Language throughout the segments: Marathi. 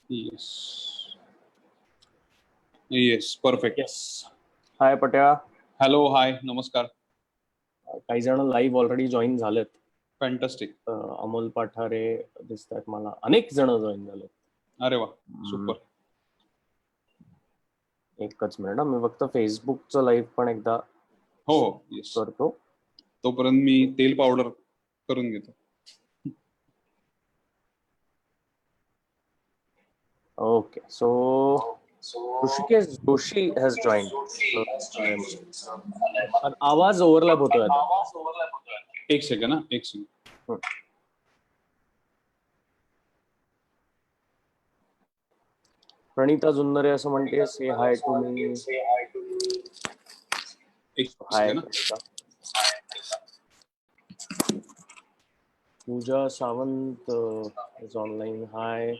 Yes. Yes, perfect. येस. हाय पट्या. हॅलो, हाय, नमस्कार. काही जण लाईव्ह ऑलरेडी जॉईन झालेत. फॅन्टास्टिक. अमोल पाठारे दिसत आहेत मला. अनेक जण जॉईन झालेत. अरे वा, सुपर. एकच मिनिट, मी फक्त फेसबुकचं लाईव्ह पण एकदा हो हो, येस. करतो. तोपर्यंत मी तेल पावडर करून घेतो. Okay, so Rishikesh Joshi has join. आवाज ओव्हरलॅप होतोय आता. एक सेकंड ना, एक सेकंड. प्रणिता जुन्नरे असं म्हणते, say hi to me. Hi Pranita. Pooja Sawant is online. Hi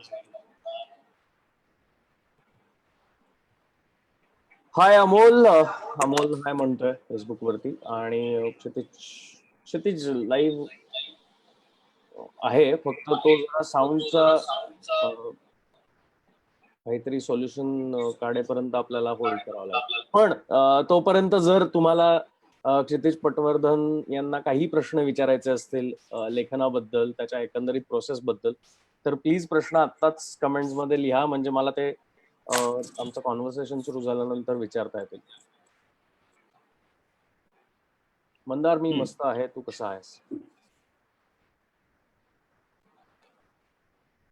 hi Amol. Amol hi म्हणतोय फेसबुक वरती. आणि क्षितिज लाईव्ह आहे, फक्त तो जरा साऊंडचा काहीतरी सोल्युशन काढेपर्यंत आपल्याला होल्ड करावं लागेल. पण तोपर्यंत जर तुम्हाला क्षितिज पटवर्धन यांना काही प्रश्न विचारायचे असतील लेखनाबद्दल, त्याच्या एकंदरीत प्रोसेस बद्दल, तर प्लीज प्रश्न आत्ताच कमेंट्स मध्ये लिहा, म्हणजे मला ते आमचं कॉन्व्हर्सेशन सुरू झाल्यानंतर विचारता येतील. मंदार, मी मस्त आहे, तू कसा आहेस?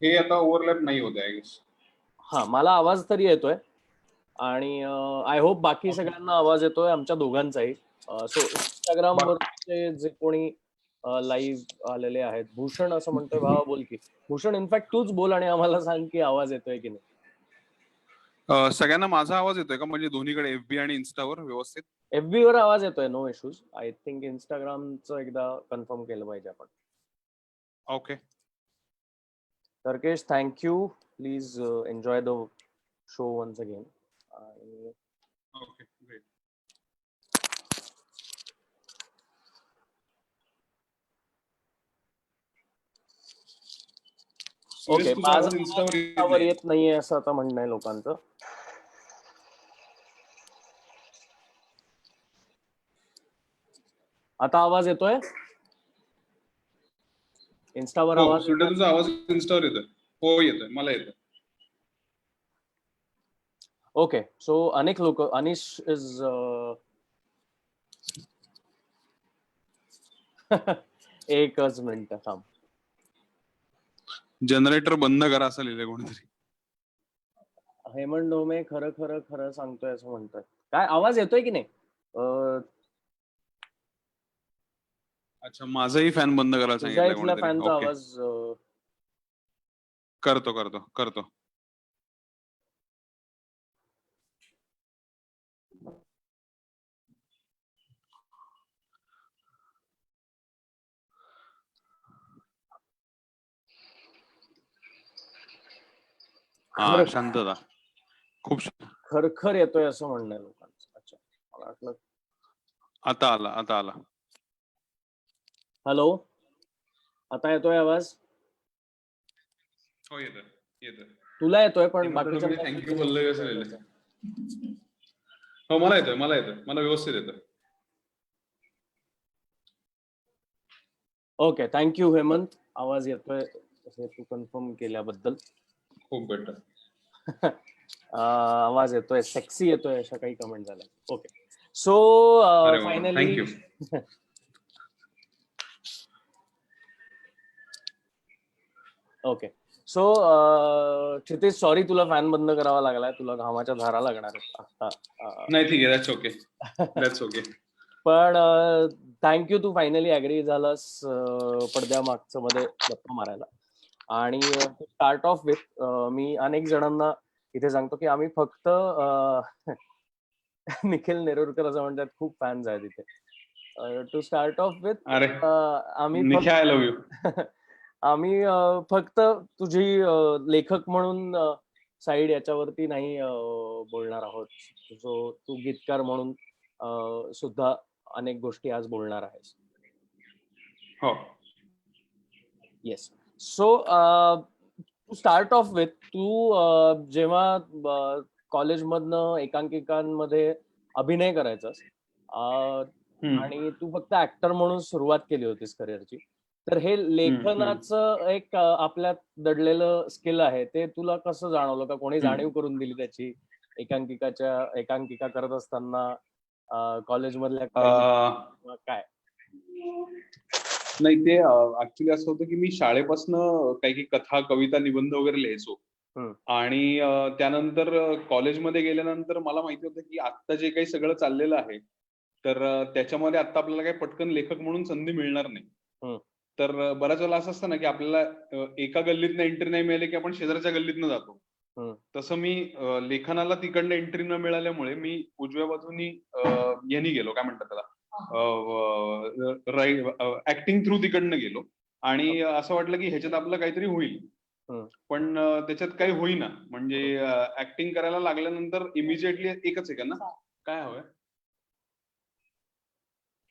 हे आता ओव्हरलॅप नाही होत आहे. हा, मला आवाज तरी येतोय आणि आय होप बाकी सगळ्यांना आवाज येतोय, आमच्या दोघांचाही. सो इंस्टाग्राम वरचे जे कोणी लाईव्ह आलेले आहेत, भूषण असं म्हणतोय, भावा बोल की. भूषण, इनफॅक्ट तूच बोल आणि आम्हाला सांग की आवाज येतोय की नाही. सगळ्यांना माझा आवाज येतोय का, म्हणजे दोन्हीकडे एफबी आणि इन्स्टावर व्यवस्थित? एफबी वर आवाज येतोय, नो इश्यूज. आय थिंक इंस्टाग्रामचं एकदा कन्फर्म केलं पाहिजे आपण. Okay. Tarkesh, thank you. Please enjoy the show once again. Okay, great. Okay, माझा इंस्टावर येत नाहीये असं आता म्हणणं आहे लोकांचं. आता आवाज येतोय इंस्टावर? आवाज तुझा आवाज इंस्टावर येतोय? हो, येतोय, मला येतोय. ओके, सो अनेक लोक, अनिश इज एकच मिनिट थांब. जनरेटर बंद करा असं लिहिलंय कोणीतरी. हेमंत डोमे खरं खरं खरं सांगतोय असं म्हणतोय. काय आवाज येतोय की नाही? अच्छा, माझाही फॅन बंद करायला सांगितलंय कोणीतरी. फॅनचा आवाज करतो करतो करतो. शांतता. खूप खरखर येतोय असं म्हणणं आहे लोकांचं. अच्छा, मला वाटलं. आता आला, आता आला. हॅलो, आता येतोय आवाज? हो, येतोय येतोय. तुला येतोय, पण बाकीच्या थँक्यू बोललोय कसं लिहिलंय? हो, मला येतोय, मला व्यवस्थित येतोय. Okay, thank you Hemant. आवाज येतोय हे तू कन्फर्म केल्याबद्दल. खूप बेटर. आवाज येतोय, सेक्सी येतोय, अशा काही कमेंट झाल्या. Okay, so finally okay, so Kshitij, sorry तुला फॅन बंद करावा लागलाय, तुला घामाच्या धारा लागणार आता. नाही, ठीक आहे, दॅट्स ओके, दॅट्स ओके. पण थँक्यू, तू फायनली ऍग्री झालास पडद्या मागचं मध्ये गप्पा मारायला. आणि स्टार्ट ऑफ विथ, मी अनेक जणांना इथे सांगतो की आम्ही फक्त निखिल नेरुरकर असं म्हणतात, खूप फॅन्स आहेत इथे. टू स्टार्ट ऑफ विथ, आम्ही फक्त तुझी लेखक म्हणून साईड याच्यावरती नाही बोलणार आहोत. तू गीतकार म्हणून सुद्धा अनेक गोष्टी आज बोलणार आहेस. हो, yes. So to start off with, तू जेव्हा कॉलेजमधनं एकांकिकांमध्ये अभिनय करायचास आणि तू फक्त ऍक्टर म्हणून सुरुवात केली होतीस करिअरची, तर हे लेखनाचं एक आपल्यात दडलेलं स्किल आहे, ते तुला कसं जाणवलं? का कोणी जाणीव करून दिली त्याची एकांकिका करत असताना कॉलेजमधल्या काय? नाही, ते ऍक्च्युली असं होतं की मी शाळेपासनं काही कथा, कविता, निबंध वगैरे लिहायचो. आणि त्यानंतर कॉलेजमध्ये गेल्यानंतर मला माहिती होतं की आता जे काही सगळं चाललेलं आहे, तर त्याच्यामध्ये आता आपल्याला काही पटकन लेखक म्हणून संधी मिळणार नाही. तर बऱ्याच वेळेला असं असतं ना की आपल्याला एका गल्लीतनं एंट्री नाही मिळाली की आपण शेजारच्या गल्लीतनं जातो. तसं मी लेखनाला तिकडनं एंट्री न मिळाल्यामुळे मी उजव्या बाजूनी यांनी गेलो, काय म्हणतात त्याला, ऍक्टिंग थ्रू तिकडनं गेलो. आणि असं वाटलं की ह्याच्यात आपलं काहीतरी होईल. पण त्याच्यात काही होईना. म्हणजे ऍक्टिंग करायला लागल्यानंतर इमिजिएटली एकच सेकंड ना, काय हवंय,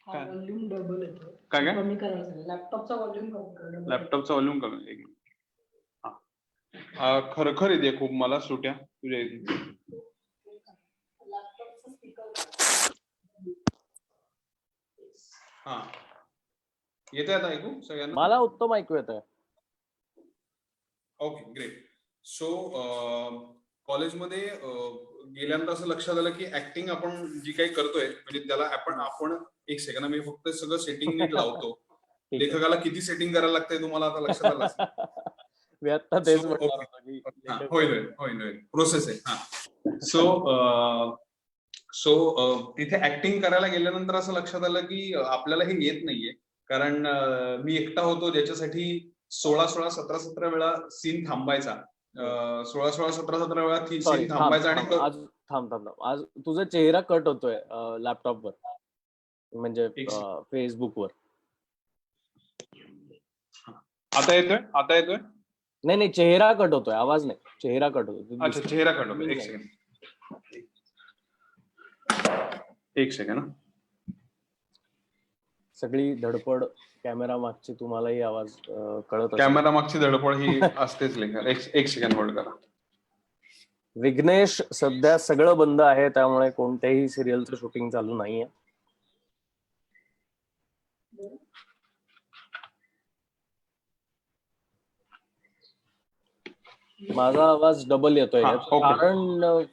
व्हॉल्यूम डबल येतो. काय कमी करायचं, लॅपटॉपचा व्हॉल्यूम कमी करायचा. लॅपटॉपचा व्हॉल्यूम कमी. एक मिनिट. खरखर येते खूप मला सुट्या तुझ्या इथे. लॅपटॉपचा स्पीकर हा, येते आता ऐकू सगळ्यांना? मला उत्तम ऐकू येत आहे. Okay, great. सो कॉलेजमध्ये गेल्यानंतर असं लक्षात आलं की ऍक्टिंग आपण जी काही करतोय, म्हणजे त्याला आपण एक सेकंड, मी फक्त सगळं सेटिंग नीट लावतो. लेखकाला किती सेटिंग करायला लागतंय तुम्हाला आता लक्षात आलं? मी आता तेच म्हणणार होतो की होईल प्रोसेस आहे. हा, सो तिथे ऍक्टिंग करायला गेल्यानंतर असं लक्षात आलं की आपल्याला हे येत नाहीये. कारण मी एकटा होतो ज्याच्यासाठी 16 17 17 वेळा सीन थांबायचा. 16 17 17 वेळा सीन थांबायचा. आणि आज थांब, आज तुझा चेहरा कट होतोय लॅपटॉपवर, म्हणजे फेसबुकवर. आता येतोय? नाही, चेहरा कट होतोय, आवाज नाही, चेहरा कट होतोय. अच्छा, चेहरा कट होतोय. एक सेकंड. सगळी धडपड कॅमेरा मागची तुम्हालाही आवाज कळत असेल. कॅमेरा मागची धडपड ही असतेच लेखन. एक सेकंड होल्ड करा. विघ्नेश, सध्या सगळं बंद आहे, त्यामुळे कोणत्याही सिरियलचं शूटिंग चालू नाहीये. माझा आवाज डबल येतोय, कारण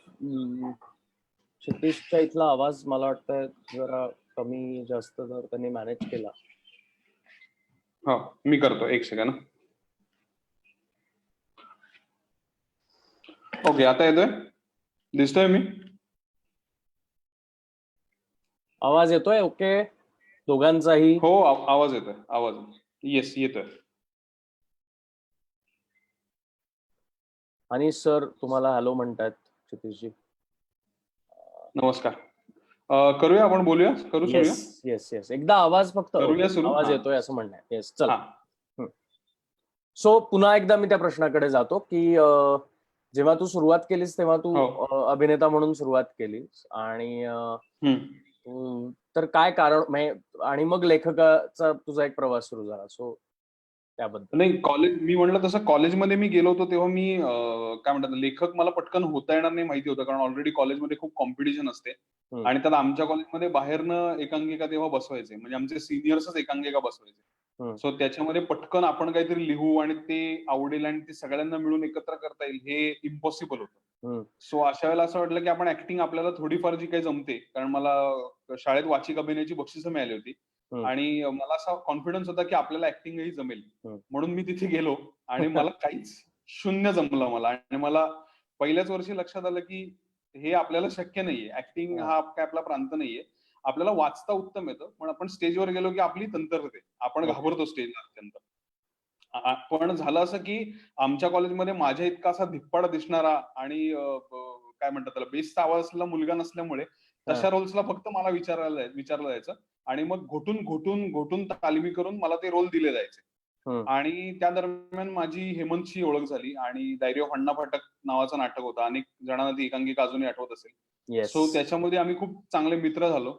क्षितिशच्या इथला आवाज मला वाटतं जरा कमी जास्त जर त्यांनी मॅनेज केला. हो, मी करतो, एक सेकंड. ओके, आता येतोय? दिसतोय मी? आवाज येतोय? ओके, दोघांचाही? हो, आवाज येतोय. येस, येतोय. आणि सर तुम्हाला हॅलो म्हणतात क्षितिशजी. नमस्कार. करूया, आपण बोलूया, सुरूया. येस, एकदा आवाज फक्त आवाज येतोय असं म्हणणं आहे. येस, चला. सो पुन्हा एकदा मी त्या प्रश्नाकडे जातो की जेव्हा तू सुरुवात केलीस तेव्हा तू अभिनेता म्हणून सुरुवात केलीस, आणि तर काय कारण, आणि मग लेखकाचा तुझा एक प्रवास सुरू झाला. सो त्याबद्दल. नाही, मी म्हणलं तसं कॉलेजमध्ये मी गेलो होतो तेव्हा मी काय म्हणतात, लेखक मला पटकन होता येणार नाही माहिती होतं, कारण ऑलरेडी कॉलेजमध्ये खूप कॉम्पिटिशन असते. आणि त्यात आमच्या कॉलेजमध्ये बाहेरनं एकांकिका तेव्हा बसवायचे, म्हणजे आमचे सिनियर्सच एकांकिका बसवायचे. सो त्याच्यामध्ये पटकन आपण काहीतरी लिहू आणि ते आवडेल आणि ते सगळ्यांना मिळून एकत्र करता येईल हे इम्पॉसिबल होतं. सो अशा वेळेला असं वाटलं की आपण ऍक्टिंग आपल्याला थोडीफार जी काही जमते, कारण मला शाळेत वाचिक अभिनयाची बक्षिसं मिळाली होती आणि मला असा कॉन्फिडन्स होता की आपल्याला ऍक्टिंगही जमेल. म्हणून मी तिथे गेलो आणि मला काहीच शून्य जमलं मला. आणि मला पहिल्याच वर्षी लक्षात आलं की हे आपल्याला शक्य नाहीये. ऍक्टिंग हा काय आपला प्रांत नाहीये. आपल्याला वाचता उत्तम येतं, पण आपण स्टेजवर गेलो की आपली तंतर होते, आपण घाबरतो स्टेजला अत्यंत. पण झालं असं की आमच्या कॉलेजमध्ये माझ्या इतका असा धिप्पाड दिसणारा आणि काय म्हणतात त्याला, बेसचा आवाज असलेला मुलगा नसल्यामुळे तशा रोल्सला फक्त मला विचारलं जायचं आणि मग घोटून तालमी करून मला ते रोल दिले जायचे. आणि त्या दरम्यान माझी हेमंतची ओळख झाली आणि डायरी ऑफ अण्णा फाटक नावाचं नाटक होतं, अनेक जणांना ती एकांकिका अजूनही आठवत असेल. सो त्याच्यामध्ये आम्ही खूप चांगले मित्र झालो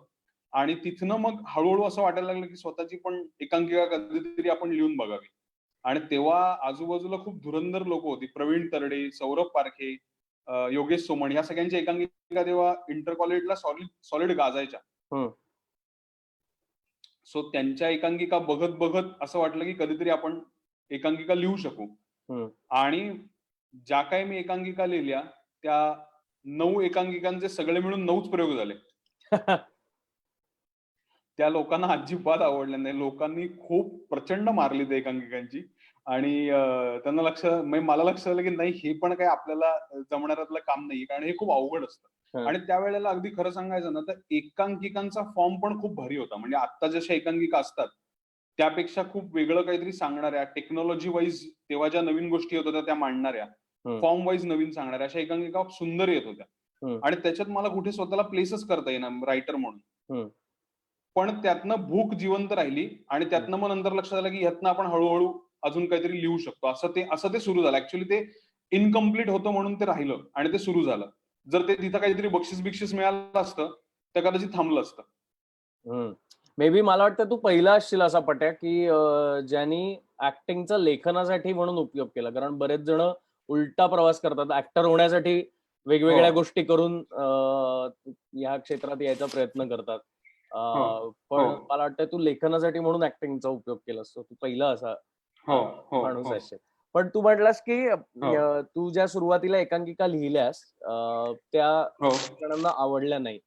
आणि तिथनं मग हळूहळू असं वाटायला लागलं की स्वतःची पण एकांकिका कधीतरी आपण लिहून बघावी. आणि तेव्हा आजूबाजूला खूप धुरंधर लोक होती. प्रवीण तरडे, सौरभ पारखे, योगेश सोमण, या सगळ्यांच्या एकांकिका तेव्हा इंटर कॉलेजला सॉलिड गाजायच्या. सो त्यांच्या एकांकिका बघत बघत असं वाटलं की कधीतरी आपण एकांकिका लिहू शकू. आणि ज्या काही मी एकांकिका लिहिल्या त्या 9 एकांकिकांचे सगळे मिळून 9च प्रयोग झाले. त्या लोकांना अजिबात आवडल्या नाही. लोकांनी खूप प्रचंड मारली त्या एकांकिकांची. आणि त्यांना मला लक्ष आलं की नाही, हे पण काही आपल्याला जमणाऱ्यातलं काम नाही, कारण हे खूप अवघड असतं. आणि त्यावेळेला अगदी खरं सांगायचं ना तर एकांकिकांचा फॉर्म पण खूप भारी होता. म्हणजे आता जशा एकांकिका असतात त्यापेक्षा खूप वेगळं काहीतरी सांगणाऱ्या, टेक्नॉलॉजी वाईज तेव्हा ज्या नवीन गोष्टी येत होत्या त्या मांडणाऱ्या, फॉर्म वाईज नवीन सांगणाऱ्या अशा एकांकिका सुंदर येत होत्या. आणि त्याच्यात मला कुठे स्वतःला प्लेसच करता येणार रायटर म्हणून. पण त्यातनं भूक जिवंत राहिली आणि त्यातनं मग नंतर लक्षात आलं की ह्यातनं आपण हळूहळू अजून काहीतरी लिहू शकतो. असं ते सुरू झालं. ऍक्च्युली ते इनकम्प्लीट होतं म्हणून ते राहिलं आणि ते सुरू झालं. जर ते तिथं काहीतरी बक्षीस मिळालं असतं तर कदाचित थांबलं असतं. मे बी मला वाटतं तू पहिला असशील असा पट्या की ज्यांनी ऍक्टिंगचा लेखनासाठी म्हणून उपयोग केला. कारण बरेच जण उलटा प्रवास करतात, ऍक्टर होण्यासाठी वेगवेगळ्या गोष्टी करून या क्षेत्रात यायचा प्रयत्न करतात. पण मला वाटतं तू लेखनासाठी म्हणून ऍक्टिंगचा उपयोग केलास. तू पहिला असा माणूस असेल. पण तू म्हटलास की तू ज्या सुरुवातीला एकांकिका लिहिल्यास त्या जणांना आवडल्या नाही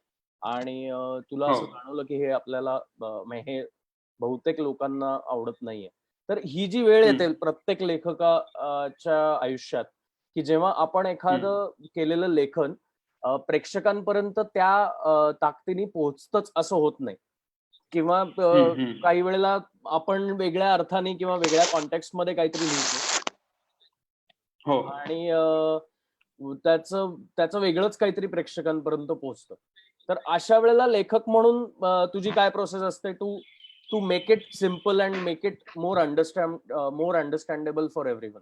आणि तुला असं जाणवलं की हे आपल्याला हे बहुतेक लोकांना आवडत नाहीये. तर ही जी वेळ येते प्रत्येक लेखकाच्या आयुष्यात की जेव्हा आपण एखादं केलेलं लेखन प्रेक्षकांपर्यंत त्या ताकदीने पोहोचतच असं होत नाही, किंवा काही वेळेला आपण वेगळ्या अर्थाने किंवा वेगळ्या कॉन्टेक्स्ट मध्ये काहीतरी लिहितो आणि त्याचं वेगळंच काहीतरी प्रेक्षकांपर्यंत पोहोचतं. तर अशा वेळेला लेखक म्हणून तुझी काय प्रोसेस असते? To make it simple and make it more understandable for everyone.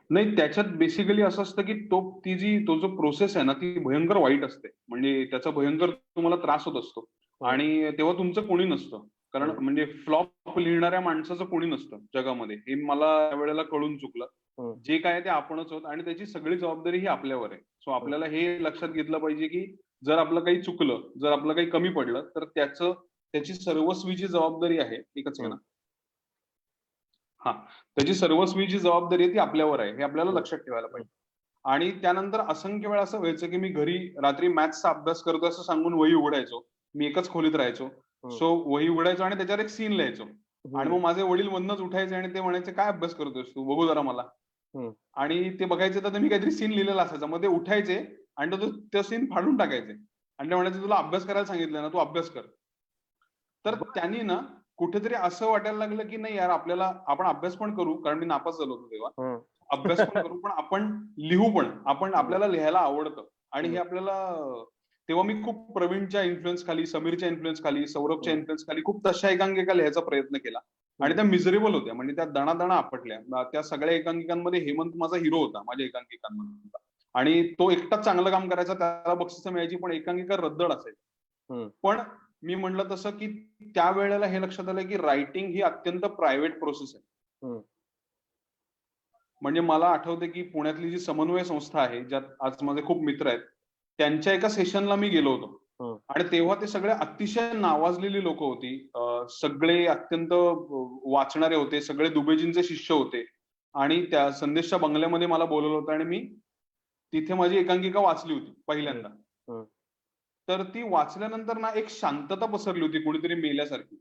नाही, त्याच्यात बेसिकली असं असतं की तो जो प्रोसेस आहे ना ती भयंकर वाईट असते. म्हणजे त्याचा भयंकर तुम्हाला त्रास होत असतो आणि तेव्हा तुमचं कोणी नसतं. कारण म्हणजे फ्लॉप लिहिणाऱ्या माणसाचं कोणी नसतं जगामध्ये, हे मला त्यावेळेला कळून चुकलं. जे काय ते आपणच आहोत आणि त्याची सगळी जबाबदारी ही आपल्यावर आहे. सो आपल्याला हे लक्षात घेतलं पाहिजे की जर आपलं काही चुकलं, जर आपलं काही कमी पडलं तर त्याची सर्वस्वीची जबाबदारी आहे. एकच आहे ना, त्याची सर्वस्वीची जबाबदारी आहे ती आपल्यावर आहे, हे आपल्याला लक्षात ठेवायला पाहिजे. आणि त्यानंतर असंख्य वेळा असं व्हायचं की मी घरी रात्री मॅथ्सचा अभ्यास करतो असं सांगून वही उघडायचो. मी एकाच खोलीत राहायचो. सो वही उघडायचो आणि त्याच्यावर एक सीन लिहायचो. आणि मग माझे वडील मधनच उठायचे आणि ते म्हणायचे, काय अभ्यास करतोयस तू, बघू जरा मला. आणि ते बघायचे तर मी काहीतरी सीन लिहिलेला असायचा. मग ते उठायचे आणि तो सीन फाडून टाकायचे आणि ते म्हणायचे, तुला अभ्यास करायला सांगितलं ना, तू अभ्यास कर. तर त्यांनी ना कुठेतरी असं वाटायला लागलं की नाही यार, आपण अभ्यास पण करू, कारण मी नापास झालो होतो तेव्हा. अभ्यास पण करू पण आपण लिहू पण. आपल्याला लिहायला आवडतं. आणि हे आपल्याला तेव्हा मी खूप प्रवीणच्या इन्फ्लुएन्स खाली, समीरच्या इन्फ्लुएन्स खाली, सौरभच्या इन्फ्लुएन्स खाली खूप तशा एकांकिका लिहायचा प्रयत्न केला. आणि त्या मिझरेबल होत्या. म्हणजे त्या दणादणा आपटल्या. त्या सगळ्या एकांकिकांमध्ये हेमंत माझा हिरो होता माझ्या एकांकिकांमध्ये. आणि तो एकटाच चांगलं काम करायचा, त्याला बक्षिसं मिळायची, पण एकांकिका रद्दड असायची. पण मी म्हणलं तसं की त्यावेळेला हे लक्षात आलं की रायटिंग ही अत्यंत प्रायव्हेट प्रोसेस आहे. म्हणजे मला आठवते की पुण्यातली जी समन्वय संस्था आहे, ज्यात आज माझे खूप मित्र आहेत, त्यांच्या एका सेशनला मी गेलो होतो. आणि तेव्हा ते सगळे अतिशय नावाजलेली लोक होती. सगळे अत्यंत वाचणारे होते, सगळे दुबेजींचे शिष्य होते. आणि त्या संदेशच्या बंगल्यामध्ये मला बोलवलं होतं आणि मी तिथे माझी एकांकिका वाचली होती पहिल्यांदा. तर ती वाचल्यानंतर ना एक शांतता पसरली होती, कुणीतरी मेल्यासारखी.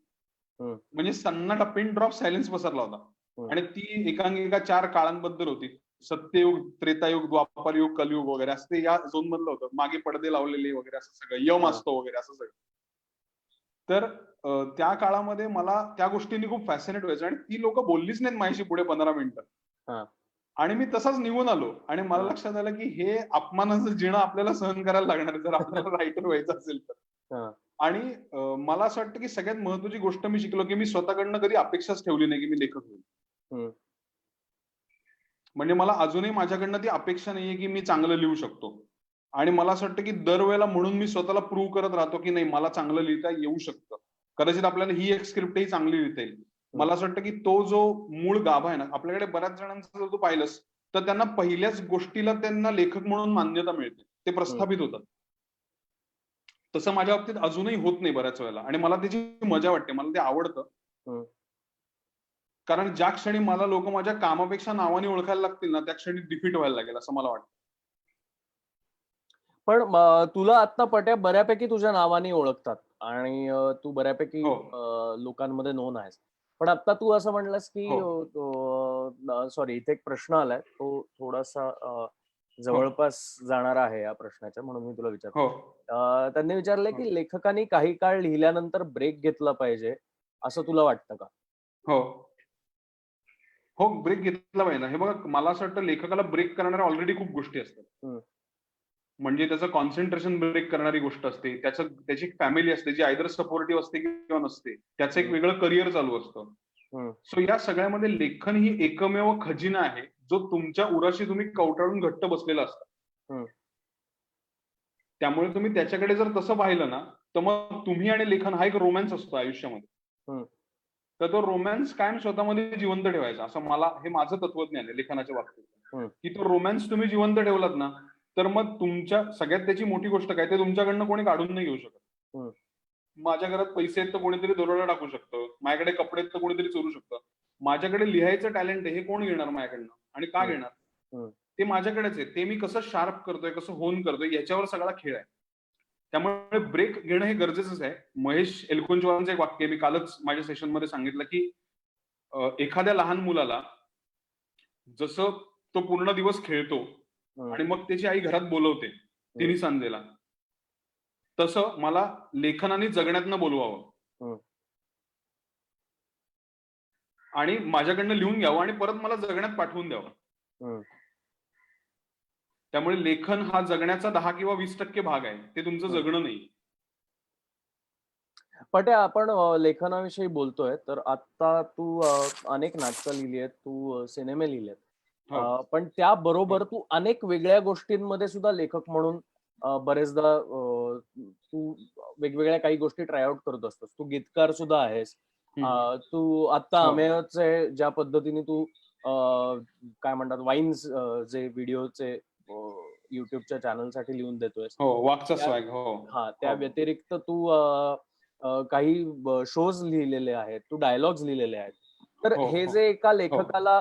म्हणजे सन्नाटा पिन ड्रॉप सायलेन्स पसरला होता. आणि ती एकांकिका 4 काळांबद्दल होती. सत्ययुग, त्रेतायुग, द्वापारयुग, कलयुग वगैरे असं ते या झोन मधलं होतं. मागे पडदे लावलेले वगैरे असं सगळं, यम असतो वगैरे असं सगळं. तर त्या काळामध्ये मला त्या गोष्टींनी खूप फॅसिनेट व्हायचं आणि ती लोक बोललीच नाहीत माझ्याशी पुढे 15 मिनिटं. आणि मी तसाच निघून आलो आणि मला लक्षात आलं की हे अपमानाचं जिणं आपल्याला सहन करायला लागणार जर आपल्याला रायटर व्हायचं असेल तर. आणि मला असं वाटतं की सगळ्यात महत्वाची गोष्ट मी शिकलो की मी स्वतःकडनं कधी अपेक्षाच ठेवली नाही की मी लेखक होईल. म्हणजे मला अजूनही माझ्याकडनं ती अपेक्षा नाहीये की मी चांगलं लिहू शकतो. आणि मला असं वाटतं की दरवेळेला म्हणून मी स्वतःला प्रूव्ह करत राहतो की नाही, मला चांगलं लिहिता येऊ शकतं. कदाचित आपल्याला ही एक स्क्रिप्टही चांगली लिहिता येईल. मला असं वाटतं की तो जो मूळ गाभा आहे ना, आपल्याकडे बऱ्याच जणांचं जर तू पाहिलंस तर त्यांना पहिल्याच गोष्टीला त्यांना लेखक म्हणून मान्यता मिळते, ते प्रस्थापित होतात. तसं माझ्या बाबतीत अजूनही होत नाही बऱ्याच वेळेला, आणि मला त्याची मजा वाटते, मला ते आवडतं. कारण ज्या क्षणी मला लोक माझ्या कामापेक्षा नावाने ओळखायला लागतील ना, त्या क्षणी डिफीट व्हायला लागेल असं मला वाटतं. पण तुला आता पट्या बऱ्यापैकी तुझ्या नावाने ओळखतात आणि तू बऱ्यापैकी हो. लोकांमध्ये नोन आहेस. पण आता तू असं म्हणलास की हो. सॉरी, इथे एक प्रश्न आलाय, तो थोडासा हो. जवळपास जाणार आहे या प्रश्नाच्या, म्हणून मी तुला विचारतो. हो. त्यांनी विचारलंय हो. की लेखकांनी काही काळ लिहिल्यानंतर ब्रेक घेतला पाहिजे, असं तुला वाटतं का? हो. हो, ब्रेक घेतला पाहिजे ना. हे बघा, मला असं वाटतं लेखकाला ब्रेक करणाऱ्या ऑलरेडी खूप गोष्टी असतात. म्हणजे त्याचं कॉन्सन्ट्रेशन ब्रेक करणारी गोष्ट असते, त्याची एक फॅमिली असते जी आयदर सपोर्टिव्ह असते किंवा नसते, त्याचं एक वेगळं करिअर चालू असतं. सो या सगळ्यामध्ये लेखन ही एकमेव खजिना आहे जो तुमच्या उराशी तुम्ही कवटाळून घट्ट बसलेला असता. त्यामुळे तुम्ही त्याच्याकडे जर तसं पाहिलं ना, तर मग तुम्ही आणि लेखन हा एक रोमॅन्स असतो आयुष्यामध्ये. तर तो रोमॅन्स कायम स्वतःमध्ये जिवंत ठेवायचा, असं हे माझं तत्वज्ञान आहे लेखनाच्या बाबतीत. की तो रोमॅन्स तुम्ही जिवंत ठेवलात ना, तर मग तुमच्या सगळ्यात त्याची मोठी गोष्ट काय, ते तुमच्याकडनं कोणी काढून नाही घेऊ शकत. माझ्या घरात पैसे आहेत तर कोणीतरी दरोडा टाकू शकतं, माझ्याकडे कपडे आहेत तर कोणीतरी चोरू शकतं. माझ्याकडे लिहायचं टॅलेंट आहे हे कोण घेणार माझ्याकडनं, आणि का घेणार? ते माझ्याकडेच आहे. ते मी कसं शार्प करतोय, कसं होन करतोय, याच्यावर सगळा खेळ आहे. त्यामुळे ब्रेक घेणं हे गरजेचंच आहे. महेश एलकुंचवारांचं एक वाक्य मी कालच माझ्या सेशनमध्ये सांगितलं की एखाद्या लहान मुलाला जसं तो पूर्ण दिवस खेळतो आणि मग त्याची आई घरात बोलवते तिन्ही सांजेला, तसं मला लेखनाने जगण्यातनं बोलवावं आणि माझ्याकडनं लिहून घ्यावं आणि परत मला जगण्यात पाठवून द्यावं. त्यामुळे लेखन हा जगण्याचा 10 किंवा 20% भाग आहे, ते तुमचं जगणं नाही. पट्या, आपण लेखनाविषयी बोलतोय, तर आता तू अनेक नाटकं लिहिली आहेत, तू सिनेमे लिहिलेत, पण त्याबरोबर तू अनेक वेगळ्या गोष्टींमध्ये सुद्धा लेखक म्हणून बरेचदा तू वेगवेगळ्या काही गोष्टी ट्राय आउट करत असतोस. तू गीतकार सुद्धा आहेस. तू आता अमेयचे ज्या पद्धतीने तू काय म्हणतात वाईन्स जे व्हिडिओचे युट्यूबच्या चॅनलसाठी लिहून देतोयस, वाकचा स्वॅग. हा, त्या व्यतिरिक्त तू काही शोज लिहिलेले आहेत, तू डायलॉग्स लिहिलेले आहेत. तर हे जे एका लेखकाला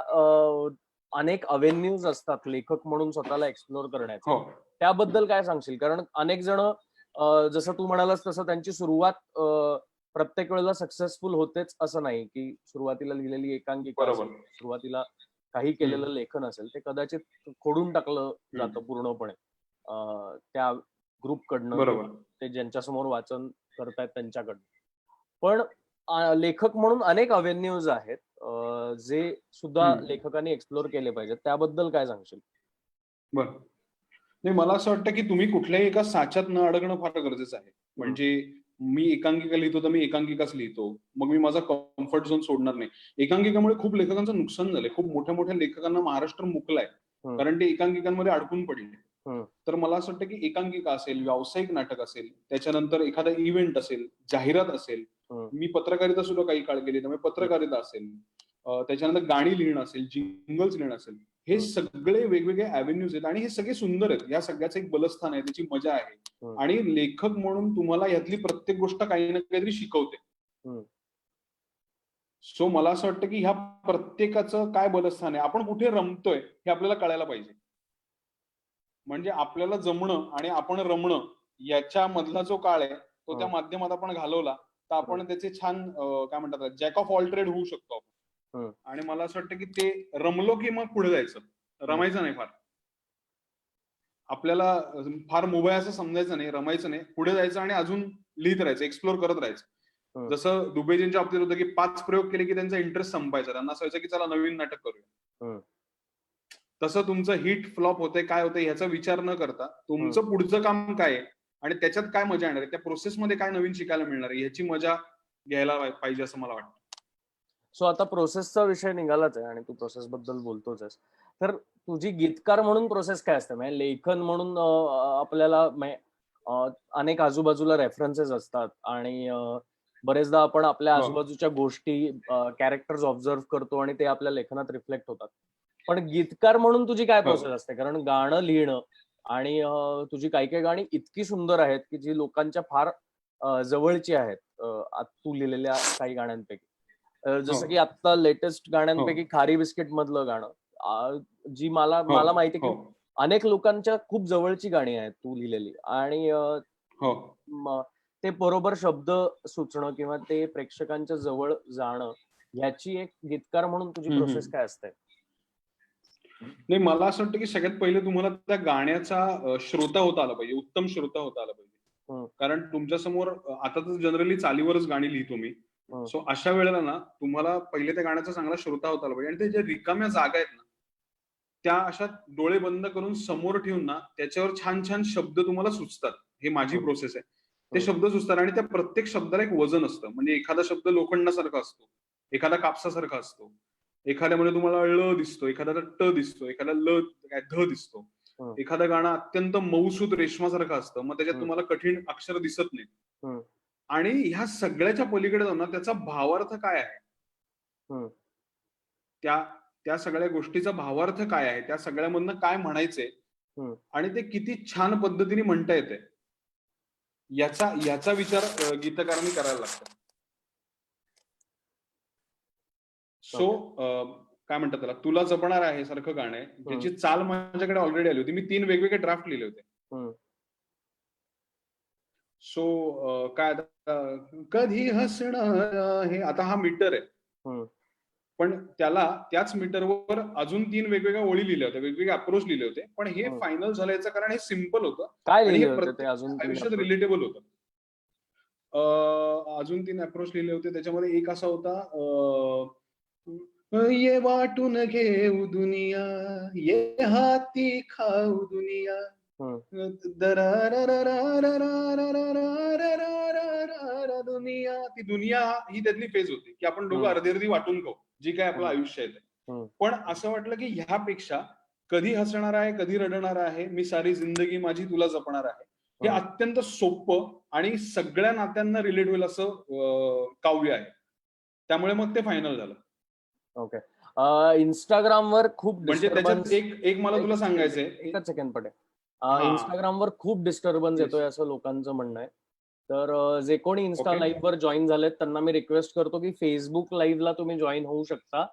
अनेक अवेन्यूज असतात लेखक म्हणून स्वतःला एक्सप्लोर करण्याचे, त्याबद्दल काय सांगशील? कारण अनेक जण जसं तू म्हणालास तसं त्यांची सुरुवात प्रत्येक वेळेला सक्सेसफुल होतेच असं नाही, की सुरुवातीला लिहिलेली एकांकिका असेल, सुरुवातीला काही केलेलं लेखन असेल, ते कदाचित खोडून टाकलं जातं पूर्णपणे त्या ग्रुपकडनं, ते ज्यांच्यासमोर वाचन करतायत त्यांच्याकडनं. पण लेखक म्हणून अनेक अवेन्यूज आहेत जे सुद्धा लेखकांनी एक्सप्लोर केले पाहिजेत, त्याबद्दल काय सांगशील? बरं, नाही, मला असं वाटतं की तुम्ही कुठल्याही एका साच्यात न अडकणं फार गरजेचं आहे. म्हणजे मी एकांकिका लिहितो तर मी एकांकिकाच लिहितो, मग मी माझा कम्फर्ट झोन सोडणार नाही. एकांकिकामुळे खूप लेखकांचं नुकसान झालंय, खूप मोठ्या मोठ्या लेखकांना महाराष्ट्र मुकलाय कारण ते एकांकिकांमध्ये अडकून पडले. तर मला असं वाटतं की एकांकिका असेल, व्यावसायिक नाटक असेल, त्याच्यानंतर एखादा इव्हेंट असेल, जाहिरात असेल, मी पत्रकारिता सुद्धा काही काळ केली, त्यामुळे पत्रकारिता असेल, त्याच्यानंतर गाणी लिहिणं असेल, जिंगल्स लिहिणं असेल, हे सगळे वेगवेगळे अव्हेन्यूज आहेत आणि हे सगळे सुंदर आहेत. या सगळ्याचं एक बलस्थान आहे, त्याची मजा आहे आणि लेखक म्हणून तुम्हाला यातली प्रत्येक गोष्ट काही ना काहीतरी शिकवते. सो मला असं वाटतं की ह्या प्रत्येकाचं काय बलस्थान आहे, आपण कुठे रमतोय हे आपल्याला कळायला पाहिजे. म्हणजे आपल्याला जमणं आणि आपण रमणं याच्या मधला जो काळ आहे तो त्या माध्यमात आपण घालवला तर आपण त्याचे छान काय म्हणतात जॅक ऑफ ऑल ट्रेड होऊ शकतो आपण. आणि मला असं वाटतं की ते रमलो की मग पुढे जायचं, रमायचं नाही फार. आपल्याला फार मोबाईल असं समजायचं नाही, रमायचं नाही, पुढे जायचं आणि अजून लिहित राहायचं, एक्सप्लोर करत राहायचं. जसं दुबेजींच्या बाबतीत होतं की 5 प्रयोग केले की त्यांचा इंटरेस्ट संपायचा, त्यांना असं व्हायचं की चला नवीन नाटक करूया. तसं तुमचं हिट फ्लॉप होतंय काय होतंय ह्याचा विचार न करता तुमचं पुढचं काम काय आहे आणि त्याच्यात काय मजा येणार आहे, त्या प्रोसेसमध्ये काय नवीन शिकायला मिळणार आहे ह्याची मजा घ्यायला पाहिजे असं मला वाटतं. सो आता प्रोसेसचा विषय निघालाच आहे आणि तू प्रोसेस बद्दल बोलतोच आहेस, तर तुझी गीतकार म्हणून प्रोसेस काय असते? म्हणजे लेखन म्हणून आपल्याला अनेक आजूबाजूला रेफरन्सेस असतात आणि बरेचदा आपण आपल्या हो. आजूबाजूच्या गोष्टी, कॅरेक्टर्स ऑब्झर्व करतो आणि ते आपल्या लेखनात रिफ्लेक्ट होतात. पण गीतकार म्हणून तुझी काय हो. प्रोसेस असते? कारण गाणं लिहिणं आणि तुझी काही काही गाणी इतकी सुंदर आहेत की जी लोकांच्या फार जवळची आहेत, तू लिहिलेल्या काही गाण्यांपैकी. जसं की हो. आता लेटेस्ट गाण्यांपैकी हो. खारी बिस्किट मधलं गाणं, जी मला हो. मला माहिती आहे हो. की अनेक लोकांच्या खूप जवळची गाणी आहेत तू लिहिलेली, आणि हो. ते बरोबर शब्द सुचणं किंवा ते प्रेक्षकांच्या जवळ जाणं, याची एक गीतकार म्हणून तुझी प्रोसेस काय असते? नाही, मला असं वाटतं की सगळ्यात पहिले तुम्हाला त्या गाण्याचा श्रोता होता आला पाहिजे, उत्तम श्रोता होता आला पाहिजे. कारण तुमच्या समोर आता तर जनरली चालीवरच गाणी लिहितो मी. सो अशा वेळेला ना तुम्हाला पहिले त्या गाण्याचा चांगला श्रोता होता आला पाहिजे, आणि ते ज्या रिकाम्या जागा आहेत ना, त्या अशा डोळे बंद करून समोर ठेवून ना त्याच्यावर छान छान शब्द तुम्हाला सुचतात. हे माझी प्रोसेस आहे. ते शब्द सुचतात आणि त्या प्रत्येक शब्दाला एक वजन असतं. म्हणजे एखादा शब्द लोखंडासारखा असतो, एखादा कापसासारखा असतो, एखाद्यामध्ये तुम्हाला ळ दिसतो, एखाद्याला ट दिसतो, एखादा ल काय ध दिसतो. एखादं गाणं अत्यंत मऊसूत रेशमासारखं असतं, मग त्याच्यात तुम्हाला कठीण अक्षर दिसत नाही. आणि ह्या सगळ्याच्या पलीकडे जाऊन ना त्याचा भावार्थ काय आहे, त्या त्या सगळ्या गोष्टीचा भावार्थ काय आहे, त्या सगळ्यामधनं काय म्हणायचंय आणि ते किती छान पद्धतीने म्हणता येते, याचा विचार गीतकारांनी करायला लागतो. सो काय म्हणतात त्याला, तुला जपणार आहे सारखं गाणं आहे, ज्याची चाल माझ्याकडे ऑलरेडी आली होती. मी 3 वेगवेगळे ड्राफ्ट लिहिले होते. सो काय आता, कधी हसणार आहे, आता हा मीटर आहे, पण त्याच मीटरवर अजून 3 वेगवेगळ्या ओळी लिहिल्या होत्या, वेगवेगळे अप्रोच लिहिले होते. पण हे फायनल झालं याचं कारण हे सिम्पल होतं काय आणि हे लिहिले होते ते अजून प्रत्येक 3 आयुष्यात approach? रिलेटेबल होतं. अजून 3 अप्रोच लिहिले होते. त्याच्यामध्ये एक असा होता, ये वाटून घेऊ दुनिया, ये हाती खाऊ दुनिया, दुनिया. ती दुनिया ही त्यातली फेज होती की आपण दोघं अर्धी अर्धी वाटून खाऊ, जी काय आपलं आयुष्य आहे ते. पण असं वाटलं की ह्यापेक्षा कधी हसणार आहे, कधी रडणार आहे, मी सारी जिंदगी माझी तुला जपणार आहे, हे अत्यंत सोपं आणि सगळ्या नात्यांना रिलेट होईल असं काव्य आहे. त्यामुळे मग ते फायनल झालं. ओके. इंस्टाग्रामवर खूप म्हणजे त्याच्यात डिस्टर्बन्स, एक मला तुला सांगायचंय. एकच सेकंड पडे. हा. इंस्टाग्रामवर खूप डिस्टर्बन्स Yes. येतोय असं लोकांचं म्हणणं आहे. तर जे कोणी इन्स्टा Okay. लाईव्ह वर जॉईन झालेत त्यांना मी रिक्वेस्ट करतो की फेसबुक लाईव्हला तुम्ही जॉईन होऊ शकता.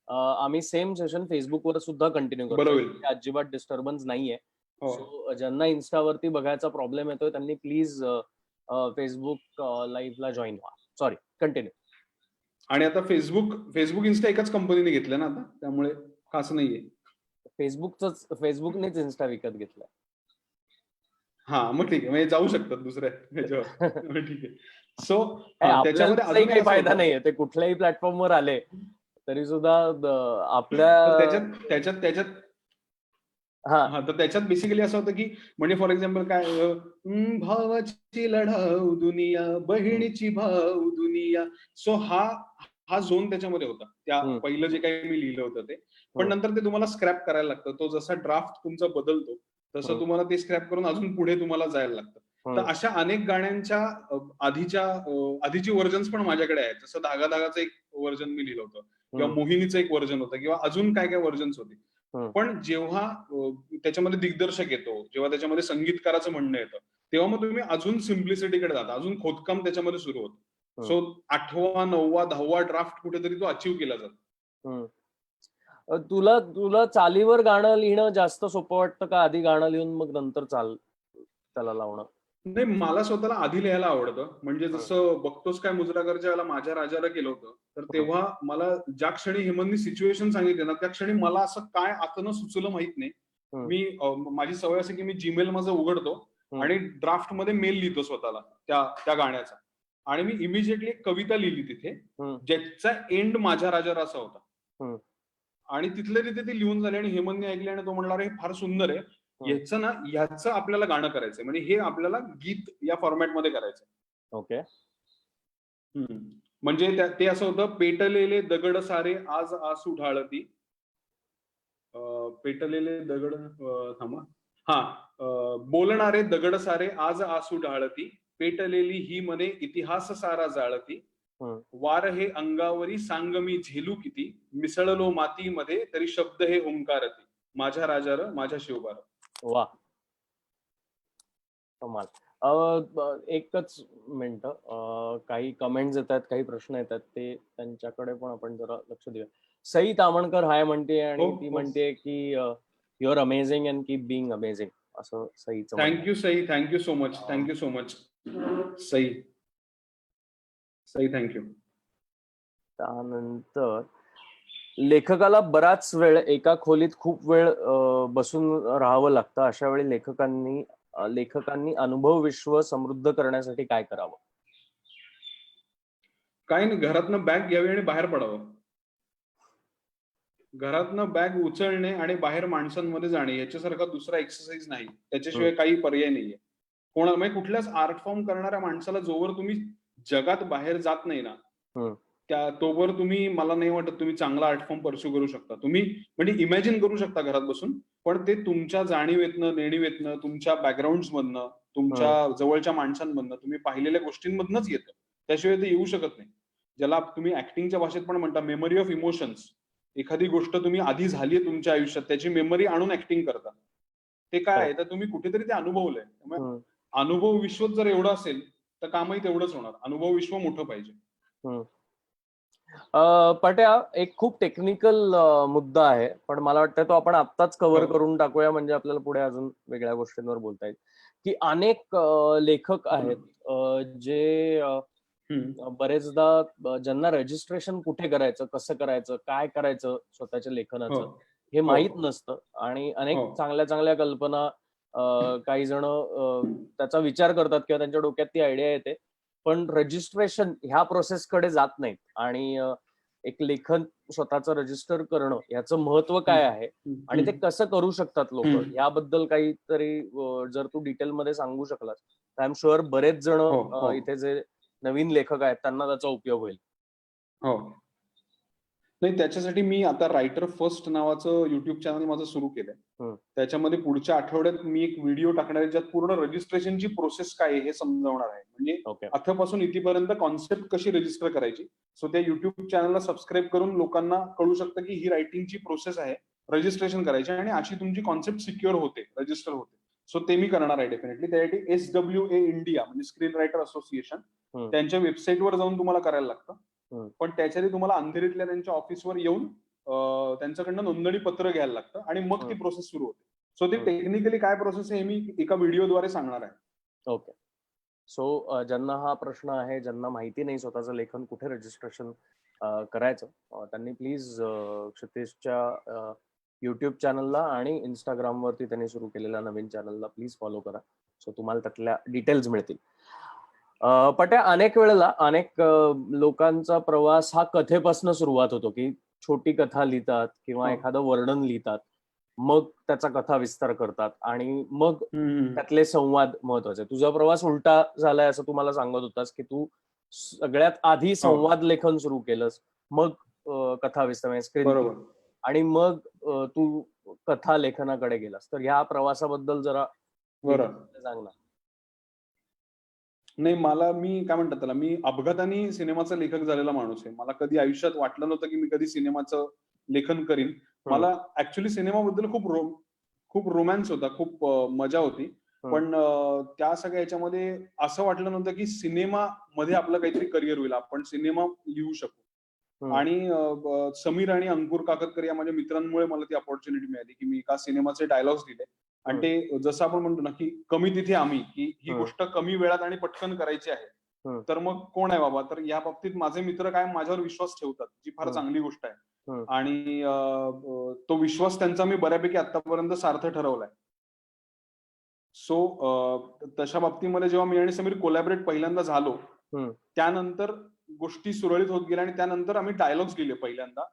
आम्ही सेम सेशन फेसबुकवर सुद्धा कंटिन्यू करतो. बरोबर. अजिबात डिस्टर्बन्स नाहीये. हो. सो ज्यांना इन्स्टावरती बघायचा प्रॉब्लेम येतोय त्यांनी प्लीज फेसबुक लाईव्हला जॉईन व्हा. Sorry, continue. आणि आता फेसबुक इन्स्टा एकाच कंपनीने घेतलं ना आता, त्यामुळे खास नाहीये. फेसबुकनेच इन्स्टा विकत घेतलाय. हा, मग ठीक आहे, म्हणजे जाऊ शकतात दुसऱ्या ह्याच्यावर. ठीक आहे. सो आपल्याला त्याच्यामध्ये काही फायदा नाहीये, ते कुठल्याही प्लॅटफॉर्मवर आले तरी सुद्धा त्याच्यात हा, तर त्याच्यात बेसिकली असं होतं की, म्हणजे फॉर एक्झाम्पल काय, भावाची लढाऊ दुनिया, बहिणीची भाऊ दुनिया. सो हा झोन त्याच्यामध्ये होता, त्या पहिलं जे काही मी लिहिलं होतं ते. पण नंतर ते तुम्हाला स्क्रॅप करायला लागतं. तो जसा ड्राफ्ट तुमचा बदलतो तसं तुम्हाला ते स्क्रॅप करून अजून पुढे तुम्हाला जायला लागतं. तर अशा अनेक गाण्यांच्या आधीची व्हर्जन्स पण माझ्याकडे आहेत. जसं धागा धागाचं एक व्हर्जन मी लिहिलं होतं, किंवा मोहिनीचं एक व्हर्जन होतं, किंवा अजून काय काय व्हर्जन्स होती. पण जेव्हा त्याच्यामध्ये दिग्दर्शक येतो, जेव्हा त्याच्यामध्ये संगीतकाराचं म्हणणं येतं, तेव्हा मग तुम्ही अजून सिम्प्लिसिटीकडे जाता, अजून खोदकाम त्याच्यामध्ये सुरू होतं. सो 8वा 9वा 10वा ड्राफ्ट कुठेतरी तो अचीव्ह केला जातो. तुला चालीवर गाणं लिहिणं जास्त सोपं वाटतं का आधी गाणं लिहून मग नंतर त्याला लावणं? नाही, मला स्वतःला आधी लिहायला आवडतं. म्हणजे जसं बघतोस काय मुजरागरच्या वेळेला माझ्या राजाला केलं होतं, तर तेव्हा मला ज्या क्षणी हेमंतनी सिच्युएशन सांगितली ना, त्या क्षणी मला असं काय आतनं सुचलं माहित नाही. माझी सवय असे की मी जीमेल माझं उघडतो आणि ड्राफ्ट मध्ये मेल लिहितो स्वतःला त्या गाण्याचा, आणि मी इमिजिएटली एक कविता लिहिली तिथे, ज्याचा एंड माझ्या राजाला असा होता. आणि तिथल्या तिथे ती लिहून झाली आणि हेमंतने ऐकली आणि तो म्हणला, अरे फार सुंदर आहे, ह्याचं आपल्याला गाणं करायचंय, म्हणजे हे आपल्याला गीत या फॉर्मॅटमध्ये करायचंय. ओके. म्हणजे ते असं होतं, पेटलेले दगड सारे आज आसू ढाळती, पेटलेले दगड, थांबा, बोलणारे दगड सारे आज आसू ढाळती, पेटलेली ही मने इतिहास सारा जाळती, वार हे अंगावरी सांग मी झेलू किती, मिसळलो मातीमध्ये तरी शब्द हे ओंकारती, माझ्या राजार माझ्या शिवबार. वा, कमाल. एकच मिनिट, काही कमेंट्स येतात, काही प्रश्न येतात, ते त्यांच्याकडे पण आपण जरा लक्ष देऊया. सई तामणकर हाय म्हणते आणि ती म्हणते की you are amazing and keep being amazing, असं सईचं म्हणणं आहे. Thank you Sai, thank you so much, thank you so much Sai. Sai thank you. त्यानंतर लेखकाला बराच वेळ एका खोलीत खूप वेळ बसून राहावं लागतं, अशा वेळी लेखकांनी अनुभव विश्व समृद्ध करण्यासाठी काय करावं? काय नाही, घरातनं बॅग घ्यावी आणि बाहेर पडावं. घरातनं बॅग उचलणे आणि बाहेर माणसांमध्ये जाणे याच्यासारखा दुसरा एक्सरसाइज नाही, त्याच्याशिवाय काही पर्याय नाहीये. म्हणजे कुठल्याच आर्ट फॉर्म करणाऱ्या माणसाला जोवर तुम्ही जगात बाहेर जात नाही ना, तोवर तुम्ही, मला नाही वाटत तुम्ही चांगला आर्ट फॉर्म परस्यू करू शकता. तुम्ही म्हणजे इमॅजिन करू शकता घरात बसून, पण ते तुमच्या जाणीवेतनं, नेणीवेतनं, तुमच्या बॅकग्राऊंड मधनं, तुमच्या जवळच्या माणसांमधनं, तुम्ही पाहिलेल्या गोष्टींमधनच येतं. त्याशिवाय ते येऊ शकत नाही. ज्याला तुम्ही ऍक्टिंगच्या भाषेत पण म्हणता मेमरी ऑफ इमोशन्स. एखादी गोष्ट तुम्ही आधी झालीये तुमच्या आयुष्यात, त्याची मेमरी आणून ऍक्टिंग करता. ते काय आहे, तर तुम्ही कुठेतरी ते अनुभवलंय. त्यामुळे अनुभव विश्व जर एवढं असेल तर कामही तेवढंच होणार. अनुभव विश्व मोठं पाहिजे. पट्या, एक खूप टेक्निकल मुद्दा आहे, पण मला वाटतं तो आपण आत्ताच कव्हर करून टाकूया, म्हणजे आपल्याला पुढे अजून वेगळ्या गोष्टींवर बोलता येईल. की अनेक लेखक आहेत जे बरेचदा ज्यांना रजिस्ट्रेशन कुठे करायचं, कसं करायचं, काय करायचं स्वतःच्या लेखनाचं हे माहीत नसतं, आणि अनेक चांगल्या चांगल्या कल्पना काही जण त्याचा विचार करतात किंवा त्यांच्या डोक्यात ती आयडिया येते, पण रजिस्ट्रेशन ह्या प्रोसेसकडे जात नाहीत. आणि एक लेखन स्वतःचं रजिस्टर करणं याचं महत्व काय आहे आणि ते कसं करू शकतात लोक, याबद्दल काहीतरी जर तू डिटेलमध्ये सांगू शकलास तर आय एम शुअर बरेच जण इथे जे नवीन लेखक आहेत त्यांना त्याचा उपयोग होईल. हो, नाही, त्याच्यासाठी मी आता रायटर फर्स्ट नावाचं युट्यूब चॅनल माझं सुरू केलंय. त्याच्यामध्ये पुढच्या आठवड्यात मी एक व्हिडिओ टाकणार आहे, ज्यात पूर्ण रजिस्ट्रेशनची प्रोसेस काय आहे हे समजावणार आहे. म्हणजे अथपासून इथपर्यंत कॉन्सेप्ट कशी रजिस्टर करायची. सो त्या युट्यूब चॅनलला सबस्क्राईब करून लोकांना कळू शकतं की ही रायटिंगची प्रोसेस आहे, रजिस्ट्रेशन करायची, आणि अशी तुमची कॉन्सेप्ट सिक्युअर होते, रजिस्टर होते. सो ते मी करणार आहे डेफिनेटली. त्यासाठी SWA इंडिया म्हणजे स्क्रीन रायटर असोसिएशन, त्यांच्या वेबसाईटवर जाऊन तुम्हाला करायला लागतं. पण त्याच्यासाठी तुम्हाला अंधेरीतल्या त्यांच्या ऑफिसवर येऊन त्यांच्याकडनं नोंदणी पत्र घ्यायला लागतं आणि मग ती प्रोसेस सुरू होते. सो ती टेक्निकली काय प्रोसेस आहे हे मी एका व्हिडिओद्वारे सांगणार आहे. ओके. सो ज्यांना हा प्रश्न आहे, ज्यांना माहिती नाही स्वतःचं लेखन कुठे रजिस्ट्रेशन करायचं, त्यांनी प्लीज क्षितिजच्या युट्यूब चॅनलला आणि इंस्टाग्रामवरती त्यांनी सुरू केलेल्या नवीन चॅनलला प्लीज फॉलो करा. सो तुम्हाला त्यातल्या डिटेल्स मिळतील. पट्या, अनेक वेळेला अनेक लोकांचा प्रवास हा कथेपासून सुरुवात होतो, की छोटी कथा लिहितात किंवा एखादं वर्णन लिहितात, मग त्याचा कथा विस्तार करतात आणि मग त्यातले संवाद महत्वाचे. तुझा प्रवास उलटा झालाय असं तुम्हाला सांगत होतास, की तू सगळ्यात आधी संवाद लेखन सुरू केलंस, मग कथा विस्तार स्क्रीन, आणि मग तू कथा लेखनाकडे गेलास. तर ह्या प्रवासाबद्दल जरा सांग ना. नाही, मी काय म्हणतात त्याला, मी अपघाताने सिनेमाचा लेखक झालेला माणूस आहे. मला कधी आयुष्यात वाटलं नव्हतं की मी कधी सिनेमाचं लेखन करीन. मला ऍक्च्युली सिनेमाबद्दल खूप रोमॅन्स होता, खूप मजा होती. पण त्या सगळ्या याच्यामध्ये असं वाटलं नव्हतं की सिनेमामध्ये आपलं काहीतरी करिअर होईल, आपण सिनेमा लिहू शकू. आणि समीर आणि अंकुर काकतकर या माझ्या मित्रांमुळे मला ती अपॉर्च्युनिटी मिळाली की मी एका सिनेमाचे डायलॉग्स लिहिले. आणि ते जसं आपण म्हणतो ना की कमी तिथे आम्ही, की ही गोष्ट कमी वेळात आणि पटकन करायची आहे, तर मग कोण आहे बाबा. तर या बाबतीत माझे मित्र काय माझ्यावर विश्वास ठेवतात, जी फार चांगली गोष्ट आहे. आणि तो विश्वास त्यांचा मी बऱ्यापैकी आतापर्यंत सार्थ ठरवलाय. सो तशा बाबतीमध्ये जेव्हा मी आणि समीर कोलॅबरेट पहिल्यांदा झालो, त्यानंतर गोष्टी सुरळीत होत गेल्या आणि त्यानंतर आम्ही डायलॉग्स लिहिले पहिल्यांदा.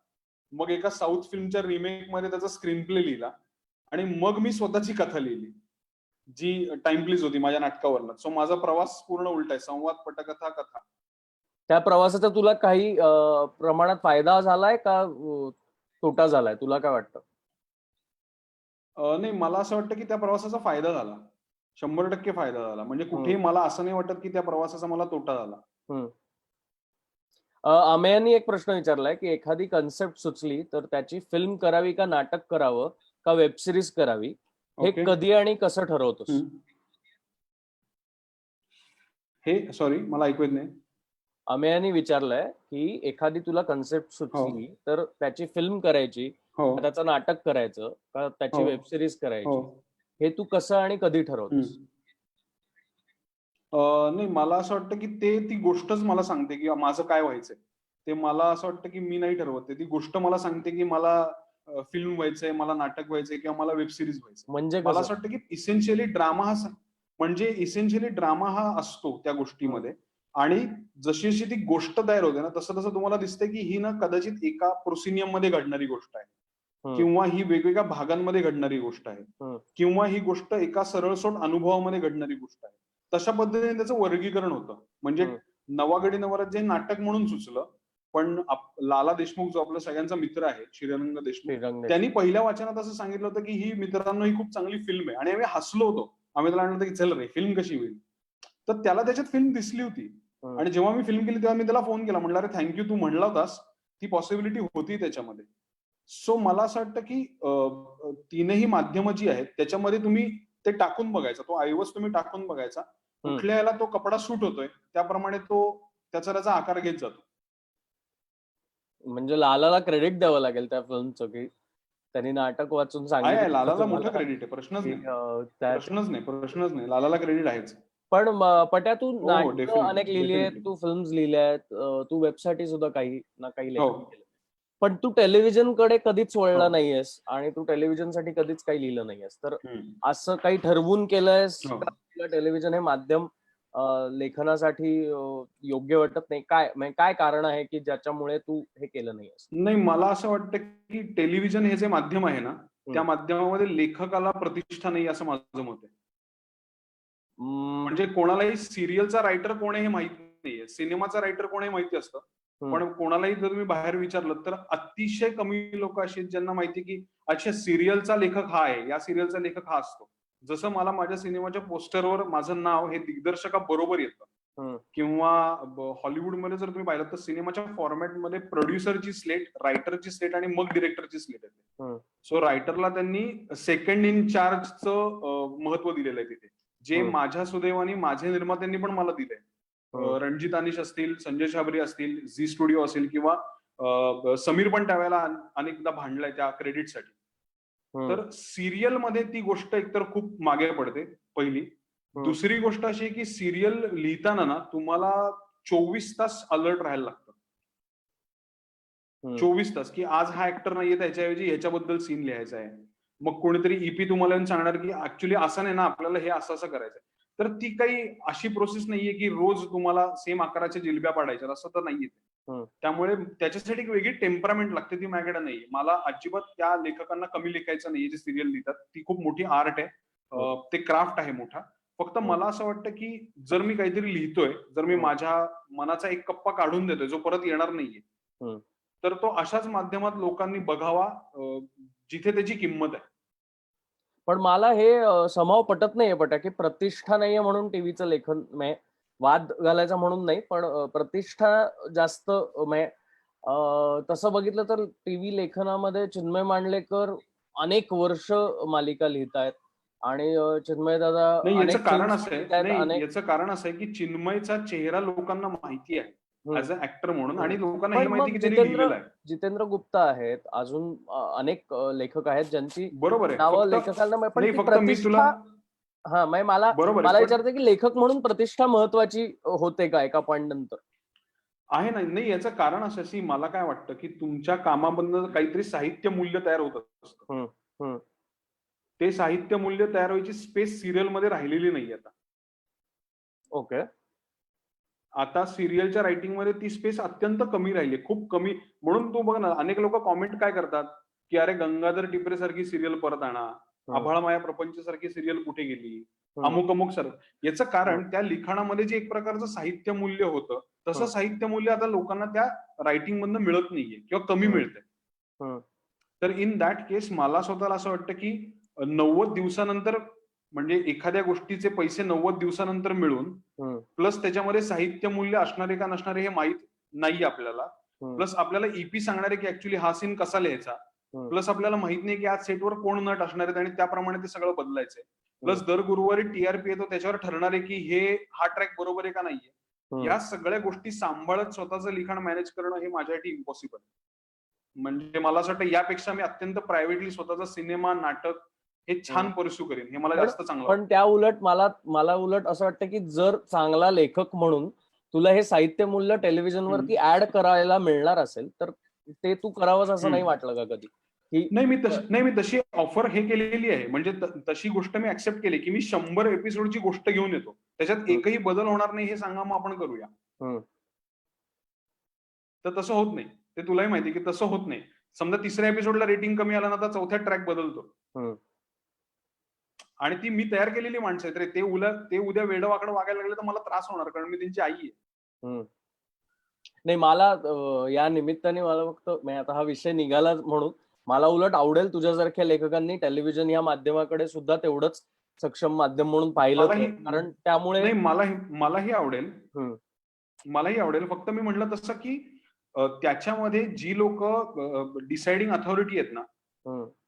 मग एका साऊथ फिल्मच्या रिमेक मध्ये त्याचा स्क्रीन प्ले लिहिला आणि मग मी स्वतःची कथा लिहिली, जी टाइम प्लीज होती माझ्या नाटकावरनं. सो माझा प्रवास पूर्ण उलटा आहे, संवाद, पटकथा, कथा. त्या प्रवासाचा तुला काही प्रमाणात फायदा झालाय का तोटा झालाय, तुला काय वाटतं? नाही, मला असं वाटतं की त्या प्रवासाचा फायदा झाला. 100% फायदा झाला. म्हणजे कुठेही मला असं नाही वाटत की त्या प्रवासाचा मला तोटा झाला. अमेयानी एक प्रश्न विचारलाय की एखादी कन्सेप्ट सुचली तर त्याची फिल्म करावी का नाटक करावं का वेब सिरीज करावी, हे ओके. कधी आणि कसं ठरवतोस? हे सॉरी मला ऐकू येत नाही. अमेयानी विचारलंय की एखादी तुला कन्सेप्ट सुचली तर त्याची फिल्म करायची हो का त्याचं नाटक करायचं का त्याची हो. वेब सिरीज करायची, हो. हे तू कसं आणि कधी ठरवतोस? नाही मला असं वाटतं की ती गोष्टच मला सांगते की माझं काय व्हायचंय. ते मला असं वाटतं की मी नाही ठरवत ते. ती गोष्ट मला सांगते की मला फिल्म व्हायचंय, मला नाटक व्हायचंय किंवा मला वेब सिरीज व्हायचंय. म्हणजे मला कसं? असं वाटतं की इसेन्शियली ड्रामा हा असतो त्या गोष्टीमध्ये. आणि जशी जशी ती गोष्ट तयार होते ना तसं तसं तुम्हाला दिसतंय की ही ना कदाचित एका प्रोसिनियम मध्ये घडणारी गोष्ट आहे किंवा ही वेगवेगळ्या भागांमध्ये घडणारी गोष्ट आहे किंवा ही गोष्ट एका सरळसोट अनुभवामध्ये घडणारी गोष्ट आहे. तशा पद्धतीने त्याचं वर्गीकरण होतं. म्हणजे नवागडी नवरात जे नाटक म्हणून सुचलं, पण लाला देशमुख जो आपला सगळ्यांचा मित्र आहे, श्रीरंग देशमुख, त्यांनी पहिल्या वाचनात असं सांगितलं होतं की ही मित्रांनो ही खूप चांगली फिल्म आहे. आणि आम्ही हसलो होतो. आम्ही त्याला म्हणलं की चल रे फिल्म कशी होईल. तर त्याला त्याच्यात फिल्म दिसली होती. आणि जेव्हा मी फिल्म केली तेव्हा मी त्याला फोन केला, म्हणलं अरे थँक्यू, तू म्हणला होतास, ती पॉसिबिलिटी होती त्याच्यामध्ये. सो मला असं वाटतं की तीनही माध्यमं जी आहेत त्याच्यामध्ये तुम्ही ते टाकून बघायचा, तो ऐवज तुम्ही टाकून बघायचा. कुठल्या याला तो कपडा सूट होतोय त्याप्रमाणे तो त्याचा आकार घेत जातो. म्हणजे लालाला क्रेडिट द्यावं लागेल त्या फिल्मचं की त्यांनी नाटक वाचून आहे सांगितलं लालाला मोठं क्रेडिट आहे, प्रश्नच नाही. लालाला क्रेडिट आहेच. पण पट्या तू नाटकं डेफिनेटली अनेक लिहिली आहेत, तू फिल्म्स लिहिल्या आहेत, तू वेबसाईट सुद्धा काही ना काही लेखन केलं, पण तू टेलिव्हिजनकडे कधीच वळला नाहीयेस आणि तू टेलिव्हिजनसाठी कधीच काही लिहिलं नाहीयेस. तर असं काही ठरवून केलंयस का तुला टेलिव्हिजन हे माध्यम लेखनासाठी योग्य वाटत नाही? काय कारण आहे की ज्याच्यामुळे तू हे केलं नाहीयेस? नाही मला असं वाटतं की टेलिव्हिजन हे जे माध्यम आहे ना त्या माध्यमामध्ये लेखकाला प्रतिष्ठा नाही असं माझं मत आहे. म्हणजे कोणालाही सिरियलचा रायटर कोण आहे हे माहिती नाहीये, सिनेमाचा रायटर कोण आहे माहिती असतं, पण कोणालाही जर तुम्ही बाहेर विचारलं तर अतिशय कमी लोक अशी आहेत ज्यांना माहिती की अच्छा सिरियलचा लेखक हा आहे, या सिरियलचा लेखक हा असतो. जसं मला माझ्या सिनेमाच्या पोस्टरवर माझं नाव हे दिग्दर्शकाबरोबर येतं किंवा हॉलिवूडमध्ये जर तुम्ही पाहिलं तर सिनेमाच्या फॉर्मॅटमध्ये प्रोड्युसरची स्लेट, रायटरची स्लेट आणि मग डिरेक्टरची स्लेट येते. सो रायटरला त्यांनी सेकंड इन चार्जचं महत्व दिलेलं आहे तिथे, जे माझ्या सुदैवाने माझ्या निर्मात्यांनी पण मला दिलंय. रणजित अनिश असतील, संजय शाबरी असतील, झी स्टुडिओ असेल किंवा समीर पण त्यावेळेला अनेकदा भांडलाय त्या क्रेडिटसाठी. तर सिरियल मध्ये ती गोष्ट एकतर खूप मागे पडते पहिली. दुसरी गोष्ट अशी आहे की सिरियल लिहिताना ना तुम्हाला 24 तास अलर्ट राहायला लागतं. 24 तास की आज हा ऍक्टर नाहीये त्याच्याऐवजी ह्याच्याबद्दल सीन लिहायचा आहे. मग कोणीतरी ईपी तुम्हाला येऊन सांगणार की ऍक्च्युली असं नाही ना, आपल्याला हे असं असं करायचंय. तर ती काही अशी प्रोसेस नाहीये की रोज तुम्हाला सेम आकाराच्या जिलब्या पाडायच्या, असं तर नाहीये. त्यामुळे त्याच्यासाठी एक वेगळी टेम्परामेंट लागते, ती माझ्याकडे नाहीये. मला अजिबात त्या लेखकांना कमी लिखायचं नाहीये जे सिरियल लिहितात. ती खूप मोठी आर्ट आहे, ते क्राफ्ट आहे मोठा. फक्त मला असं वाटतं की जर मी काहीतरी लिहितोय, जर मी माझ्या मनाचा एक कप्पा काढून देतोय जो परत येणार नाहीये, तर तो अशाच माध्यमात लोकांनी बघावा जिथे त्याची किंमत आहे. पण मला हे समाव पटत नाहीये पट्या की प्रतिष्ठा नाहीये म्हणून टीव्हीचं लेखन, वाद घालायचा म्हणून नाही, पण प्रतिष्ठा जास्त तसं बघितलं तर टीव्ही लेखनामध्ये चिन्मय मांडलेकर अनेक वर्ष मालिका लिहितायत आणि चिन्मय दादा याचं कारण असं आहे की चिन्मयचा चेहरा लोकांना माहिती आहे ऍज अ ऍक्टर म्हणून, आणि लोकांना हे माहिती की त्यांनी लिहिलेला आहे. जितेंद्र गुप्ता आहेत, अजून अनेक लेखक आहेत ज्यांची बरोबर आहे, नावं लेखकांना, पण प्रतिष्ठा मला विचारते की लेखक म्हणून प्रतिष्ठा महत्वाची होते का एका पॉइंट नंतर? आहे नाही, याचं कारण असं की मला काय वाटतं की तुमच्या कामाबद्दल काहीतरी साहित्य मूल्य तयार होत असतं. ते साहित्य मूल्य तयार व्हायची स्पेस सिरियल मध्ये राहिलेली नाही आता. ओके. आता सिरियलच्या रायटिंग मध्ये ती स्पेस अत्यंत कमी राहिली, खूप कमी. म्हणून तू बघ ना, अनेक लोक कॉमेंट काय करतात की अरे गंगाधर टिपरे सारखी सिरियल परत आणा, आभाळ माया प्रपंच सारखी सिरियल कुठे गेली, अमुक अमुक सर. याचं कारण त्या लिखाणामध्ये जे एक प्रकारचं साहित्य मूल्य होतं तसं साहित्य मूल्य आता लोकांना त्या रायटिंग मधनं मिळत नाहीये किंवा कमी मिळतंय. तर इन दॅट केस मला स्वतःला असं वाटतं की 90 दिवसानंतर म्हणजे एखाद्या गोष्टीचे पैसे 90 दिवसानंतर मिळून प्लस त्याच्यामध्ये साहित्य मूल्य असणारे का नसणारे हे माहित नाही आपल्याला, प्लस आपल्याला ईपी सांगणारे की ऍक्च्युली हा सीन कसा लिहायचा, प्लस आपल्याला माहित नाही की आज सेटवर कोण नट असणार आहेत आणि त्याप्रमाणे ते सगळं बदलायचंय, प्लस दर गुरुवारी टीआरपी येतो त्याच्यावर ठरणार आहे की हा ट्रॅक बरोबर आहे का नाहीये. या सगळ्या गोष्टी सांभाळत स्वतःचं लिखाण मॅनेज करणं हे माझ्यासाठी इम्पॉसिबल. म्हणजे मला असं वाटतं यापेक्षा मी अत्यंत प्रायव्हेटली स्वतःचा सिनेमा, नाटक हे छान परस्यू करेन, हे मला जास्त चांगलं पण त्या उलट मला उलट असं वाटतं की जर चांगला लेखक म्हणून तुला हे साहित्य मूल्य टेलिव्हिजनवरती ऍड करायला मिळणार असेल तर ते तू करावंच असं नाही वाटलं का कधी? नाही, मी तशी ऑफर हे केलेली आहे. म्हणजे तशी गोष्ट मी ऍक्सेप्ट केली की मी 100 एपिसोडची गोष्ट घेऊन येतो, त्याच्यात एकही बदल होणार नाही हे सांगा, मग आपण करूया. तर तसं होत नाही, ते तुलाही माहिती की तसं होत नाही. समजा तिसऱ्या एपिसोडला रेटिंग कमी आलं ना तर चौथ्या ट्रॅक बदलतो. आणि ती मी तयार केलेली माणसं आहेत रे. ते उद्या वेडवाकडं वागायला लागले तर मला त्रास होणार, कारण मी त्यांची आई आहे. नाही, मला या निमित्ताने मला फक्त आता हा विषय निघाला म्हणून मला उलट आवडेल तुझ्यासारख्या लेखकांनी टेलिव्हिजन या माध्यमाकडे सुद्धा तेवढंच सक्षम माध्यम म्हणून पाहिलं, कारण त्यामुळे मलाही आवडेल. फक्त मी म्हटलं तसं की त्याच्यामध्ये जी लोक डिसाइडिंग अथॉरिटी आहेत ना,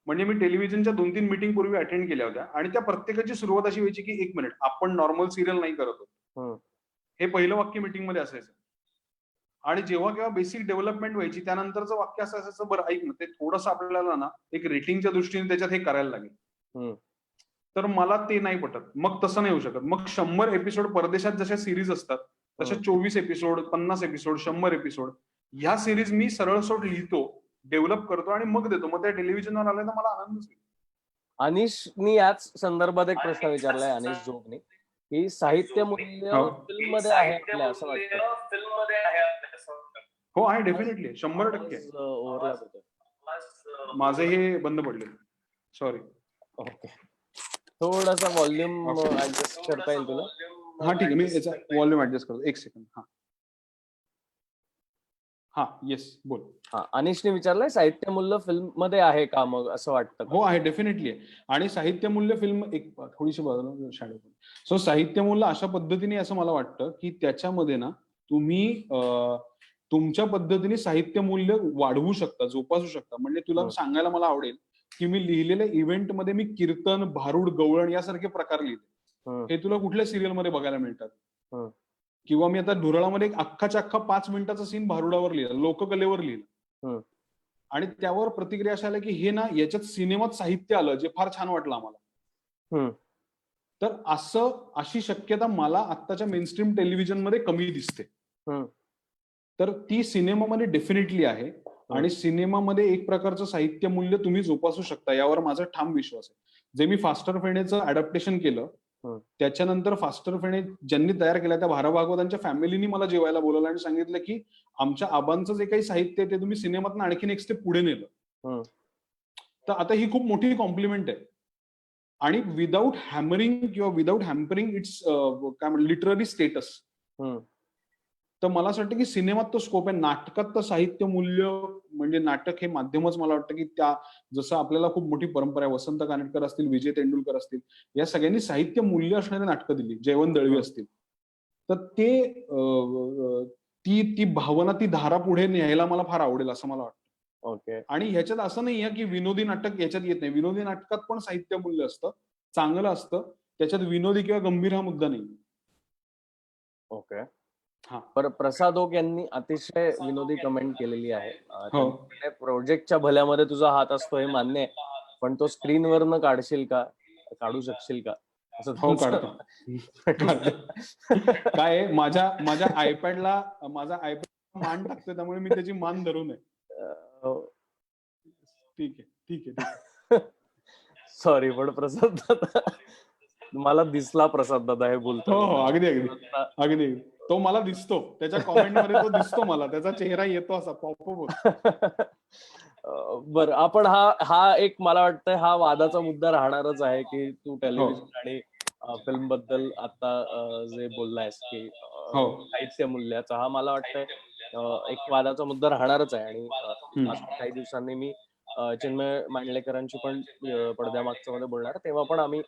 म्हणजे मी टेलिव्हिजनच्या 2-3 मीटिंग पूर्वी अटेंड केल्या होत्या आणि त्या प्रत्येकाची सुरुवात अशी व्हायची की 1 मिनिट, आपण नॉर्मल सिरियल नाही करत आहोत, हे पहिलं वाक्य मीटिंग मध्ये असायचं. आणि जेव्हा केव्हा बेसिक डेव्हलपमेंट व्हायची त्यानंतरचं वाक्य असं असायचं, बरं ऐक ना, ते थोडंसं आपल्याला ना एक रेटिंगच्या दृष्टीने त्याच्यात हे करायला लागेल. तर मला ते नाही पटत. मग तसं नाही होऊ शकत. मग 100 एपिसोड परदेशात जशा सिरीज असतात तशा 24 एपिसोड, 50 एपिसोड, 100 एपिसोड ह्या सिरीज मी सरळ सोड लिहितो, डेव्हलप करतो आणि मग देतो. मग त्या टेलिव्हिजनवर आल्या तर मला आनंदच होईल. अनिशनी याच संदर्भात एक प्रश्न विचारलाय, अनिश जोगने, की साहित्य मूल्य फिल्म मध्ये आहे आपल्या असं वाटतं? हो, आहे, डेफिनेटली 100% ओव्हरलॅप होतं. माझे हे बंद पडले, सॉरी. ओके, थोडासा व्हॉल्यूम ऍडजस्ट करता येईल तुला? हा ठीक आहे, मी याचा व्हॉल्यूम ऍडजस्ट करतो, 1 सेकंड. हा येस, बोल. अनिशने विचारलंय साहित्य मूल्य फिल्म मध्ये आहे का, मग असं वाटतं? हो, आहे, डेफिनेटली आहे. आणि साहित्य मूल्य फिल्म एक थोडीशी शॅडो. सो साहित्य मूल्य अशा पद्धतीने असं मला वाटतं की त्याच्यामध्ये ना तुम्ही तुमच्या पद्धतीने साहित्य मूल्य वाढवू शकता, जोपासू शकता. म्हणजे तुला सांगायला मला आवडेल की मी लिहिलेल्या इव्हेंटमध्ये मी कीर्तन, भारुड, गवळण यासारखे प्रकार लिहिले. हे तुला कुठल्या सिरियलमध्ये बघायला मिळतात? किंवा मी आता धुरळामध्ये एक अख्खाच्या अख्खा 5 मिनिटाचा सीन भारुडावर लिहिला, लोककलेवर लिहिला. आणि त्यावर प्रतिक्रिया अशा आल्या की हे ना याच्यात सिनेमात साहित्य आलं, जे फार छान वाटलं आम्हाला. तर अशी शक्यता मला आत्ताच्या मेनस्ट्रीम टेलिव्हिजनमध्ये कमी दिसते. तर ती सिनेमामध्ये डेफिनेटली आहे. आणि सिनेमामध्ये एक प्रकारचं साहित्य मूल्य तुम्ही जोपासू शकता, यावर माझा ठाम विश्वास आहे. जे मी फास्टर फेणेचं अडॅप्टेशन केलं, त्याच्यानंतर फास्टर फेणे ज्यांनी तयार केल्या त्या भारा भागवतांच्या फॅमिलीनी मला जेवायला बोलवलं आणि सांगितलं की आमच्या आबांचं जे काही साहित्य आहे ते तुम्ही सिनेमातून आणखीन एक स्टेप पुढे नेलं. तर आता ही खूप मोठी कॉम्प्लिमेंट आहे. आणि विदाऊट हॅमरिंग किंवा विदाऊट हॅम्परिंग इट्स काय म्हणतात लिटररी स्टेटस. तर मला असं वाटतं की सिनेमात तो स्कोप आहे. नाटकात तर साहित्य मूल्य म्हणजे नाटक हे माध्यमच मला वाटतं की त्या जसं आपल्याला खूप मोठी परंपरा आहे, वसंत कानेटकर असतील, विजय तेंडुलकर असतील, या सगळ्यांनी साहित्य मूल्य असणारी नाटकं दिली, जयवंत दळवी असतील. तर ती भावना, ती धारा पुढे न्यायला मला फार आवडेल असं मला वाटतं. ओके. आणि ह्याच्यात असं नाहीये की विनोदी नाटक याच्यात येत नाही. विनोदी नाटकात पण साहित्य मूल्य असतं, चांगलं असतं. त्याच्यात विनोदी किंवा गंभीर हा मुद्दा नाही. ओके. पर प्रसाद ओक यांनी अतिशय विनोदी कमेंट केलेली आहे. प्रोजेक्टच्या भल्यामध्ये तुझा हात असतो हे मान्य आहे, पण तो स्क्रीनवरनं काढू शकशील का असं? हो, काढतो. काय माझ्या आयपॅडला मान टाकते, त्यामुळे मी त्याची मान धरू नये. ठीक आहे. सॉरी, पण प्रसाद दादा, मला दिसला प्रसाद दादा हे बोलतो. हो, अगदी तो मला दिसतो, त्याच्या कॉमेंट मध्ये तो दिसतो मला, त्याचा चेहरा येतो असा पॉपअप होतो. बरं, आपण हा एक मला वाटतं हा वादाचा मुद्दा राहणारच आहे की तू टेलिव्हिजन आणि फिल्म बद्दल आता जे बोललायस की साहित्य मूल्याचा, हा मला वाटतंय एक वादाचा मुद्दा राहणारच आहे. आणि काही दिवसांनी मी चिन्मय मांडलेकरांची पण पडद्यामागचं मध्ये बोलणार, तेव्हा पण आम्ही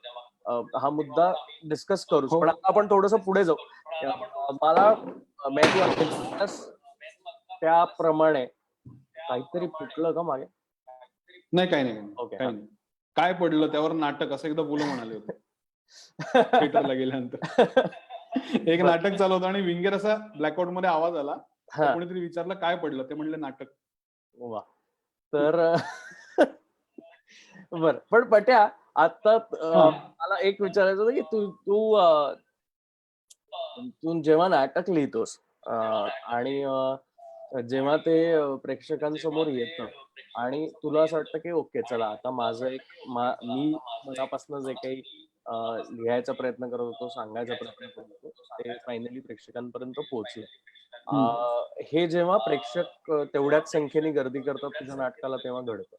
हा मुद्दा डिस्कस करू. हो. पण आता आपण थोडस पुढे जाऊ. मला मॅथ्यू त्याप्रमाणे काहीतरी फुटलं का मागे? नाही, काही नाही, ओके, काही नाही. काय पडलं त्यावर नाटक असं एकदा बोलू म्हणाले होते थिएटरला गेल्यानंतर. एक नाटक चालू होतं आणि विंगर असा ब्लॅकआउट मध्ये आवाज आला. हा. कोणीतरी विचारलं काय पडलं, ते म्हणले नाटक. वा. तर बर, पण पट्या आता मला एक विचारायचं होतं की तू जेव्हा नाटक लिहितोस आणि जेव्हा ते प्रेक्षकांसमोर येतं आणि तुला असं वाटतं की ओके चला आता माझं मी मनापासून जे काही लिहायचा प्रयत्न करत होतो, सांगायचा प्रयत्न करत होतो, ते फायनली प्रेक्षकांपर्यंत पोहोचलं. हे जेव्हा प्रेक्षक तेवढ्याच संख्येने गर्दी करतात तुझ्या नाटकाला तेव्हा घडतं.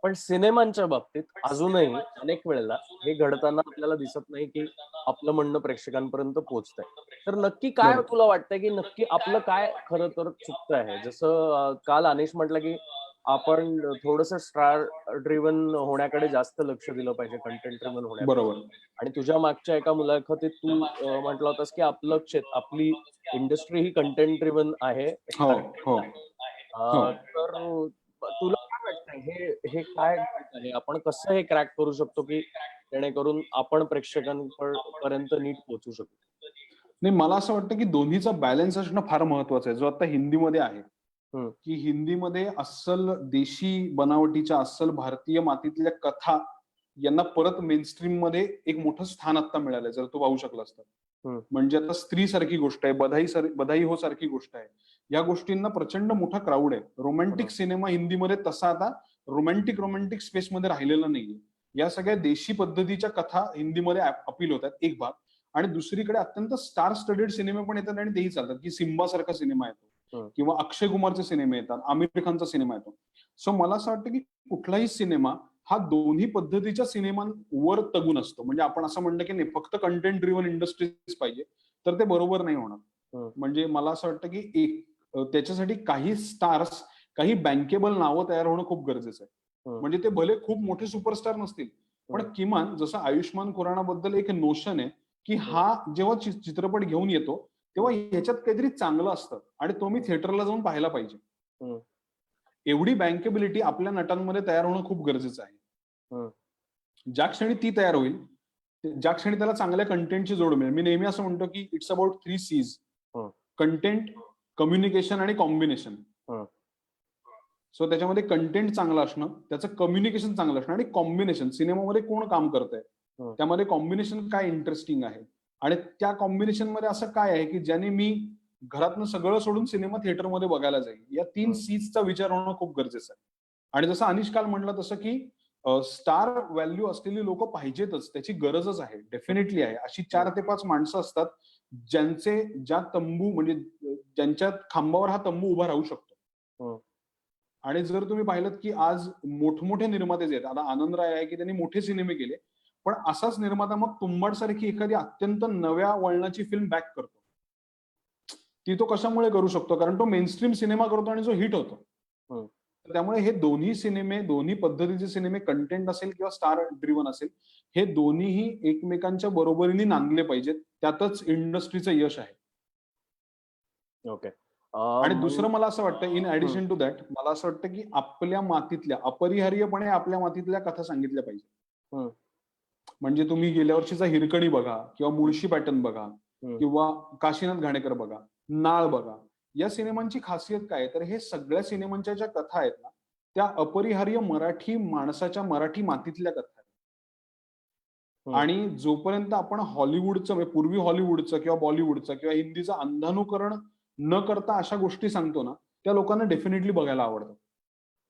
पण सिनेमांच्या बाबतीत अजूनही अनेक वेळेला हे घडताना आपल्याला दिसत नाही की आपलं म्हणणं प्रेक्षकांपर्यंत पोहोचतंय. तर नक्की काय तुला वाटतंय की नक्की आपलं काय खरं तर चुकतं आहे? जसं काल अनिश म्हटलं की आपण थोडंसं स्टार ड्रिव्हन होण्याकडे जास्त लक्ष दिलं पाहिजे, कंटेंट ड्रिव्हन होण्याकडे. बरोबर. आणि तुझ्या मागच्या एका मुलाखतीत तू म्हटलं होतास की आपली इंडस्ट्री ही कंटेंट ड्रिव्हन आहे. तर तुला काय वाटतंय हे काय आहे? आपण कसं हे क्रॅक करू शकतो की जेणेकरून आपण प्रेक्षकांपर्यंत नीट पोहोचू शकतो? नाही, मला असं वाटतं की दोन्हीचा बॅलन्स असणं फार महत्वाचं आहे, जो आता हिंदीमध्ये आहे. की हिंदीमध्ये अस्सल देशी बनावटीच्या अस्सल भारतीय मातीतल्या कथा यांना परत मेनस्ट्रीम मध्ये एक मोठं स्थान आता मिळालंय, जर तू पाहू शकलास तर. म्हणजे आता स्त्री सारखी गोष्ट आहे, बधाई हो सारखी गोष्ट आहे, या गोष्टींना प्रचंड मोठा क्राऊड आहे. रोमॅन्टिक सिनेमा हिंदीमध्ये तसा आता रोमॅन्टिक स्पेसमध्ये राहिलेला नाहीये. या सगळ्या देशी पद्धतीच्या कथा हिंदीमध्ये अपील होतात, एक भाग. आणि दुसरीकडे अत्यंत स्टार स्टडेड सिनेमे पण येतात आणि तेही चालतात, की सिम्बा सारखा सिनेमा येतो किंवा अक्षय कुमारचे सिनेमे येतात, आमिर खानचा सिनेमा येतो. सो मला असं वाटतं की कुठलाही सिनेमा हा दोन्ही पद्धतीच्या सिनेमांवर तगून असतो. म्हणजे आपण असं म्हणणं की नाही फक्त कंटेंट ड्रिव्हन इंडस्ट्रीज पाहिजे, तर ते बरोबर नाही होणार. म्हणजे मला असं वाटतं की त्याच्यासाठी काही स्टार्स, काही बँकेबल नावं तयार होणं खूप गरजेचं आहे. म्हणजे ते भले खूप मोठे सुपरस्टार नसतील, पण किमान जसं आयुष्मान खुरानाबद्दल एक नोशन आहे की हा जेव्हा चित्रपट घेऊन येतो तेव्हा ह्याच्यात काहीतरी चांगलं असतं आणि तो मी थिएटरला जाऊन पाहायला पाहिजे. एवढी बँकेबिलिटी आपल्या नटांमध्ये तयार होणं खूप गरजेचं आहे. ज्या क्षणी ती तयार होईल, ज्या क्षणी त्याला चांगल्या कंटेंटची जोड मिळेल. मी नेहमी असं म्हणतो की it's about 3 C's: content, communication आणि कॉम्बिनेशन. सो त्याच्यामध्ये कंटेंट चांगलं असणं, त्याचं कम्युनिकेशन चांगलं असणं आणि कॉम्बिनेशन. सिनेमामध्ये कोण काम करतंय, त्यामध्ये कॉम्बिनेशन काय इंटरेस्टिंग आहे आणि त्या कॉम्बिनेशन मध्ये असं काय आहे की ज्याने मी घरातनं सगळं सोडून सिनेमा थिएटरमध्ये बघायला जाईल. या 3 C'चा विचार होणं खूप गरजेचं आहे. आणि जसं अनिश काल म्हणलं तसं की स्टार व्हॅल्यू असलेली लोक पाहिजेतच, त्याची गरजच आहे, डेफिनेटली आहे. अशी 4 ते 5 माणसं असतात ज्या तंबू म्हणजे ज्यांच्या खांबावर हा तंबू उभा राहू शकतो. आणि जर तुम्ही पाहिलं की आज मोठमोठे निर्माते आहेत, आता आनंद राय आहे की त्यांनी मोठे सिनेमे केले, पण असाच निर्माता मग तुंबाड सारखी एखादी अत्यंत नव्या वळणाची फिल्म बॅक करतो. ती तो कशामुळे करू शकतो? कारण तो मेनस्ट्रीम सिनेमा करतो आणि जो हिट होतो. त्यामुळे हे दोन्ही सिनेमे, दोन्ही पद्धतीचे सिनेमे, कंटेंट असेल किंवा स्टार ड्रिव्हन असेल, हे दोन्हीही एकमेकांच्या बरोबरीने नांदले पाहिजेत. त्यातच इंडस्ट्रीचं यश आहे. ओके. आणि दुसरं मला असं वाटतं, इन ऍडिशन टू दॅट, मला असं वाटतं की आपल्या मातीतल्या, अपरिहार्यपणे आपल्या मातीतल्या कथा सांगितल्या पाहिजे. म्हणजे तुम्ही गेल्या वर्षीचा हिरकणी बघा किंवा मुळशी पॅटर्न बघा किंवा काशीनाथ घाणेकर बघा, नाळ बघा. या सिनेमांची खासियत काय, तर हे सगळ्या सिनेमांच्या ज्या कथा आहेत ना, त्या अपरिहार्य मराठी माणसाच्या, मराठी मातीतल्या कथा आहेत. आणि जोपर्यंत आपण हॉलिवूडचं, म्हणजे पूर्वी हॉलिवूडचं किंवा बॉलिवूडचं किंवा हिंदीचं अंधानुकरण न करता अशा गोष्टी सांगतो ना, त्या लोकांना डेफिनेटली बघायला आवडतं.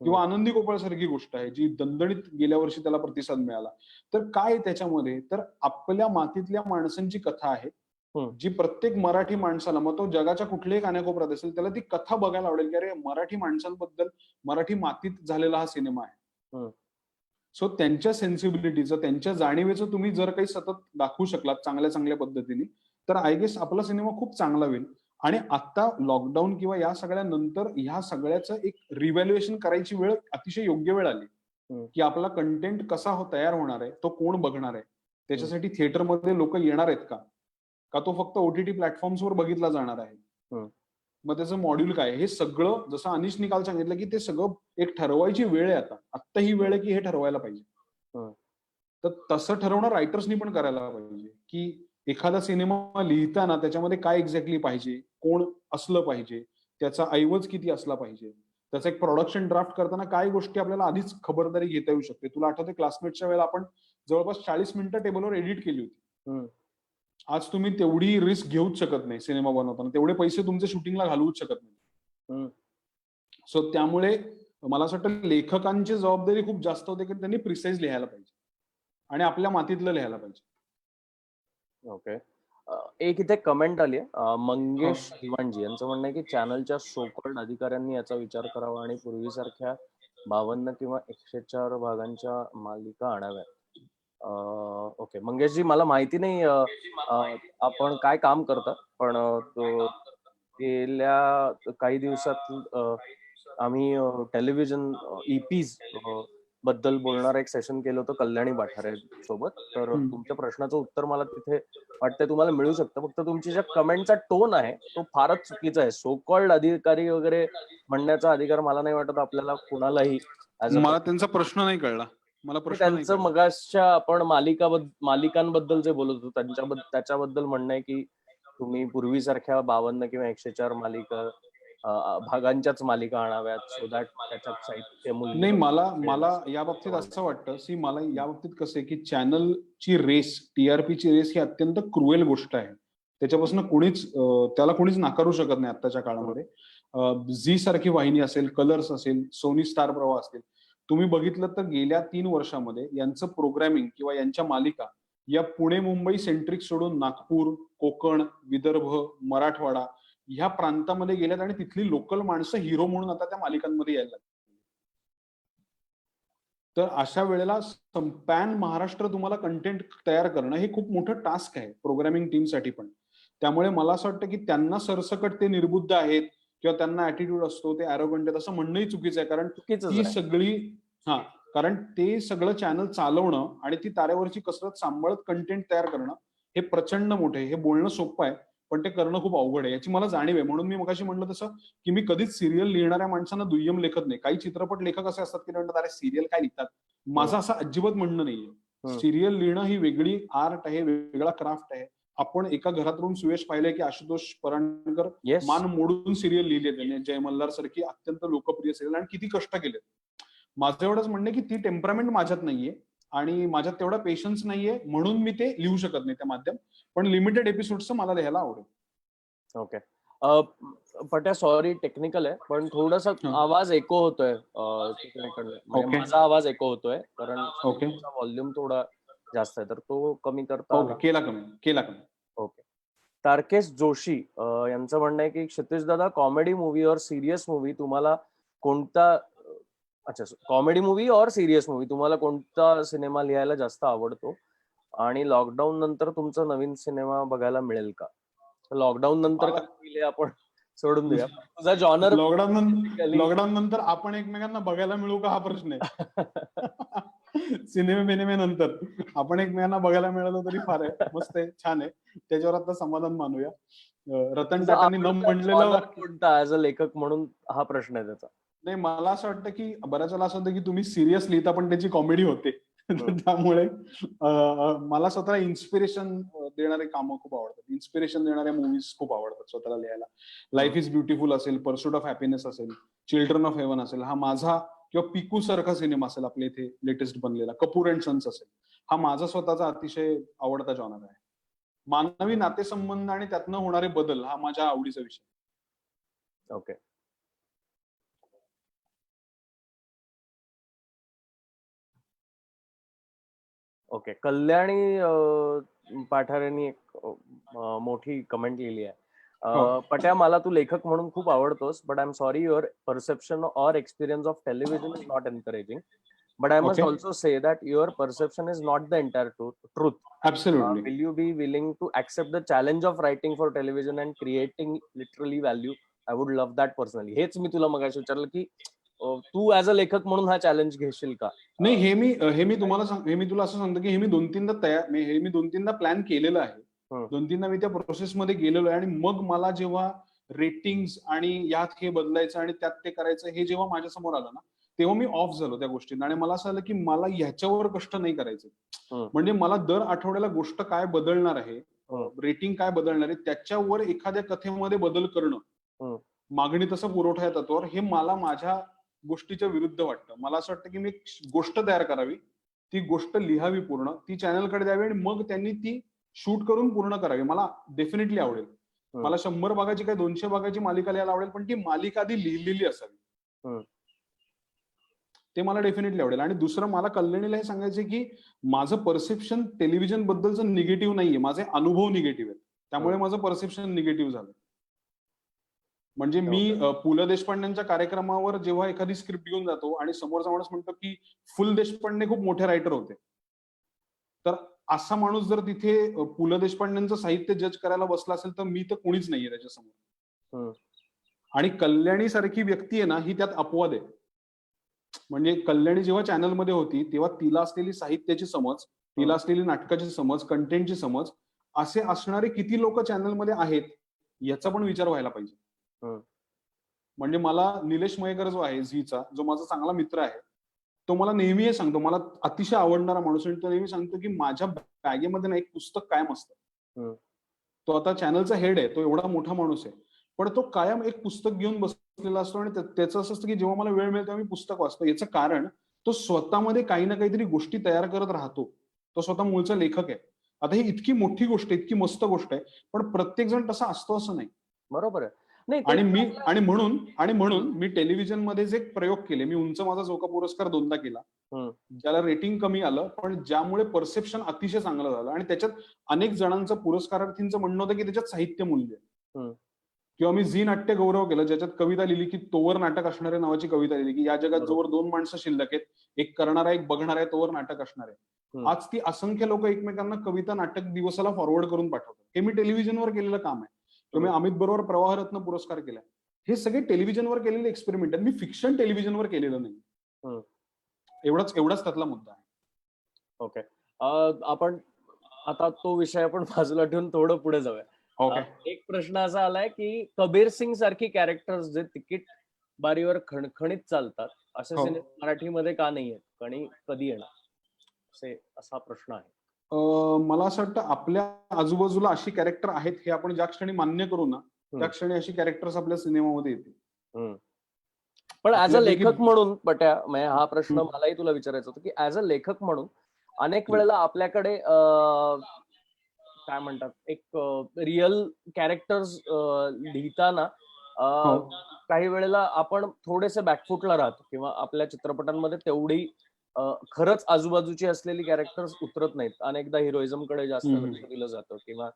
किंवा आनंदी गोपाळ सारखी गोष्ट आहे जी दणदणीत गेल्या वर्षी त्याला प्रतिसाद मिळाला. तर काय त्याच्यामध्ये, तर आपल्या मातीतल्या माणसांची कथा आहे जी प्रत्येक मराठी माणसाला, मग तो जगाच्या कुठल्याही कानाकोपऱ्यात असेल, त्याला ती कथा बघायला आवडेल की अरे मराठी माणसांबद्दल, मराठी मातीत झालेला हा सिनेमा आहे. सो त्यांच्या सेन्सिबिलिटीचं, त्यांच्या जाणीवेचं तुम्ही जर काही सतत दाखवू शकलात चांगल्या चांगल्या पद्धतीने, तर आय गेस आपला सिनेमा खूप चांगला होईल. आणि आता लॉकडाऊन किंवा या सगळ्या नंतर ह्या सगळ्याचं एक रिव्हॅल्युएशन करायची वेळ, अतिशय योग्य वेळ आली की आपला कंटेंट कसा तयार होणार आहे, तो कोण बघणार आहे. त्याच्यासाठी थिएटरमध्ये लोक येणार आहेत का तो फक्त OTT प्लॅटफॉर्म्सवर बघितला जाणार आहे? मग त्याचं मॉड्यूल काय, हे सगळं जसं अनिश निकाल सांगितलं की ते सगळं एक ठरवायची वेळ आहे. आता ही वेळ आहे की हे ठरवायला पाहिजे. तर तसं ठरवणं रायटर्सनी पण करायला पाहिजे की एखादा सिनेमा लिहिताना त्याच्यामध्ये काय एक्झॅक्टली पाहिजे, कोण असलं पाहिजे, त्याचा ऐवज किती असला पाहिजे, त्याचा एक प्रोडक्शन ड्राफ्ट करताना काय गोष्टी आपल्याला आधीच खबरदारी घेता येऊ शकते. तुला आठवते क्लासमेटच्या वेळेला आपण जवळपास 40 मिनिटं टेबलवर एडिट केली होती. आज तुम्ही तेवढी रिस्क घेऊच शकत नाही सिनेमा बनवताना, तेवढे पैसे तुमचे शूटिंगला घालवूच शकत नाही. सो त्यामुळे मला असं वाटतं लेखकांची जबाबदारी खूप जास्त होते की त्यांनी प्रिसाईज लिहायला पाहिजे आणि आपल्या मातीतलं लिहायला पाहिजे. ओके. एक इथे कमेंट आली आहे मंगेश दिवाणजी यांचं म्हणणं आहे की चॅनलच्या सोकॉल्ड अधिकाऱ्यांनी याचा विचार करावा आणि पूर्वीसारख्या 52 किंवा 104 भागांच्या मालिका आणाव्यात. ओके मंगेशजी, मला माहिती नाही आपण काय काम करता, पण गेल्या काही दिवसात आम्ही टेलिव्हिजन EPs बद्दल बोलणारं एक सेशन केलं होतं कल्याणी बाठारे सोबत. तर तुमच्या प्रश्नाचं उत्तर मला तिथे वाटतंय तुम्हाला मिळू शकतं. फक्त तुमची ज्या कमेंटचा टोन आहे तो फारच चुकीचा आहे. सो कॉल्ड अधिकारी वगैरे म्हणण्याचा अधिकार मला नाही वाटत आपल्याला कुणालाही. मला त्यांचा प्रश्न नाही कळला. मला प्रश्न नाही त्यांचं मगाशच्या आपण मालिकांबद्दल जे बोलत होतो त्याच्याबद्दल म्हणणं आहे की तुम्ही पूर्वीसारख्या 52 किंवा 104 मालिका भागांच्याच मालिका आणाव्यात सो दॅट त्याच्यात साहित्य मूल्य. नाही, मला या बाबतीत असं वाटतं की मला या बाबतीत कसं आहे की चॅनलची रेस, TRP ची रेस ही अत्यंत क्रुएल गोष्ट आहे. त्याच्यापासून त्याला कोणीच नाकारू शकत नाही आत्ताच्या काळामध्ये. झी सारखी वाहिनी असेल, कलर्स असेल, सोनी स्टार प्रवाह असेल, तुम्ही बघितलं तर गेल्या 3 वर्षामध्ये यांचं प्रोग्रॅमिंग किंवा यांच्या मालिका या पुणे मुंबई सेंट्रिक सोडून नागपूर, कोकण, विदर्भ, मराठवाडा ह्या प्रांतामध्ये गेल्यात आणि तिथली लोकल माणसं हिरो म्हणून आता त्या मालिकांमध्ये यायला लागली. तर अशा वेळेला पॅन महाराष्ट्र तुम्हाला कंटेंट तयार करणं हे खूप मोठं टास्क आहे प्रोग्रामिंग टीमसाठी पण. त्यामुळे मला असं वाटतं की त्यांना सरसकट ते निर्बुद्ध आहेत किंवा त्यांना ऍटिट्यूड असतो, ते ॲरोगंट आहेत असं म्हणणंही चुकीचं आहे. कारण ते सगळं चॅनल चालवणं आणि ती तारेवरची कसरत सांभाळत कंटेंट तयार करणं हे प्रचंड मोठे आहे. हे बोलणं सोपं आहे पण ते करणं खूप अवघड आहे, याची मला जाणीव आहे. म्हणून मी मगाशी म्हणलं तसं की मी कधीच सिरियल लिहिणाऱ्या माणसांना दुय्यम लेखत नाही. काही चित्रपट लेखक असे असतात की म्हणतात अरे सिरियल काय लिहितात, माझं असं अजिबात म्हणणं नाहीये. सिरियल लिहिणं ही वेगळी आर्ट आहे, वेगळा क्राफ्ट आहे. आपण एका घरात राहून सुयश पाहिलंय की आशुतोष परांडकर मान मोडून सिरियल लिहिली त्याने, जय मल्हार सारखी अत्यंत लोकप्रिय सिरियल, आणि किती कष्ट केले. माझं एवढंच म्हणणं की ती टेम्परामेंट माझ्यात नाहीये आणि माझ्यात तेवढा पेशन्स नाहीये म्हणून मी ते लिहू शकत नाही त्या माध्यम. पण लिमिटेड एपिसोडचं मला लिहायला आवडेल. ओके. पट्या सॉरी टेक्निकल आहे पण थोडासा आवाजएको होतोय माझा आवाजएको होतोय कारण व्हॉल्यूम थोडा जास्त आहे तर तो कमी करता केला कमी. ओके. तारकेश जोशी यांचं म्हणणं आहे की क्षितिज दादा कॉमेडी मूवी और सिरियस मूवी तुम्हाला कोणता कॉमेडी मूवी और सिरियस मूवी तुम्हाला कोणता सिनेमा लिहायला जास्त आवडतो आणि लॉकडाऊन नंतर तुमचा नवीन सिनेमा बघायला मिळेल का? लॉकडाऊन नंतर काय आपण सोडून देऊया तुझा जॉनर. लॉकडाऊन नंतर आपण एकमेकांना बघायला मिळू का हा प्रश्न आहे. सिनेमे नंतर आपण एकमेकांना बघायला मिळालं तरी फार आहे, मस्त आहे, छान आहे, त्याच्यावर आता समाधान मानूया. रतन टाटांनी न म्हणलेलं कोणता ऍज अ लेखक म्हणून हा प्रश्न आहे त्याचा. नाही, मला असं वाटतं की बऱ्याच वेळा असं होतं की तुम्ही सिरियस लिहिता पण त्याची कॉमेडी होते. त्यामुळे मला स्वतःला इन्स्पिरेशन देणारे कामं खूप आवडतात, इन्स्पिरेशन देणाऱ्या मूव्हीज खूप आवडतात स्वतःला लिहायला. लाईफ इज ब्युटिफुल असेल, पर्सूट ऑफ हॅपीनेस असेल, चिल्ड्रन ऑफ हेवन असेल, हा माझा, किंवा पिकू सारखा सिनेमा असेल आपल्या इथे लेटेस्ट बनलेला, कपूर अँड सन्स असेल, हा माझा स्वतःचा अतिशय आवडता जॉनर आहे. मानवी नातेसंबंध आणि त्यातनं होणारे बदल हा माझ्या आवडीचा विषय. ओके. ओके. कल्याणी पाठारेंनी एक मोठी कमेंट लिहिली आहे. पट्या, मला तू लेखक म्हणून खूप आवडतोस, but I am sorry your perception or experience of television is not encouraging. But I must also say that your perception is not the entire truth. Absolutely. Will you be willing to accept the challenge of writing for television and creating literally value? I would love that personally. हेच मी तुला मगाशी विचारलं की तू ऍज अ लेखक म्हणून हा चॅलेंज घेशील का? नाही, हे मी तुला असं सांगतो की हे मी 2-3दा प्लॅन केलेलं आहे. हं. 2-3दा मी त्या प्रोसेसमध्ये गेलेलो आहे आणि मग मला जेव्हा रेटिंग्स आणि यात हे बदलायचं आणि त्यात ते करायचं हे जेव्हा माझ्या समोर आलं ना, तेव्हा मी ऑफ झालो त्या गोष्टींना आणि मला असं आलं की मला ह्याच्यावर कष्ट नाही करायचे. हं. म्हणजे मला दर आठवड्याला गोष्ट काय बदलणार आहे, हं. रेटिंग काय बदलणार आहे, त्याच्यावर एखाद्या कथेमध्ये बदल करणं, हं. मागणी तसं पुरवठा या तत्वावर, हे मला माझ्या गोष्टीच्या विरुद्ध वाटतं. मला असं वाटतं की मी एक गोष्ट तयार करावी, ती गोष्ट लिहावी पूर्ण, ती चॅनलकडे द्यावी आणि मग त्यांनी ती शूट करून पूर्ण करावी. मला डेफिनेटली आवडेल. हं. मला 100 भागाची काय 200 भागाची मालिका लिहायला आवडेल, पण ती मालिका आधी लिहिलेली असावी. हं. ते मला डेफिनेटली आवडेल. आणि दुसरं मला कल्याणीला हे सांगायचं की माझं परसेप्शन टेलिव्हिजन बद्दलचं निगेटिव्ह नाहीये, माझे अनुभव निगेटिव्ह आहेत. त्यामुळे माझं परसेप्शन निगेटिव्ह झालं. म्हणजे मी पु ल देशपांडेंच्या कार्यक्रमावर जेव्हा एखादी स्क्रिप्ट घेऊन जातो आणि समोरचा माणूस म्हणतो की फुल देशपांडे खूप मोठे रायटर होते, तर असा माणूस जर तिथे पु ल देशपांडेंचं साहित्य जज करायला बसला असेल तर मी तर कोणीच नाहीये त्याच्यासमोर. आणि कल्याणी सारखी व्यक्ती आहे ना, ही त्यात अपवाद आहे. म्हणजे कल्याणी जेव्हा चॅनलमध्ये होती तेव्हा तिला असलेली साहित्याची समज, तिला असलेली नाटकाची समज, कंटेंटची समज, असे असणारे किती लोक चॅनलमध्ये आहेत याचा पण विचार व्हायला पाहिजे. म्हणजे मला निलेश मयेकर जो आहे झीचा, जो माझा चांगला मित्र आहे, तो मला नेहमी हे सांगतो, मला अतिशय आवडणारा माणूस, आणि तो नेहमी सांगतो की माझ्या बॅगेमध्ये ना एक पुस्तक कायम असतं. तो आता चॅनलचा हेड आहे, तो एवढा मोठा माणूस आहे, पण तो कायम एक पुस्तक घेऊन बसलेला असतो आणि त्याचं असं असतं की जेव्हा मला वेळ मिळतो मी पुस्तक वाचतो. याचं कारण तो स्वतःमध्ये काही ना काहीतरी गोष्टी तयार करत राहतो. तो स्वतः मूळचा लेखक आहे. आता ही इतकी मोठी गोष्ट आहे, इतकी मस्त गोष्ट आहे, पण प्रत्येक जण तसा असतो असं नाही. बरोबर आहे. नाही, आणि म्हणून मी टेलिव्हिजनमध्ये जे प्रयोग केले, मी उंच माझा झोका पुरस्कार 2दा केला, ज्याला रेटिंग कमी आलं, पण ज्यामुळे परसेप्शन अतिशय चांगलं झालं. आणि त्याच्यात अनेक जणांचं, पुरस्कारार्थींचं म्हणणं होतं की त्याच्यात साहित्य मूल्य आहे. किंवा मी झी नाट्य गौरव केलं, ज्याच्यात कविता लिहिली की तोवर नाटक असणारे नावाची कविता लिहिली की या जगात जोवर 2 माणसं शिल्लक आहेत, एक करणारा एक बघणार आहे, तोवर नाटक असणार आहे. आज ती असंख्य लोक एकमेकांना कविता नाटक दिवसाला फॉरवर्ड करून पाठवतात. हे मी टेलिव्हिजनवर केलेलं काम आहे. किंवा मी अमित बरोबर प्रवाहरत्न पुरस्कार केला. हे सगळे टेलिव्हिजनवर केलेले एक्सपेरिमेंट आहे. मी फिक्शन टेलिव्हिजनवर केलेलं नाही. एवढाच त्यातला मुद्दा आहे. ओके. आपण आता तो विषय आपण बाजूला ठेवून थोडं पुढे जाऊया. एक प्रश्न असा आलाय की कबीर सिंग सारखी कॅरेक्टर्स जे तिकीट बारीवर खणखणीत चालतात, असे सिनेमा मराठीमध्ये का नाही आहेत आणि कधी येणार, असा प्रश्न आहे. मला असं वाटतं आपल्या आजूबाजूला अशी कॅरेक्टर आहेत, हे आपण ज्या क्षणी मान्य करू ना, त्या क्षणी अशी कॅरेक्टर्स आपल्या सिनेमामध्ये येतील. पण ऍज अ लेखक म्हणून पट्या, हा प्रश्न मलाही तुला विचारायचा होता की ऍज अ लेखक म्हणून अनेक वेळेला आपल्याकडे काय म्हणतात, एक रिअल कॅरेक्टर्स लिहिताना काही वेळेला आपण थोडेसे बॅकफुटला राहतो किंवा आपल्या चित्रपटांमध्ये तेवढी खरंच आजूबाजूची असलेली कॅरेक्टर्स उतरत नाहीत. अनेकदा हिरोइझम कडे जास्त लक्ष दिलं जातं किंवा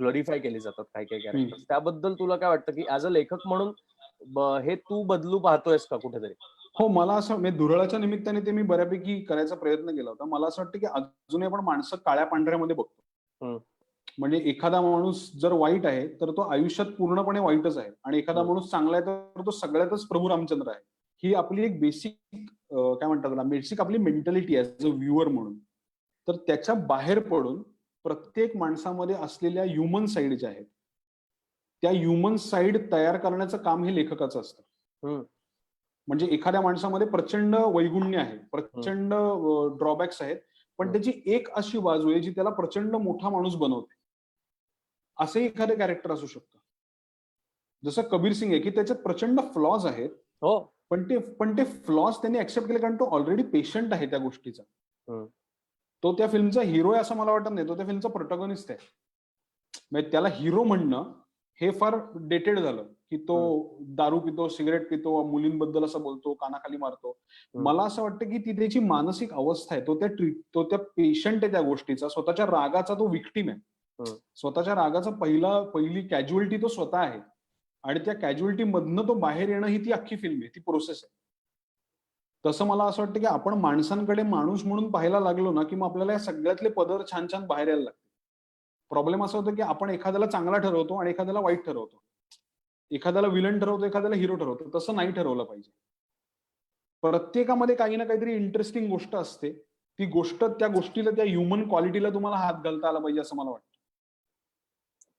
ग्लोरिफाय केली जातात काही काही कॅरेक्टर्स. त्याबद्दल तुला काय वाटतं की ऍज अ लेखक म्हणून हे तू बदलू पाहतोयस का कुठेतरी? हो, मला असं, म्हणजे दुरळाच्या निमित्ताने ते मी बऱ्यापैकी करायचा प्रयत्न केला होता. मला असं वाटतं की अजूनही आपण माणसं काळ्या पांढऱ्यामध्ये बघतो. म्हणजे एखादा माणूस जर वाईट आहे तर तो आयुष्यात पूर्णपणे वाईटच आहे, आणि एखादा माणूस चांगला आहे तर तो सगळ्यातच प्रभू रामचंद्र आहे. ही आपली एक बेसिक काय म्हणतात त्याला, बेसिक आपली मेंटॅलिटी आहे ऍज अ व्ह्युअर म्हणून. तर त्याच्या बाहेर पडून प्रत्येक माणसामध्ये असलेल्या ह्युमन साईड ज्या आहेत, त्या ह्युमन साईड तयार करण्याचं काम हे लेखकाचं असतं. म्हणजे एखाद्या माणसामध्ये प्रचंड वैगुण्य आहे, प्रचंड ड्रॉबॅक्स आहेत, पण त्याची एक अशी बाजू आहे जी त्याला प्रचंड मोठा माणूस बनवते. असे एखादं कॅरेक्टर असू शकतं. जसं कबीर सिंग आहे की त्याच्यात प्रचंड फ्लॉज आहेत, पण ते फ्लॉज त्यांनी ऍक्सेप्ट केले कारण तो ऑलरेडी पेशंट आहे त्या गोष्टीचा. तो त्या फिल्मचा हिरो आहे असं मला वाटत नाही, तो त्या फिल्मचा प्रोटॅगॉनिस्ट आहे. म्हणजे त्याला हिरो म्हणणं हे फार डेटेड झालं की तो दारू पितो, सिगरेट पितो, मुलींबद्दल असं बोलतो, कानाखाली मारतो. मला असं वाटतं की ती त्याची मानसिक अवस्था आहे, तो त्या पेशंट आहे त्या गोष्टीचा, स्वतःच्या रागाचा तो विक्टीम आहे. स्वतःच्या रागाचा पहिली कॅज्युअलिटी तो स्वतः आहे, आणि त्या कॅज्युअलिटी मधनं तो बाहेर येणं ही ती अख्खी फिल्म आहे, ती प्रोसेस आहे. तसं मला असं वाटतं की आपण माणसांकडे माणूस म्हणून पाहायला लागलो ना की मग आपल्याला या सगळ्यातले पदर छान छान बाहेर यायला लागते. प्रॉब्लेम असा होतो की आपण एखाद्याला चांगला ठरवतो आणि एखाद्याला वाईट ठरवतो, एखाद्याला विलन ठरवतो, एखाद्याला हिरो ठरवतो. तसं नाही ठरवलं पाहिजे. प्रत्येकामध्ये काही ना काहीतरी इंटरेस्टिंग गोष्ट असते. ती गोष्ट त्या गोष्टीला, त्या ह्युमन क्वालिटीला तुम्हाला हात घालता आला पाहिजे असं मला वाटतं.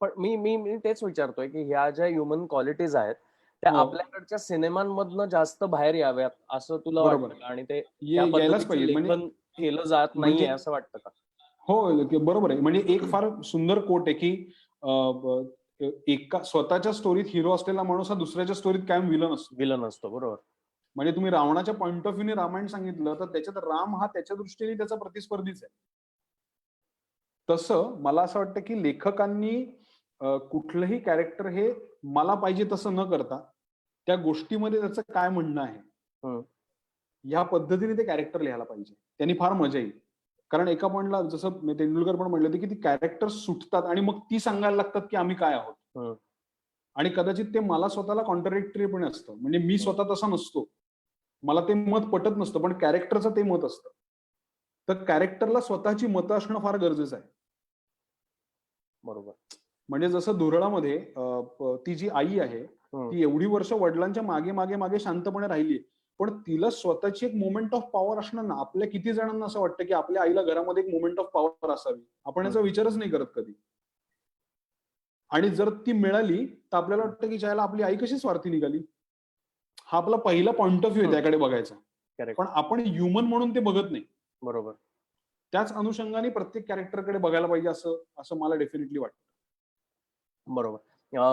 पण मी मी मी तेच विचारतोय की ह्या ज्या ह्युमन क्वालिटीज आहेत त्या हो. आपल्याकडच्या सिनेमांमधनं जास्त बाहेर याव्यात असं तुला बरोबर. वाटतं का? आणि ते त्या यायलाच पद्धतीचं पाहिजे. लेखन केलं जात नाहीये म्हणजे असं वाटतं का? हो, बरोबर आहे. म्हणजे एक फार सुंदर कोट आहे की एका स्वतःच्या स्टोरीत हिरो असलेला माणूस हा दुसऱ्याच्या स्टोरीत कायम विलन असतो. विलन असतो, बरोबर. म्हणजे तुम्ही रावणाच्या पॉइंट ऑफ व्ह्यूने रामायण सांगितलं तर त्याच्यात राम हा त्याच्या दृष्टीने त्याचा प्रतिस्पर्धीच आहे. तसं मला असं वाटतं की लेखकांनी कुठलंही कॅरेक्टर हे मला पाहिजे तसं न करता त्या गोष्टीमध्ये त्याचं काय म्हणणं आहे या पद्धतीने ते कॅरेक्टर लिहायला पाहिजे. त्यांनी फार मजा येईल. कारण एका पॉइंटला जसं तेंडुलकर पण म्हणले होते की ती कॅरेक्टर सुटतात आणि मग ती सांगायला लागतात की आम्ही काय आहोत. आणि कदाचित ते मला स्वतःला कॉन्ट्राडिक्टरी पण असतं. म्हणजे मी स्वतः तसा नसतो. मला ते मत पटत नसतं, पण कॅरेक्टरचं ते मत असतं. तर कॅरेक्टरला स्वतःची मतं असणं फार गरजेचं आहे. बरोबर. म्हणजे जसं धुरळामध्ये ती जी आई आहे ती एवढी वर्ष वडिलांच्या मागे मागे मागे शांतपणे राहिली, पण तिला स्वतःची एक मोमेंट ऑफ पॉवर असणं ना, आपल्या किती जणांना असं वाटतं की आपल्या आईला घरामध्ये एक मोमेंट ऑफ पॉवर असावी. आपण याचा विचारच नाही करत कधी. आणि जर ती मिळाली तर आपल्याला वाटतं की ज्याला आपली आई कशी स्वार्थी निघाली. हा आपला पहिला पॉइंट ऑफ व्ह्यू आहे त्याकडे बघायचा. पण आपण ह्युमन म्हणून ते बघत नाही. बरोबर. त्याच अनुषंगाने प्रत्येक कॅरेक्टरकडे बघायला पाहिजे असं असं मला डेफिनेटली वाटतं. बरोबर.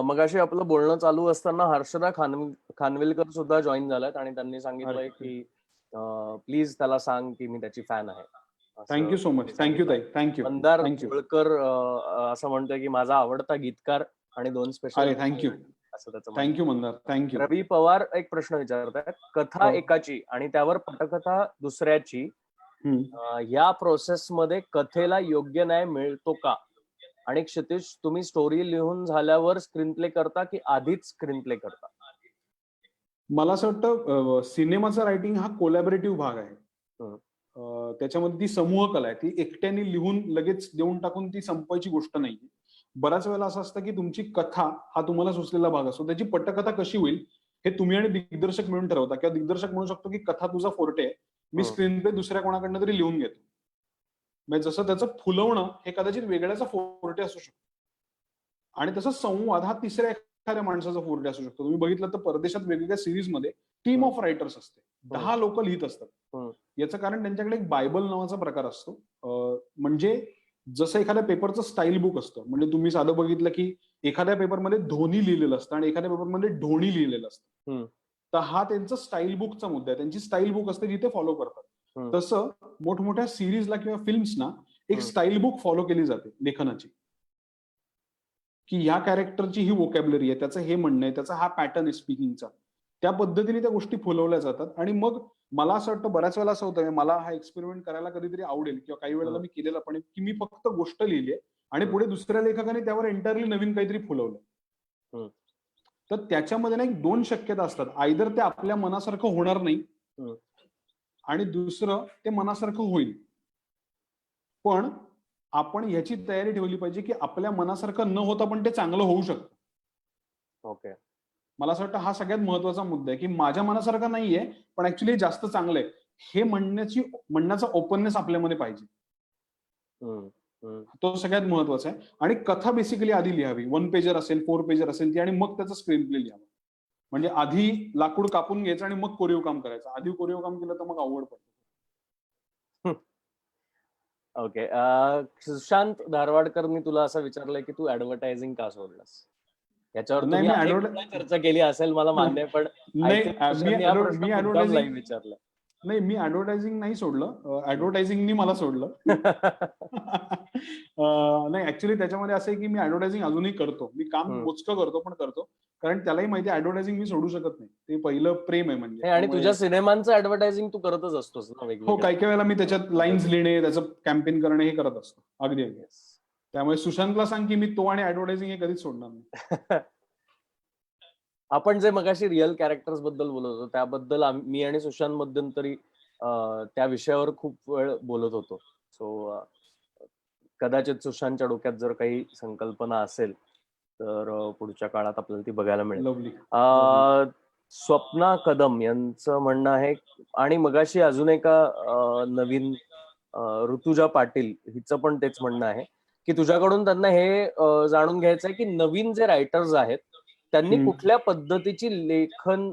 मगाशी आपलं बोलणं चालू असताना हर्षदा खानविलकर सुद्धा जॉईन झाल्यात आणि त्यांनी सांगितलंय की प्लीज त्याला सांग की मी त्याची फॅन आहे. Thank you so much. थँक्यू ताई. थँक्यू. मंदार थँक्यू. होळकर असं म्हणतोय की माझा आवडता गीतकार आणि 2 स्पेशल. अरे थँक्यू. असं त्याचं थँक्यू मंदार. थँक्यू. रवी पवार एक प्रश्न विचारतात. कथा एकाची आणि त्यावर पटकथा दुसऱ्याची, या प्रोसेस मध्ये कथेला योग्य न्याय मिळतो का? आणि क्षितिज, तुम्ही स्टोरी लिहून झाल्यावर स्क्रीन प्ले करता की आधीच स्क्रीन प्ले करता? मला असं वाटतं सिनेमाचा रायटिंग हा कोलॅबरेटिव्ह भाग आहे. त्याच्यामध्ये ती समूह कला आहे. ती एकट्याने लिहून लगेच देऊन टाकून ती संपवायची गोष्ट नाही. बऱ्याच वेळेला असं असतं की तुमची कथा हा तुम्हाला सुचलेला भाग असतो. त्याची पटकथा कशी होईल हे तुम्ही आणि दिग्दर्शक मिळून ठरवता. किंवा दिग्दर्शक म्हणू शकतो की कथा तुझा फोर्टे आहे, मी स्क्रीन प्ले दुसऱ्या कोणाकडनं तरी लिहून घेतो. म्हणजे जसं त्याचं फुलवणं हे कदाचित वेगळ्याचा फोर्टे असू शकतो. आणि तसं संवाद हा तिसऱ्या एखाद्या माणसाचा फोर्टे असू शकतो. तुम्ही बघितलं तर परदेशात वेगवेगळ्या सिरीजमध्ये टीम ऑफ रायटर्स असते. 10 लोक लिहित असतात. याचं कारण त्यांच्याकडे एक बायबल नावाचा प्रकार असतो. म्हणजे जसं एखाद्या पेपरचं स्टाईल बुक असतं. म्हणजे तुम्ही साधं बघितलं की एखाद्या पेपरमध्ये धोनी लिहिलेलं असतं आणि एखाद्या पेपरमध्ये ढोणी लिहिलेलं असतं. तर हा त्यांचा स्टाईल बुकचा मुद्दा आहे. त्यांची स्टाईल बुक असते जिथे फॉलो करतात. तसं मोठमोठ्या सिरीजला किंवा फिल्म्सना एक स्टाईल बुक फॉलो केली जाते लेखनाची. की ह्या कॅरेक्टरची ही वोकॅब्युलरी आहे, त्याचं हे म्हणणं आहे, त्याचा हा पॅटर्न आहे स्पीकिंगचा. त्या पद्धतीने त्या गोष्टी फुलवल्या जातात. आणि मग मला असं वाटतं बऱ्याच वेळेला असं होतं मला हा एक्सपेरिमेंट करायला कधीतरी आवडेल किंवा काही वेळेला मी केलेला पण की मी फक्त गोष्ट लिहिली आहे आणि पुढे दुसऱ्या लेखकाने त्यावर एंटायरली नवीन काहीतरी फुलवलं. तर त्याच्यामध्ये ना एक 2 शक्यता असतात. आयदर ते आपल्या मनासारखं होणार नाही आणि दुसरं ते मनासारखं होईल. पण आपण ह्याची तयारी ठेवली पाहिजे की आपल्या मनासारखं न होता पण ते चांगलं होऊ शकतं. ओके. मला असं वाटतं हा सगळ्यात महत्वाचा मुद्दा आहे की माझ्या मनासारखं नाहीये पण ऍक्च्युली जास्त चांगलं आहे हे म्हणण्याचा ओपननेस आपल्यामध्ये पाहिजे. तो सगळ्यात महत्वाचा आहे. आणि कथा बेसिकली आधी लिहावी. 1 पेजर असेल, 4 पेजर असेल ती, आणि मग त्याचं स्क्रीन प्ले लिहावं. म्हणजे आधी लाकूड कापून घ्यायचं आणि मग कोरीव काम करायचं. आधी कोरीव काम केलं तर मग अवघड पडतं. ओके. सुशांत धारवाडकरनी तुला असं विचारलंय की तू ऍडव्हर्टायझिंग का सोडलास? याच्यावर तुम्ही चर्चा केली असेल मला मान्य आहे, पण मी ऍडव्हर्टायझिंग विचारलं. नाही, मी ऍडव्हर्टायझिंग नाही सोडलं. ऍडव्हर्टायझिंगनी मला सोडलं. नाही, ऍक्च्युली त्याच्यामध्ये असं आहे की मी ऍडव्हर्टायझिंग अजूनही करतो. मी काम मोजकं करतो पण करतो. कारण त्यालाही माहिती आहे ऍडव्हर्टायझिंग मी सोडू शकत नाही. ते पहिलं प्रेम आहे म्हणजे. आणि तुझ्या सिनेमांचं ऍडव्हर्टायझिंग तू करतच असतोस ना वेगवेगळं. हो, काही काही वेळेला मी त्याच्यात लाईन्स लिहिणे, त्याचं कॅम्पेन करणे हे करत असतो. अगदी अगदी. त्यामुळे सुशांतला सांग की मी तो आणि ऍडव्हर्टायझिंग हे कधीच सोडणार नाही. आपण जे मगाशी रिअल कॅरेक्टर्स बद्दल बोलत होतो त्याबद्दल मी आणि सुशांत मध्यंतरी त्या विषयावर खूप वेळ बोलत होतो. सो कदाचित सुशांतच्या डोक्यात जर काही संकल्पना असेल तर पुढच्या काळात आपल्याला ती बघायला मिळेल. स्वप्ना कदम यांचं म्हणणं आहे, आणि मगाशी अजून एका नवीन ऋतुजा पाटील हिचं पण तेच म्हणणं आहे की तुझ्याकडून त्यांना हे जाणून घ्यायचं आहे की नवीन जे रायटर्स आहेत त्यांनी कुठल्या पद्धतीची लेखन,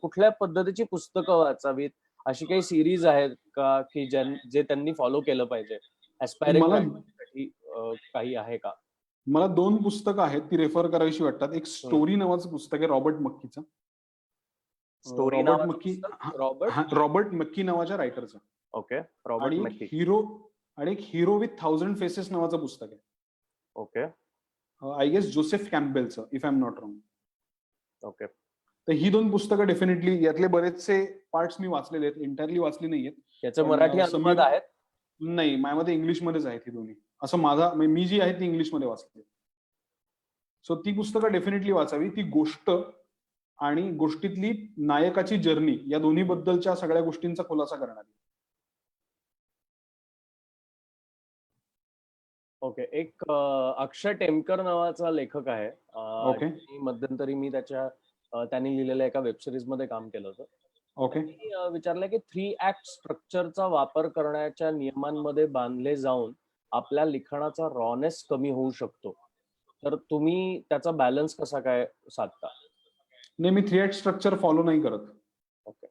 कुठल्या पद्धतीची पुस्तकं वाचावीत, अशी काही सिरीज आहेत का की जे त्यांनी फॉलो केलं पाहिजे ऍस्पायरिंग रायटर्ससाठी? काही आहे का? मला 2 पुस्तकं आहेत ती रेफर करावीशी वाटतात. एक स्टोरी नावाचं पुस्तक आहे रॉबर्ट मक्कीचं. स्टोरी रॉबर्ट मक्की नावाच्या रायटरचं. ओके. रॉबर्ट आणि मक्की. एक हिरो विथ 1000 फेसेस नावाचं पुस्तक आहे. ओके. आय गेस जोसेफ कॅम्पबेलचं, if I am not wrong. Okay. तर ही 2 पुस्तकं डेफिनेटली, यातले बरेचसे पार्ट्स मी वाचलेले आहेत, एंटायरली वाचली नाहीयेत. याचे मराठी अनुवाद आहेत? नाही, माझ्यामध्ये इंग्लिशमध्येच आहेत ही दोन्ही. असं मी जी आहे ती इंग्लिशमध्ये वाचली. सो ती पुस्तकं डेफिनेटली वाचावी. ती गोष्ट आणि गोष्टीतली नायकाची जर्नी या दोन्ही बद्दलच्या सगळ्या गोष्टींचा खुलासा करणारी. ओके. एक अक्षय टेमकर नावाचा लेखक आहे. मध्यंतरी मी त्यांनी लिहिलेल्या एका वेबसिरीज मध्ये काम केलं होतं. ओके. विचारलं की 3 ऍक्ट स्ट्रक्चरचा वापर करण्याच्या नियमांमध्ये बांधले जाऊन आपल्या लिखाणाचा रॉनेस कमी होऊ शकतो, तर तुम्ही त्याचा बॅलन्स कसा काय साधता? नाही, मी 3 ऍक्ट स्ट्रक्चर फॉलो नाही करत. ओके.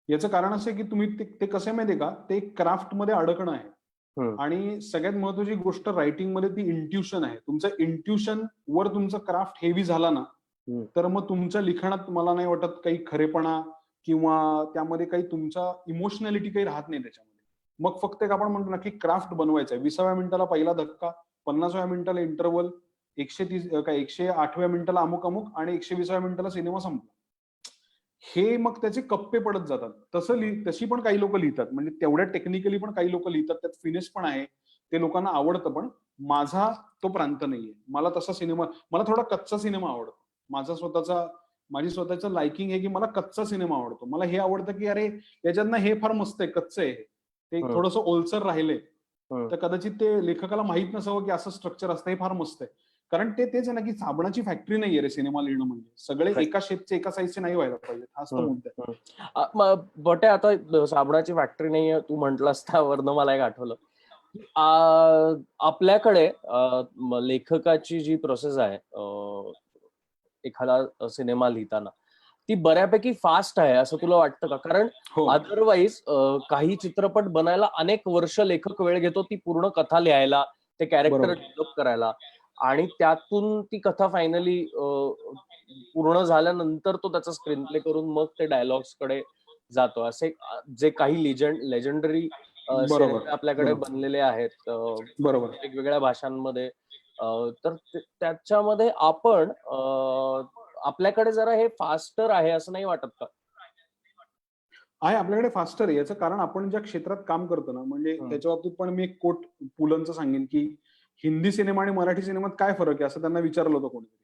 याचं कारण असं आहे की तुम्ही ते कसं आहे माहितीये का, ते क्राफ्ट मध्ये अडकणं आहे. आणि सगळ्यात महत्वाची गोष्ट रायटिंग मध्ये ती इंट्युशन आहे. तुमचं इंट्युशन वर तुमचं क्राफ्ट हेवी झाला ना, तर मग तुमच्या लिखाणात मला नाही वाटत काही खरेपणा किंवा त्यामध्ये काही तुमचा इमोशनॅलिटी काही राहत नाही त्याच्यामध्ये. मग फक्त एक आपण म्हणतो ना की क्राफ्ट बनवायचा आहे. 20व्या मिनिटाला पहिला धक्का, 50व्या मिनिटाला इंटरव्हल, 108व्या मिनिटाला अमुक अमुक आणि 120व्या मिनिटाला सिनेमा संपला. हे मग त्याचे कप्पे पडत जातात. तशी पण काही लोक लिहितात, म्हणजे तेवढ्या टेक्निकली पण काही लोक लिहितात, त्यात फिनिश पण आहे, ते लोकांना आवडतं. पण माझा तो प्रांत नाहीये. मला तसा सिनेमा, मला थोडा कच्चा सिनेमा आवडतो. माझी स्वतःचं लाइकिंग आहे की मला कच्चा सिनेमा आवडतो. मला हे आवडतं की अरे याच्यातनं हे फार मस्त आहे, कच्चं आहे, ते थोडंसं ओलसर राहिले तर कदाचित ते लेखकाला माहित नसावं की असं स्ट्रक्चर असतं, हे फार मस्त आहे. कारण तेच आहे ना की साबणाची फॅक्टरी नाहीये रे सिनेमा लिहिणं, म्हणजे सगळे एका शेपचे एका साईजचे नाही व्हायला पाहिजे. हाच तो मुद्दा आहे. बटे आता साबणाची फॅक्टरी नाहीये तू म्हंटलंस, त्यावरनं मला एक आठवलं. आपल्याकडे लेखकाची जी प्रोसेस आहे एखादा सिनेमा लिहिताना, ती बऱ्यापैकी फास्ट आहे असं तुला वाटतं का? कारण अदरवाईज काही चित्रपट बनायला अनेक वर्ष लेखक वेळ घेतो ती पूर्ण कथा लिहायला, ते कॅरेक्टर डेव्हलप करायला, आणि त्यातून ती कथा फायनली पूर्ण झाल्यानंतर तो त्याचा स्क्रीन प्ले करून मग ते डायलॉग्स कडे जातो. असे जे काही लेजेंडरी आपल्याकडे बनलेले आहेत वेगवेगळ्या भाषांमध्ये, तर त्याच्यामध्ये आपण आपल्याकडे जरा हे फास्टर आहे असं नाही वाटत का? आहे, आपल्याकडे फास्टर आहे. याचं कारण आपण ज्या क्षेत्रात काम करतो ना, म्हणजे त्याच्या बाबतीत पण मी एक कोट पुलंचं सांगेन की हिंदी सिनेमा आणि मराठी सिनेमात काय फरक आहे असं त्यांना विचारलं होतं कोणीतरी.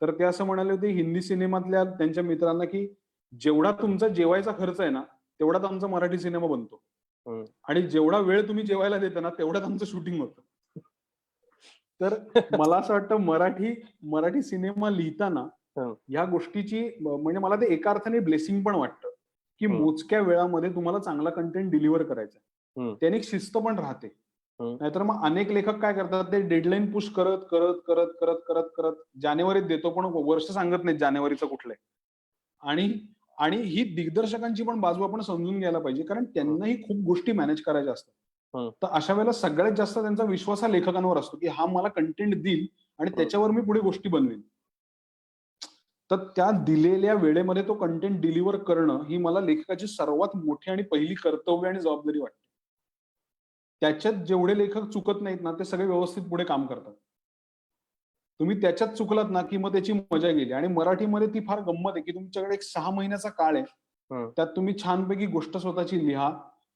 तर ते असं म्हणाले होते हिंदी सिनेमातल्या त्यांच्या मित्रांना की जेवढा तुमचा जेवायचा खर्च आहे ना, तेवढाच आमचा मराठी सिनेमा बनतो, आणि जेवढा वेळ तुम्ही जेवायला देता ना तेवढ्यात आमचं शूटिंग होतं. तर मला असं वाटतं मराठी सिनेमा लिहिताना ह्या गोष्टीची, म्हणजे मला ते एका अर्थाने ब्लेसिंग पण वाटतं की मोजक्या वेळामध्ये तुम्हाला चांगला कंटेंट डिलिव्हर करायचा, त्याने एक शिस्त पण राहते. नाहीतर मग अनेक लेखक काय करतात, ते डेडलाईन पुश करत करत करत करत करत करत जानेवारीत देतो पण वर्ष सांगत नाहीत जानेवारीचं कुठलंय. आणि ही दिग्दर्शकांची पण बाजू आपण समजून घ्यायला पाहिजे, कारण त्यांनाही खूप गोष्टी मॅनेज करायच्या असतात. तर अशा वेळेला सगळ्यात जास्त त्यांचा विश्वास हा लेखकांवर असतो की हा मला कंटेंट देईल आणि त्याच्यावर मी पुढे गोष्टी बनवेन. तर त्या दिलेल्या वेळेमध्ये तो कंटेंट डिलिव्हर करणं ही मला लेखकाची सर्वात मोठी आणि पहिली कर्तव्य आणि जबाबदारी वाटते. त्याच्यात जेवढे लेखक चुकत नाहीत ना, ते सगळे व्यवस्थित पुढे काम करतात. तुम्ही त्याच्यात चुकलात ना की मग त्याची मजा गेली. आणि मराठीमध्ये ती फार गंमत आहे की तुमच्याकडे एक 6 महिन्याचा काळ आहे, त्यात तुम्ही छानपैकी गोष्ट स्वतःची लिहा,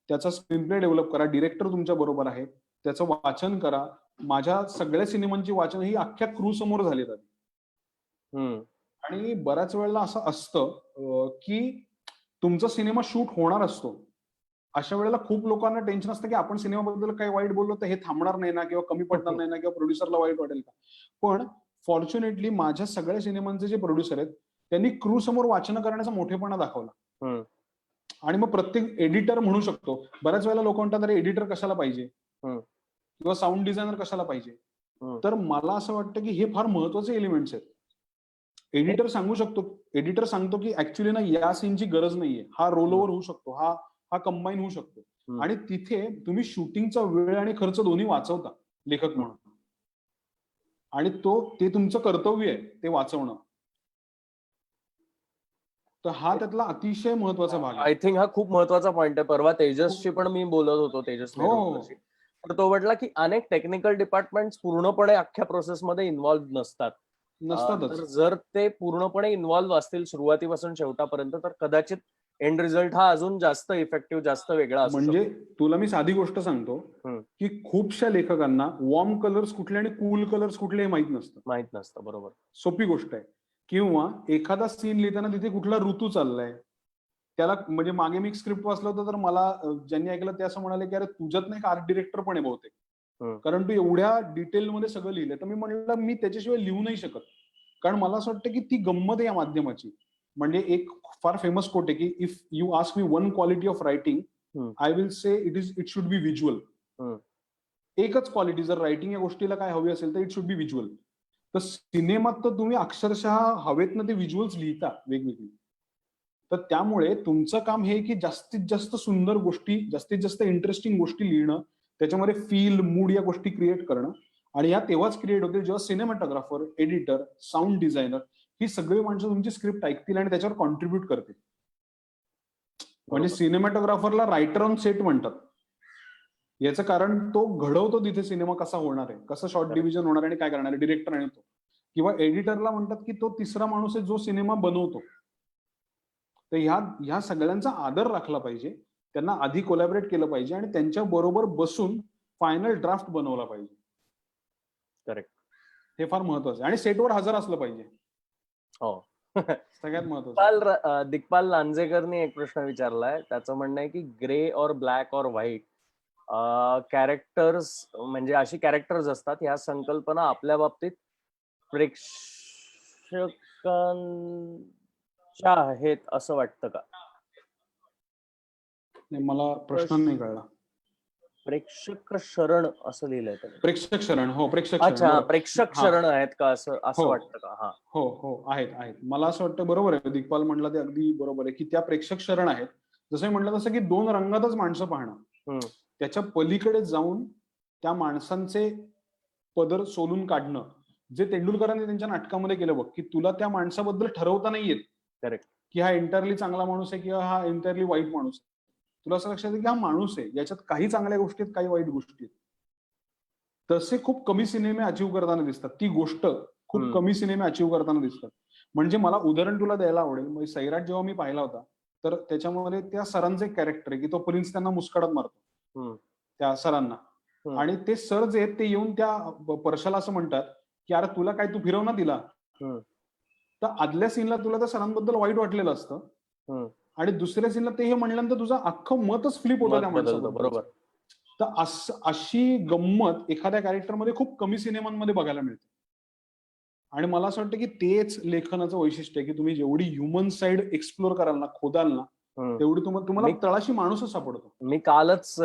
त्याचा स्क्रीन प्ले डेव्हलप करा, डिरेक्टर तुमच्या बरोबर आहे, त्याचं वाचन करा. माझ्या सगळ्या सिनेमांची वाचन ही अख्ख्या क्रू समोर झाली जाते. आणि बऱ्याच वेळेला असं असतं की तुमचा सिनेमा शूट होणार असतो, अशा वेळेला खूप लोकांना टेन्शन असतं की आपण सिनेमाबद्दल काही वाईट बोललो तर हे थांबणार नाही ना, किंवा कमी पडणार नाही ना, किंवा प्रोड्युसरला वाईट वाटेल का. पण फॉर्च्युनेटली माझ्या सगळ्या सिनेमांचे जे प्रोड्युसर आहेत त्यांनी क्रू समोर वाचन करण्याचा मोठेपणा दाखवला. आणि मग प्रत्येक एडिटर म्हणू शकतो. बऱ्याच वेळेला लोक म्हणतात अरे एडिटर कशाला पाहिजे किंवा साऊंड डिझायनर कशाला पाहिजे. तर मला असं वाटतं की हे फार महत्वाचे एलिमेंट्स आहेत. एडिटर सांगतो की ऍक्च्युली ना या सीनची गरज नाहीये, हा रोल ओव्हर होऊ शकतो, हा कंबाईन होऊ शकतो. आणि तिथे तुम्ही शूटिंगचा वेळ आणि खर्च दोन्ही वाचवता लेखक म्हणून. आणि ते तुमचं कर्तव्य आहे ते वाचवणं. तर हा त्यातला अतिशय महत्वाचा भाग आहे. आय थिंक हा खूप महत्वाचा पॉइंट आहे. परवा तेजसशी पण मी बोलत होतो, तेजस नेरुरकरशी. तर तो म्हटला की अनेक टेक्निकल डिपार्टमेंट पूर्णपणे अख्ख्या प्रोसेसमध्ये इन्व्हॉल्व्ह नसतात. तर जर ते पूर्णपणे इन्व्हॉल्व्ह असतील सुरुवातीपासून शेवटापर्यंत तर कदाचित एंड रिझल्ट हा अजून जास्त इफेक्टिव्ह, जास्त वेगळा असू शकतो. म्हणजे तुला मी साधी गोष्ट सांगतो की खूपशा लेखकांना वॉर्म कलर्स कुठले आणि कूल कलर्स कुठले हे माहित नसतं. बरोबर. सोपी गोष्ट आहे. किंवा एखादा सीन लिहिताना तिथे कुठला ऋतू चाललाय त्याला, म्हणजे मागे मी स्क्रिप्ट वाचलं होतं तर मला ज्यांनी ऐकलं ते असं म्हणाले की अरे तुझ्यात नाही आर्ट डिरेक्टर पण आहे बहुतेक, कारण तू एवढ्या डिटेलमध्ये सगळं लिहिलंय. तर मी म्हणलं मी त्याच्याशिवाय लिहू नाही शकत, कारण मला असं वाटतं की ती गंमत आहे या माध्यमाची. म्हणजे एक फार फेमस कोट आहे की if you ask me one quality of writing I will say it should be visual. एकच क्वालिटी, जर रायटिंग या गोष्टीला काय हवी असेल तर इट शुड बी व्हिज्युअल. तर सिनेमात तर तुम्ही अक्षरशः हवेतनं ते व्हिज्युअल्स लिहिता वेगवेगळी. तर त्यामुळे तुमचं काम हे की जास्तीत जास्त सुंदर गोष्टी, जास्तीत जास्त इंटरेस्टिंग गोष्टी लिहिणं, त्याच्यामध्ये फील, मूड या गोष्टी क्रिएट करणं. आणि या तेव्हाच क्रिएट होतील जेव्हा सिनेमॅटोग्राफर, एडिटर, साऊंड डिझायनर ही सगळी माणसं तुमची स्क्रिप्ट ऐकतील आणि त्याच्यावर कॉन्ट्रीब्युट करतील. म्हणजे सिनेमॅटोग्राफरला रायटर ऑन सेट म्हणतात. याचं कारण तो घडवतो तिथे सिनेमा कसा होणार आहे, कसं शॉर्ट डिव्हिजन होणार आहे आणि काय करणार आहे, डिरेक्टर आणि तो. किंवा एडिटरला म्हणतात की तो तिसरा माणूस आहे जो सिनेमा बनवतो. तर ह्या सगळ्यांचा आदर राखला पाहिजे, त्यांना आधी कोलॅबरेट केलं पाहिजे आणि त्यांच्या बरोबर बसून फायनल ड्राफ्ट बनवला पाहिजे. करेक्ट. हे फार महत्वाचं आहे. आणि सेटवर हजर असलं पाहिजे. हो. सगळ्यात महत्वाचं. दिग्पाल लांजेकरनी एक प्रश्न विचारलाय. त्याचं म्हणणं आहे की ग्रे और ब्लॅक और व्हाईट कॅरेक्टर्स, म्हणजे अशी कॅरेक्टर्स असतात, ह्या संकल्पना आपल्या बाबतीत प्रेक्षकांच्या आहेत असं वाटतं का? नाही, मला प्रश्न नाही कळला. प्रेक्षक शरण असं लिहिलंय त्याने. प्रेक्षक शरण. हो, प्रेक्षक शरण. अच्छा, प्रेक्षक शरण आहेत का असं वाटतं का? हो आहेत. मला असं वाटतं बरोबर आहे, दिग्पाल म्हणलं ते अगदी बरोबर आहे की त्या प्रेक्षक शरण आहेत. जसं म्हटलं तसं की दोन रंगातच माणसं पाहणं, त्याच्या पलीकडे जाऊन त्या माणसांचे पदर सोलून काढणं, जे तेंडुलकरांनी त्यांच्या नाटकामध्ये केलं बघ, की तुला त्या माणसाबद्दल ठरवता नाही येत. करेक्ट. की हा एंटायरली चांगला माणूस आहे किंवा हा एंटायरली वाईट माणूस आहे. तुला असं लक्षात येतं की हा माणूस आहे, याच्यात काही चांगल्या गोष्टी आहेत, काही वाईट गोष्टी आहेत. तसे खूप कमी सिनेमे अचीव्ह करताना दिसतात. ती गोष्ट खूप कमी सिनेमे अचीव्ह करताना दिसतात. म्हणजे मला उदाहरण तुला द्यायला आवडेल. म्हणजे सैराट जेव्हा मी पाहिला होता तर त्याच्यामध्ये त्या सरांचं एक कॅरेक्टर आहे की तो प्रिन्स त्यांना मुस्काडत मारतो त्या सरांना. आणि ते सर जे आहेत ते येऊन त्या परशाला असं म्हणतात की अरे तुला काय, तू फिरव ना तिला. तर आदल्या सीनला तुला त्या सरांबद्दल वाईट वाटलेलं असतं आणि दुसऱ्या सीनला ते हे म्हणल्यानंतर तुझं अख्खं मतच फ्लिप होतं त्या माणसाबद्दल. बरोबर. तर अशी गंमत एखाद्या कॅरेक्टरमध्ये खूप कमी सिनेमांमध्ये बघायला मिळते. आणि मला असं वाटतं की तेच लेखनाचं वैशिष्ट्य आहे की तुम्ही जेवढी ह्युमन साइड एक्सप्लोर कराल ना, खोदाल ना, तेवढी तुम्हाला तळाशी माणूसच सापडतो. मी कालच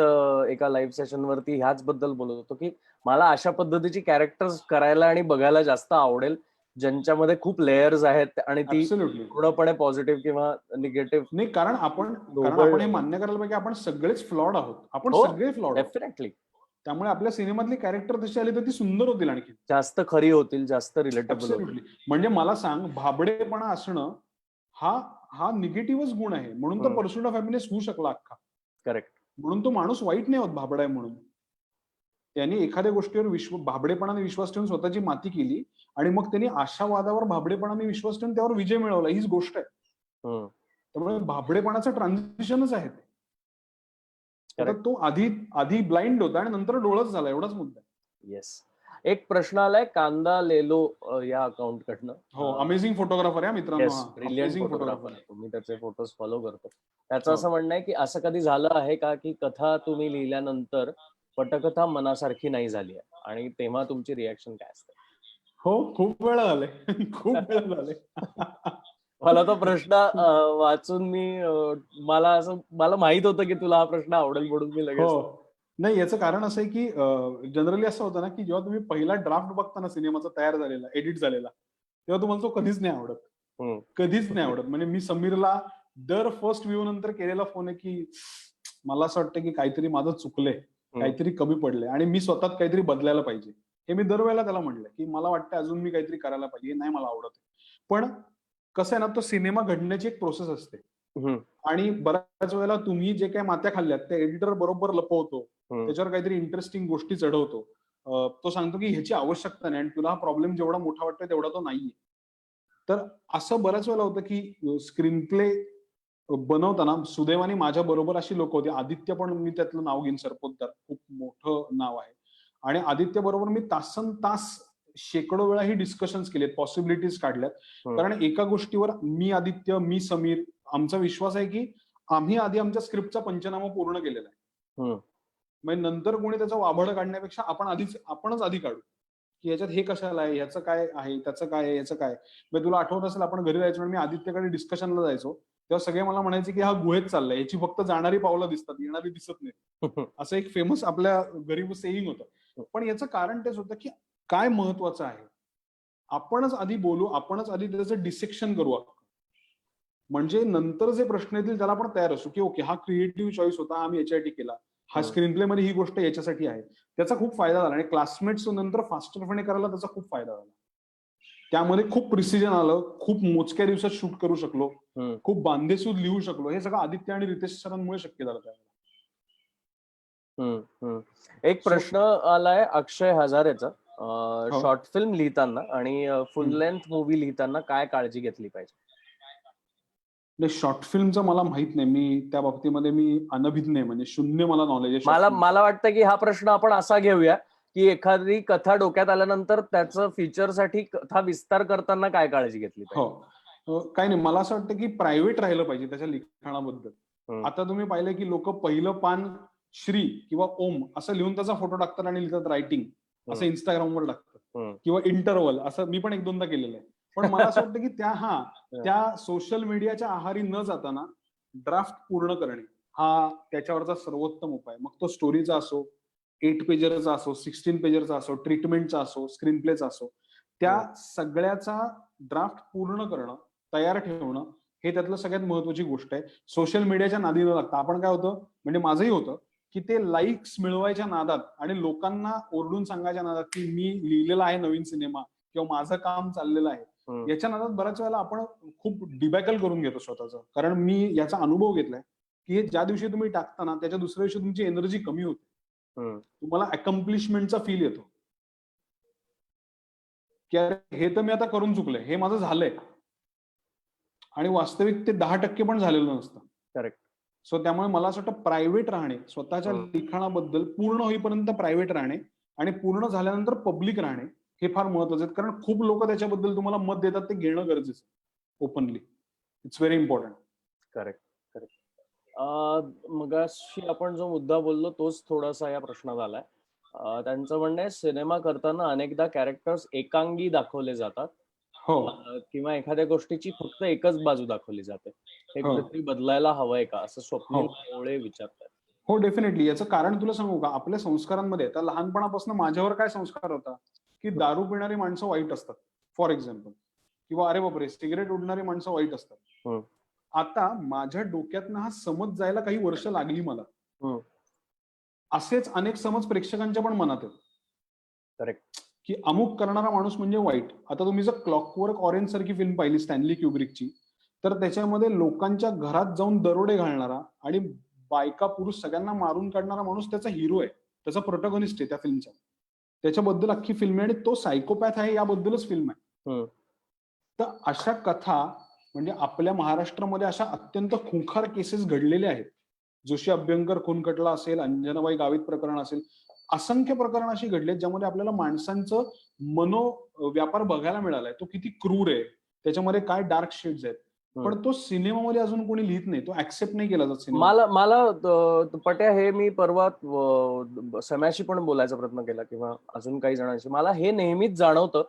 एका लाईव्ह सेशन वरती ह्याच बद्दल बोलत होतो की मला अशा पद्धतीची कॅरेक्टर्स करायला आणि बघायला जास्त आवडेल, ज्यांच्यामध्ये खूप लेयर्स आहेत आणि ती पूर्णपणे पॉझिटिव्ह किंवा निगेटिव्ह नाही. कारण आपण हे मान्य करायला पाहिजे, आपण सगळेच फ्लॉड आहोत. आपण सगळे फ्लॉड आहोत. डेफिनेटली. त्यामुळे आपल्या सिनेमातली कॅरेक्टर तशी आली तर ती सुंदर होतील, आणखी जास्त खरी होतील, जास्त रिलेटेबल होतील. म्हणजे मला सांग, भाबडेपणा असणं हा निगेटिव्हच गुण आहे, म्हणून तो पर्स्यूट ऑफ हॅपीनेस होऊ शकला अख्खा. करेक्ट. म्हणून तो माणूस वाईट नाही होत भाबडा आहे म्हणून. त्यांनी एखाद्या गोष्टीवर भाबडेपणाने विश्वास ठेवून स्वतःची माती केली आणि मग त्यांनी आशावादावर भाबडेपणाने विश्वास ठेवून त्यावर विजय मिळवला. हीच गोष्ट आहे. त्यामुळे भाबडेपणाचं ट्रान्झिशनच आहे ते. तो आधी ब्लाइंड होता आणि नंतर डोळस झाला, एवढाच मुद्दा. येस. एक प्रश्न आलाय कांदा लेलो या अकाउंट कडनं. हो, अमेझिंग फोटोग्राफर आहे मित्रांनो. ब्रिलियंट फोटोग्राफर आहे. मी त्याचे फोटोज फॉलो करतो. त्याचं असं म्हणणं आहे की असं कधी झालं आहे का की कथा तुम्ही लिहिल्यानंतर पटकथा मनासारखी नाही झाली आहे आणि तेव्हा तुमची रिॲक्शन काय असते? हो, खूप वेळा झाले. खूप वेळा झाले. मला तो प्रश्न वाचून मला माहित होतं की तुला हा प्रश्न आवडेल म्हणून मी लगेच. हो. नाही, याचं कारण असं आहे की जनरली असं होतं ना की जेव्हा तुम्ही पहिला ड्राफ्ट बघता ना सिनेमाचा तयार झालेला, एडिट झालेला, तेव्हा तुम्हाला तो कधीच नाही आवडत. कधीच नाही आवडत. म्हणजे मी समीरला दर फर्स्ट व्ह्यू नंतर केलेला फोन आहे की मला असं वाटतं की काहीतरी माझं चुकलंय, काहीतरी कमी पडलंय आणि मी स्वतःत काहीतरी बदलायला पाहिजे. हे मी दरवेळेला त्याला म्हटलं की मला वाटतं अजून मी काहीतरी करायला पाहिजे, हे नाही मला आवडत. पण कसं आहे ना, तो सिनेमा घडण्याची एक प्रोसेस असते आणि बऱ्याच वेळेला तुम्ही जे काही मात्या खाल्ल्यात ते एडिटर बरोबर लपवतो, त्याच्यावर काहीतरी इंटरेस्टिंग गोष्टी चढवतो. तो सांगतो की ह्याची आवश्यकता नाही आणि तुला हा प्रॉब्लेम जेवढा मोठा वाटतोय तेवढा तो नाहीये. तर असं बऱ्याच वेळेला होतं की स्क्रीन प्ले बनवताना सुदैवाने माझ्या बरोबर अशी लोक होती. आदित्य पण मी त्यातलं नाव घेईन, सरपोतदार खूप मोठं नाव आहे आणि आदित्य बरोबर मी तासन तास शेकडो वेळा ही डिस्कशन्स केलेत, पॉसिबिलिटीज काढल्यात. कारण एका गोष्टीवर मी आदित्य, मी समीर, आमचा विश्वास आहे की आम्ही आधी आमच्या स्क्रिप्टचा पंचनामा पूर्ण केलेला आहे. म्हणजे नंतर कोणी त्याचा वाभड काढण्यापेक्षा आपणच आधी काढू की याच्यात हे कशाला आहे, ह्याचं काय आहे, त्याचं काय आहे, याचं काय. म्हणजे तुला आठवत असेल आपण घरी जायचो आणि मी आदित्यकडे डिस्कशनला जायचो तेव्हा सगळे मला म्हणायचे की हा गुहेत चाललाय, याची फक्त जाणारी पावलं दिसतात, येणारी दिसत नाही. असं एक फेमस आपल्या गरीब सेईंग होतं. पण याचं कारण तेच होतं की काय महत्वाचं आहे, आपणच आधी बोलू, आपणच आधी त्याचं डिसेक्शन करू, म्हणजे नंतर जे प्रश्न येतील त्याला आपण तयार असू की ओके हा क्रिएटिव्ह चॉईस होता, आम्ही याच्यासाठी केला, हा स्क्रीन प्ले मध्ये ही गोष्ट याच्यासाठी आहे. त्याचा खूप फायदा झाला आणि क्लासमेट्स नंतर फास्टरपणे करायला त्याचा खूप फायदा झाला. त्यामध्ये खूप प्रिसिजन आलं, खूप मोजक्या दिवसात शूट करू शकलो, खूप बांधेसूद लिहू शकलो. हे सगळं आदित्य आणि रितेश सरांमुळे शक्य झालं त्यावेळेला. एक प्रश्न आलाय अक्षय हजारेचा, शॉर्ट फिल्म लिहिताना आणि फुल लेंथ मूवी लिहिताना काय काळजी घेतली पाहिजे? शॉर्ट फिल्मचं मला माहित नाही, मी त्या बाबतीमध्ये मी अनभिज्ञ आहे, म्हणजे शून्य मला नॉलेज आहे. मला वाटतं की हा प्रश्न आपण असा घेऊया की एखादी कथा डोक्यात आल्यानंतर त्याचं फीचरसाठी कथा विस्तार करताना काय काळजी घेतली पाहिजे? हो, काही नाही, मला असं वाटतं की प्रायव्हेट राहिलं पाहिजे त्याच्या लिखाणाबद्दल. आता तुम्ही पाहिलं की लोक पहिलं पान श्री किंवा ओम असं लिहून त्याचा फोटो टाकतात आणि लिहितात रायटिंग, असं इंस्टाग्रामवर टाकतात किंवा इंटरवल असं मी पण एक दोनदा केलेलं आहे. पण मला असं वाटतं की त्या सोशल मीडियाच्या आहारी न जाताना ड्राफ्ट पूर्ण करणे हा त्याच्यावरचा सर्वोत्तम उपाय. मग तो स्टोरीचा असो, 8 पेजरचा असो, 16 पेजरचा असो, ट्रीटमेंटचा असो, स्क्रीन प्लेचा असो, त्या सगळ्याचा ड्राफ्ट पूर्ण करणं, तयार ठेवणं हे त्यातलं सगळ्यात महत्वाची गोष्ट आहे. सोशल मीडियाच्या नादी न लागता. आपण काय होतं, म्हणजे माझंही होतं की ते लाईक्स मिळवायच्या नादात आणि लोकांना ओरडून सांगायच्या नादात की मी लिहिलेला आहे नवीन सिनेमा किंवा माझं काम चाललेलं आहे, याच्या नादात बऱ्याच वेळेला आपण खूप डिबॅकल करून घेतो स्वतःचं. कारण मी याचा अनुभव घेतलाय की ज्या दिवशी तुम्ही टाकता ना त्याच्या दुसऱ्या दिवशी तुमची एनर्जी कमी होते, तुम्हाला अकम्प्लिशमेंटचा फील येतो की अरे हे तर मी आता करून चुकलंय, हे माझं झालंय आणि वास्तविक ते 10% पण झालेलं नसतं. करेक्ट. सो त्यामुळे मला असं वाटतं प्रायव्हेट राहणे, स्वतःच्या लिखाणाबद्दल पूर्ण होईपर्यंत प्रायव्हेट राहणे आणि पूर्ण झाल्यानंतर पब्लिक राहणे हे फार महत्वाचं आहे. कारण खूप लोक त्याच्याबद्दल तुम्हाला मत देतात, ते घेणं गरजेचं openly. It's very important. Correct. मगाशी आपण जो मुद्दा बोललो तोच थोडासा या प्रश्नात आलाय. त्यांचं म्हणणं आहे सिनेमा करताना अनेकदा कॅरेक्टर्स एकांगी दाखवले जातात किंवा एखाद्या गोष्टीची फक्त एकच बाजू दाखवली जाते, हे कुठेतरी बदलायला हवंय का, असं स्वप्नील कोळे विचारतात. हो, डेफिनेटली. याचं कारण तुला सांगू का, आपल्या संस्कारांमध्ये आता लहानपणापासून माझ्यावर काय संस्कार होता की दारू पिणारी माणसं वाईट असतात फॉर एक्झाम्पल, किंवा अरे बापरे सिगरेट उडणारी माणसं वाईट असतात. आता माझ्या डोक्यातनं हा समज जायला काही वर्ष लागली मला. असेच अनेक समज प्रेक्षकांच्या पण मनात आहेत. करेक्ट. की अमुक करणारा माणूस म्हणजे वाईट. आता तुम्ही जर क्लॉकवर्क ऑरेंज सारखी फिल्म पाहिली स्टॅनली क्युब्रिकची, तर त्याच्यामध्ये लोकांच्या घरात जाऊन दरोडे घालणारा आणि बायका पुरुष सगळ्यांना मारून काढणारा माणूस त्याचा हिरो आहे, त्याचा प्रोटॅगॉनिस्ट आहे त्या फिल्मचा. त्याच्याबद्दल अख्खी फिल्म आहे आणि तो सायकोपॅथ आहे याबद्दलच फिल्म आहे. तर अशा कथा म्हणजे आपल्या महाराष्ट्रामध्ये अशा अत्यंत खुंखार केसेस घडलेल्या आहेत. जोशी अभ्यंकर खून खटला असेल, अंजनाबाई गावित प्रकरण असेल, असंख्य प्रकरण अशी घडलेत ज्यामध्ये आपल्याला माणसांचं व्यापार बघायला मिळालाय. तो किती क्रूर आहे, त्याच्यामध्ये काय डार्क शेड्स आहेत. पण तो सिनेमामध्ये अजून कोणी लिहित नाही, तो ऍक्सेप्ट नाही केला जात सिनेमा. मला पट्या हे मी परवा सम्याशी पण बोलायचा प्रयत्न केला किंवा अजून काही जणांशी, मला हे नेहमीच जाणवतं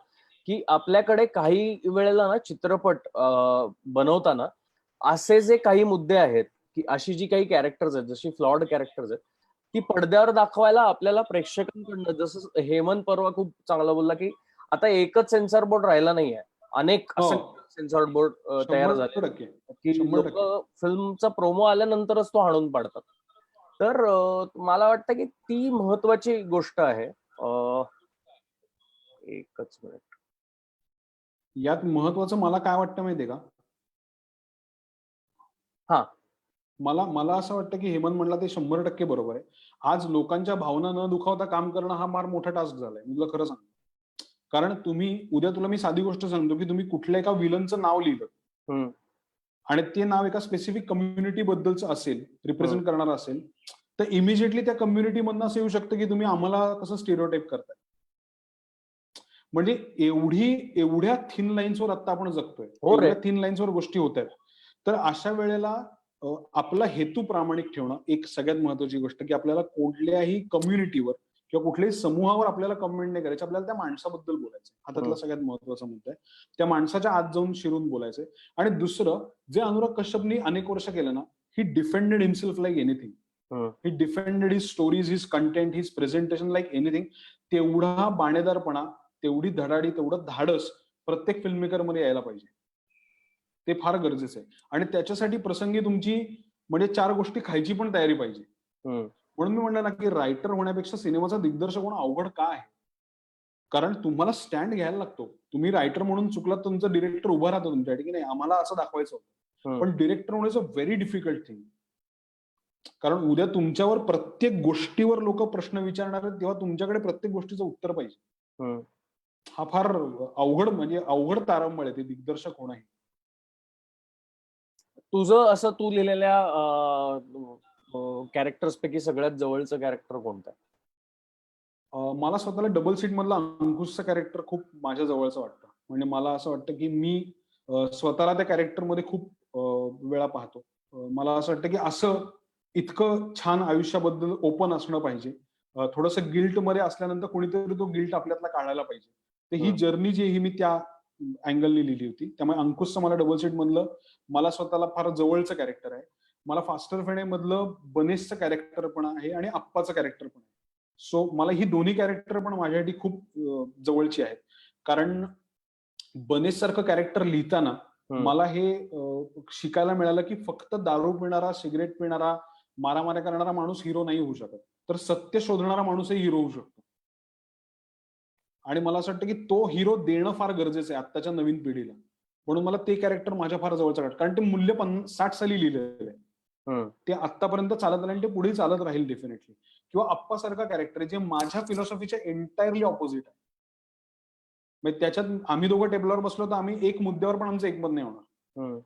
की आपल्याकडे काही वेळेला ना चित्रपट बनवताना असे जे काही मुद्दे आहेत, की अशी जी काही कॅरेक्टर्स आहेत, जशी फ्लॉड कॅरेक्टर्स आहेत, ती पडद्यावर दाखवायला आपल्याला प्रेक्षकांकडनं, जसं हेमंत परवा खूप चांगला बोलला, की आता एकच सेन्सॉर बोर्ड राहिला नाहीये, अनेक हो. सेन्सॉर बोर्ड तयार झाले 100%. की 100%. लोक फिल्मचा प्रोमो आल्यानंतरच तो हाणून पाडतात. तर मला वाटतं की ती महत्वाची गोष्ट आहे. एकच मिनिट. यात महत्वाचं मला काय वाटतं माहितीये का? हा. मला असं वाटतं की हेमंत म्हणला ते 100% बरोबर आहे. आज लोकांच्या भावना न दुखावता काम करणं हा फार मोठा टास्क झालाय. मी तुला खरं सांगतो. कारण उद्या तुला मी साधी गोष्ट सांगतो की तुम्ही कुठल्या एका विलनचं नाव लिहिलं आणि ते नाव एका स्पेसिफिक कम्युनिटी बद्दलचं असेल, रिप्रेझेंट करणारं असेल, तर इमिजिएटली त्या कम्युनिटी मधनं असं येऊ शकतं की तुम्ही आम्हाला कसं स्टिरियोटाईप करताय. म्हणजे एवढ्या थिन लाईन्सवर आता आपण जगतोय, हो रे. एवढ्या थिन लाईन्सवर गोष्टी होत आहेत. तर अशा वेळेला आपला हेतू प्रामाणिक ठेवणं एक सगळ्यात महत्वाची गोष्ट, की आपल्याला कुठल्याही कम्युनिटीवर किंवा कुठल्याही समूहावर आपल्याला कमेंट नाही करायची, आपल्याला त्या माणसाबद्दल बोलायचं. हा त्यातला सगळ्यात महत्वाचा मुद्दा आहे. त्या माणसाच्या आत जाऊन शिरून बोलायचंय. आणि दुसरं, जे अनुराग कश्यपनी अनेक वर्ष केलं ना, he defended himself like anything. He defended his stories, his content, his presentation like anything. तेवढा बाणेदारपणा, तेवढी धडाडी, तेवढं धाडस प्रत्येक फिल्ममेकर मध्ये यायला पाहिजे. ते फार गरजेचं आहे. आणि त्याच्यासाठी प्रसंगी तुमची म्हणजे 4 गोष्टी खायची पण तयारी पाहिजे. म्हणून मी म्हणलं ना, की रायटर होण्यापेक्षा सिनेमाचा दिग्दर्शक होणं अवघड का आहे? कारण तुम्हाला स्टँड घ्यायला लागतो. तुम्ही रायटर म्हणून चुकलात, तुमचा डिरेक्टर उभा राहतो तुमच्यासाठी, की नाही आम्हाला असं दाखवायचं होतं. पण डिरेक्टर होणं is a very difficult thing. कारण उद्या तुमच्यावर प्रत्येक गोष्टीवर लोक प्रश्न विचारणार आहेत, तेव्हा तुमच्याकडे प्रत्येक गोष्टीचं उत्तर पाहिजे. हा फार अवघड तारंबळ आहे ते दिग्दर्शक होणं. तुझं असं तू लिहिलेल्या कॅरेक्टर्स पैकी सगळ्यात जवळचं कॅरेक्टर कोणतं आहे? मला स्वतःला डबल सीट मधला अंकुशचं कॅरेक्टर खूप माझ्या जवळचं वाटतं. म्हणजे मला असं वाटतं की मी स्वतःला त्या कॅरेक्टरमध्ये खूप वेळा पाहतो. मला असं वाटतं की असं इतकं छान आयुष्याबद्दल ओपन असणं पाहिजे. थोडंसं गिल्ट मध्ये असल्यानंतर कोणीतरी तो गिल्ट आपल्यातला काढायला पाहिजे. तर ही जर्नी जी ही मी त्या अँगलनी लिहिली होती. त्यामुळे अंकुशचं मला डबल सीट मधलं मला स्वतःला फार जवळचं कॅरेक्टर आहे. मला फास्टर फेणे मधलं बनेशचं कॅरेक्टर पण आहे आणि आप्पाचं कॅरेक्टर पण आहे. सो मला ही दोन्ही कॅरेक्टर पण माझ्यासाठी खूप जवळची आहेत. कारण बनेश सारखं कॅरेक्टर लिहिताना मला हे शिकायला मिळालं की फक्त दारू पिणारा, सिगरेट पिणारा, मारामाऱ्या करणारा माणूस हिरो नाही होऊ शकत. तर सत्य शोधणारा माणूसही हिरो होऊ शकतो. आणि मला असं वाटतं की तो हिरो देणं फार गरजेचं आहे आत्ताच्या नवीन पिढीला. म्हणून मला ते कॅरेक्टर माझ्या फार जवळचं वाटतं. कारण ते मूल्य 60 साली लिहिलेलं आहे. ते आतापर्यंत चालत आलं आणि ते पुढे चालत राहील डेफिनेटली. किंवा आप्पासारखा कॅरेक्टर आहे जे माझ्या फिलॉसॉफीच्या एंटायरली ऑपोजिट आहे. म्हणजे त्याच्यात आम्ही दोघं टेबलवर बसलो तर आम्ही एक मुद्द्यावर पण आमचं एकमत नाही होणार.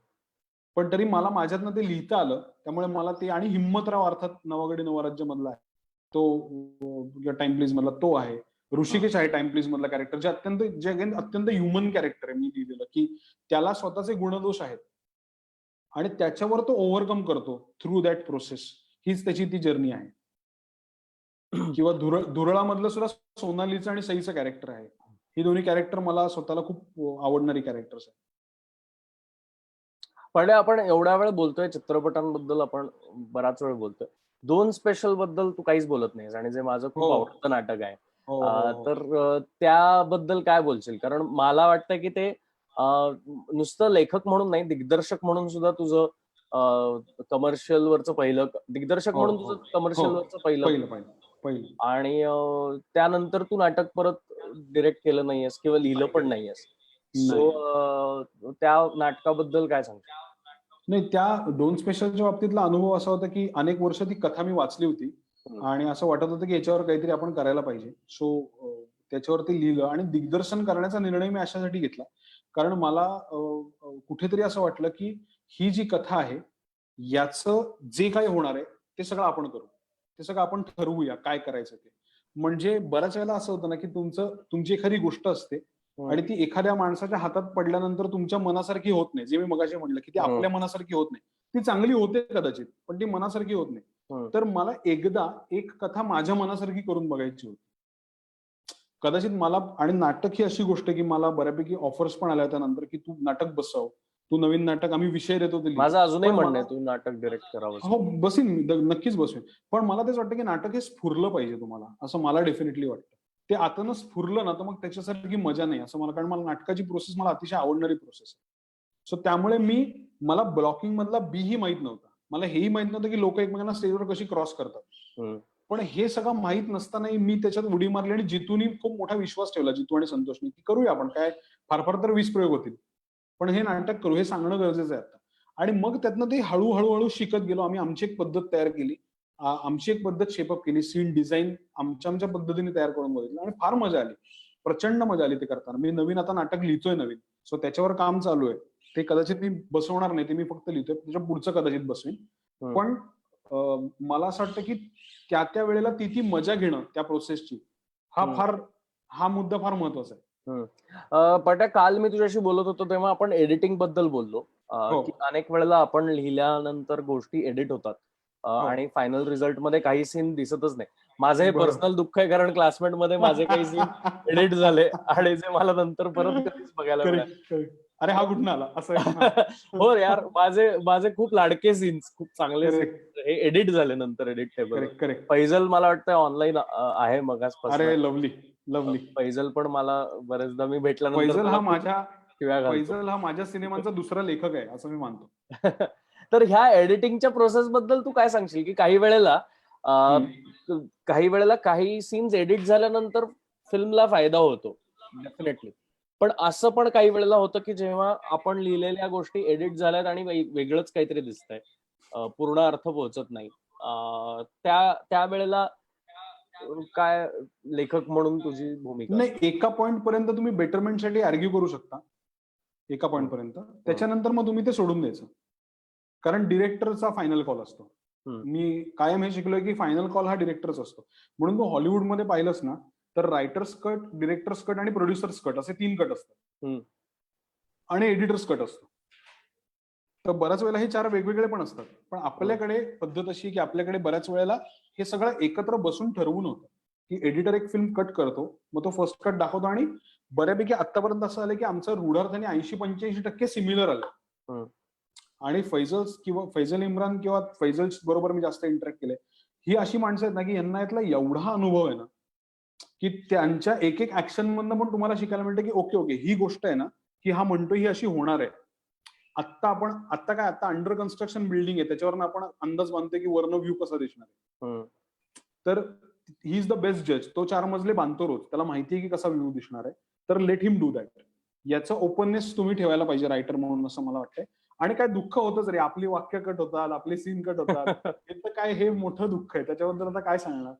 पण तरी मला माझ्यातनं ते लिहिता आलं. त्यामुळे मला ते, आणि हिम्मतराव अर्थात नवागडी नवराज्य मधला आहे तो, टाइम प्लीज मधला तो आहे. ऋषिकेश आहे टाइम प्लीज मधला कॅरेक्टर, जे अत्यंत ह्युमन कॅरेक्टर आहे मी लिहिलेलं, की त्याला स्वतःचे गुणदोष आहेत आणि त्याच्यावर तो ओव्हरकम करतो थ्रू दॅट प्रोसेस. हीच त्याची ती जर्नी आहे. किंवा धुरळामधलं सुद्धा सोनालीचं आणि सईचं कॅरेक्टर आहे. ही दोन्ही कॅरेक्टर मला स्वतःला खूप आवडणारी कॅरेक्टर्स आहेत. पण आपण एवढ्या वेळ बोलतोय चित्रपटांबद्दल, आपण बराच वेळ बोलतोय. 2 स्पेशल बद्दल तू काहीच बोलत नाहीस, आणि जे माझं खूप आवडतं नाटक आहे. तर त्याबद्दल काय बोलशील? कारण मला वाटतं की ते नुसतं लेखक म्हणून नाही, दिग्दर्शक म्हणून सुद्धा तुझं कमर्शियल वरचं पहिलं दिग्दर्शक म्हणून तुझं कमर्शियल वरचं पहिलं, आणि त्यानंतर तू नाटक परत डिरेक्ट केलं नाहीयेस किंवा लिहिलं पण नाहीयेस. सो त्या नाटकाबद्दल काय सांगतो? नाही, त्या 2 स्पेशलच्या बाबतीतला अनुभव असा होता की अनेक वर्ष ती कथा मी वाचली होती आणि असं वाटत होतं की याच्यावर काहीतरी आपण करायला पाहिजे. सो त्याच्यावरती लिहिलं आणि दिग्दर्शन करण्याचा निर्णय मी अशासाठी घेतला कारण मला कुठेतरी असं वाटलं की ही जी कथा आहे याचं जे काही होणार आहे ते सगळं आपण करू, ते सगळं आपण ठरवूया काय करायचं ते. म्हणजे बऱ्याच वेळेला असं होतं ना की तुमची एखादी गोष्ट असते आणि ती एखाद्या माणसाच्या हातात पडल्यानंतर तुमच्या मनासारखी होत नाही. जे मी मगाशी म्हटलं की ती आपल्या मनासारखी होत नाही. ती चांगली होते कदाचित, पण ती मनासारखी होत नाही. तर मला एकदा एक कथा माझ्या मनासारखी करून बघायची होती. कदाचित मला, आणि नाटक ही अशी गोष्ट आहे की मला बऱ्यापैकी ऑफर्स पण आल्या त्यानंतर की तू नाटक बसव, तू नवीन नाटक, आम्ही विषय देतो ते लिह. माझं अजूनही पण म्हणणं मला- आहे तू नाटक डिरेक्ट करावं. हो बसीन मी, नक्कीच बसवेन. पण मला तेच वाटतं की नाटक हे स्फुरलं पाहिजे तुम्हाला, असं मला डेफिनेटली वाटतं. ते आतनं स्फुरलं ना तर मग त्याच्यासारखी मजा नाही असं मला, कारण मला नाटकाची प्रोसेस मला अतिशय आवडणारी प्रोसेस आहे. सो त्यामुळे मला ब्लॉकिंग मधला बी ही माहित नव्हता. मला हेही माहित नव्हतं की लोक एकमेकांना स्टेजवर कशी क्रॉस करतात. पण हे सगळं माहित नसतानाही मी त्याच्यात उडी मारली आणि जितूनही खूप मोठा विश्वास ठेवला, जितू आणि संतोषनी, की करूया आपण, काय फार फार तर 20 प्रयोग होतील, पण हे नाटक करू, हे सांगणं गरजेचं आहे आता. आणि मग त्यातनं ते हळूहळू शिकत गेलो आम्ही. आमची एक पद्धत तयार केली, आमची एक पद्धत शेपअप केली, सीन डिझाईन आमच्या पद्धतीने तयार करून बघितलं आणि फार मजा आली, प्रचंड मजा आली ते करताना. मी नवीन आता नाटक लिहितोय नवीन, सो त्याच्यावर काम चालू आहे. ते कदाचित मी बसवणार नाही, ते मी फक्त लिहितोय, त्याच्या पुढचं कदाचित बसवीन. पण मला असं वाटतं की त्या वेळेला ती मजा घेणं त्या प्रोसेसची, हा मुद्दा फार महत्वाचा आहे. पट्या, काल मी तुझ्याशी बोलत होतो तेव्हा आपण एडिटिंग बद्दल बोललो, की अनेक वेळेला आपण लिहिल्यानंतर गोष्टी एडिट होतात आणि फायनल रिझल्ट मध्ये काही सीन दिसतच नाही. माझं हे पर्सनल दुःख आहे, कारण क्लासमेट मध्ये माझे काही सीन एडिट झाले आणि जे मला नंतर परत कधीच बघायला मिळाले. अरे हा कुठून आला असं. हो यार, माझे खूप लाडके सीन्स, खूप चांगले हे एडिट झाले नंतर एडिट टेबल. फैजल मला वाटतं ऑनलाईन आहे मगासपासून. अरे लवली. फैजल पण मला बरेचदा मी भेटल्यानंतर फैजल हा माझ्या सिनेमांचा दुसरा लेखक आहे असं मी मानतो. तर ह्या एडिटिंगच्या प्रोसेस बद्दल तू काय सांगशील, की काही वेळेला काही सीन्स एडिट झाल्यानंतर फिल्मला फायदा होतो डेफिनेटली, पण असं पण काही वेळेला होतं की जेव्हा आपण लिहिलेल्या गोष्टी एडिट झाल्यात आणि वेगळंच काहीतरी दिसतंय, पूर्ण अर्थ पोहोचत नाही, त्या वेळेला काय लेखक म्हणून तुझी भूमिका? नाही, एका पॉइंट पर्यंत तुम्ही बेटरमेंटसाठी आर्ग्यू करू शकता, एका पॉइंट पर्यंत. त्याच्यानंतर मग तुम्ही ते सोडून द्यायचं, कारण डिरेक्टरचा फायनल कॉल असतो. मी कायम हे शिकलोय की फायनल कॉल हा डिरेक्टरच असतो. म्हणून तू हॉलिवूडमध्ये पाहिलंस ना तर रायटर्स कट, डिरेक्टर्स कट आणि प्रोड्युसर्स कट असे 3 कट असतात आणि एडिटर्स कट असतो. तर बऱ्याच वेळेला हे 4 वेगवेगळे पण असतात. पण आपल्याकडे पद्धत अशी की आपल्याकडे बऱ्याच वेळेला हे सगळं एकत्र बसून ठरवून होतं की एडिटर एक फिल्म कट करतो, मग तो फर्स्ट कट दाखवतो, आणि बऱ्यापैकी आतापर्यंत असं आलं की आमचं रूढार्थाने 80-85% सिमिलर आलं. आणि फैजल इम्रान किंवा फैजल बरोबर मी जास्त इंटरॅक्ट केलंय, ही अशी माणसं आहेत ना की यांना यातला एवढा अनुभव आहे ना की त्यांच्या एक ऍक्शन मधनं पण तुम्हाला शिकायला मिळतं की ओके ही गोष्ट आहे ना की हा म्हणतो ही अशी होणार आहे. आता अंडर कन्स्ट्रक्शन बिल्डिंग आहे, त्याच्यावर आपण अंदाज बांधतोय की वरनं व्ह्यू कसा दिसणार आहे. तर ही इज द बेस्ट जज. तो 4 मजले बांधतो रोज, त्याला माहितीये की कसा व्ह्यू दिसणार आहे, तर लेट हिम डू दॅट. याचं ओपननेस तुम्ही ठेवायला पाहिजे रायटर म्हणून, असं मला वाटतंय. आणि काय दुःख होतच रे, आपली वाक्य कट होतात, आपले सीन कट होतात, हे तर काय, हे मोठं दुःख आहे, त्याच्याबद्दल आता काय सांगणार.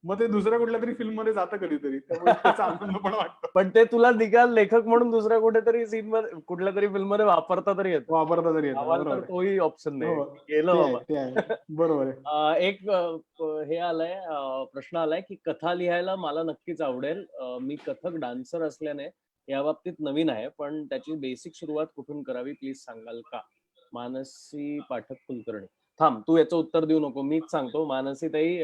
मग ते दुसऱ्या कुठल्या तरी फिल्म मध्ये जातं कधीतरी, त्यामुळे त्याचा आनंद पण वाटतो. पण ते तुला निकाल लेखक म्हणून दुसऱ्या कुठेतरी सीन मध्ये, कुठल्या तरी फिल्म मध्ये वापरता तरी येतो. तोही ऑप्शन नाही गेलं बाबा. बरोबर आहे. एक हे आलंय, प्रश्न आलाय की कथा लिहायला मला नक्कीच आवडेल, मी कथक डान्सर असल्याने या बाबतीत नवीन आहे, पण त्याची बेसिक सुरुवात कुठून करावी प्लीज सांगाल का? मानसी पाठक कुलकर्णी. थांब, तू याचं उत्तर देऊ नको, मीच सांगतो. मानसी ताई,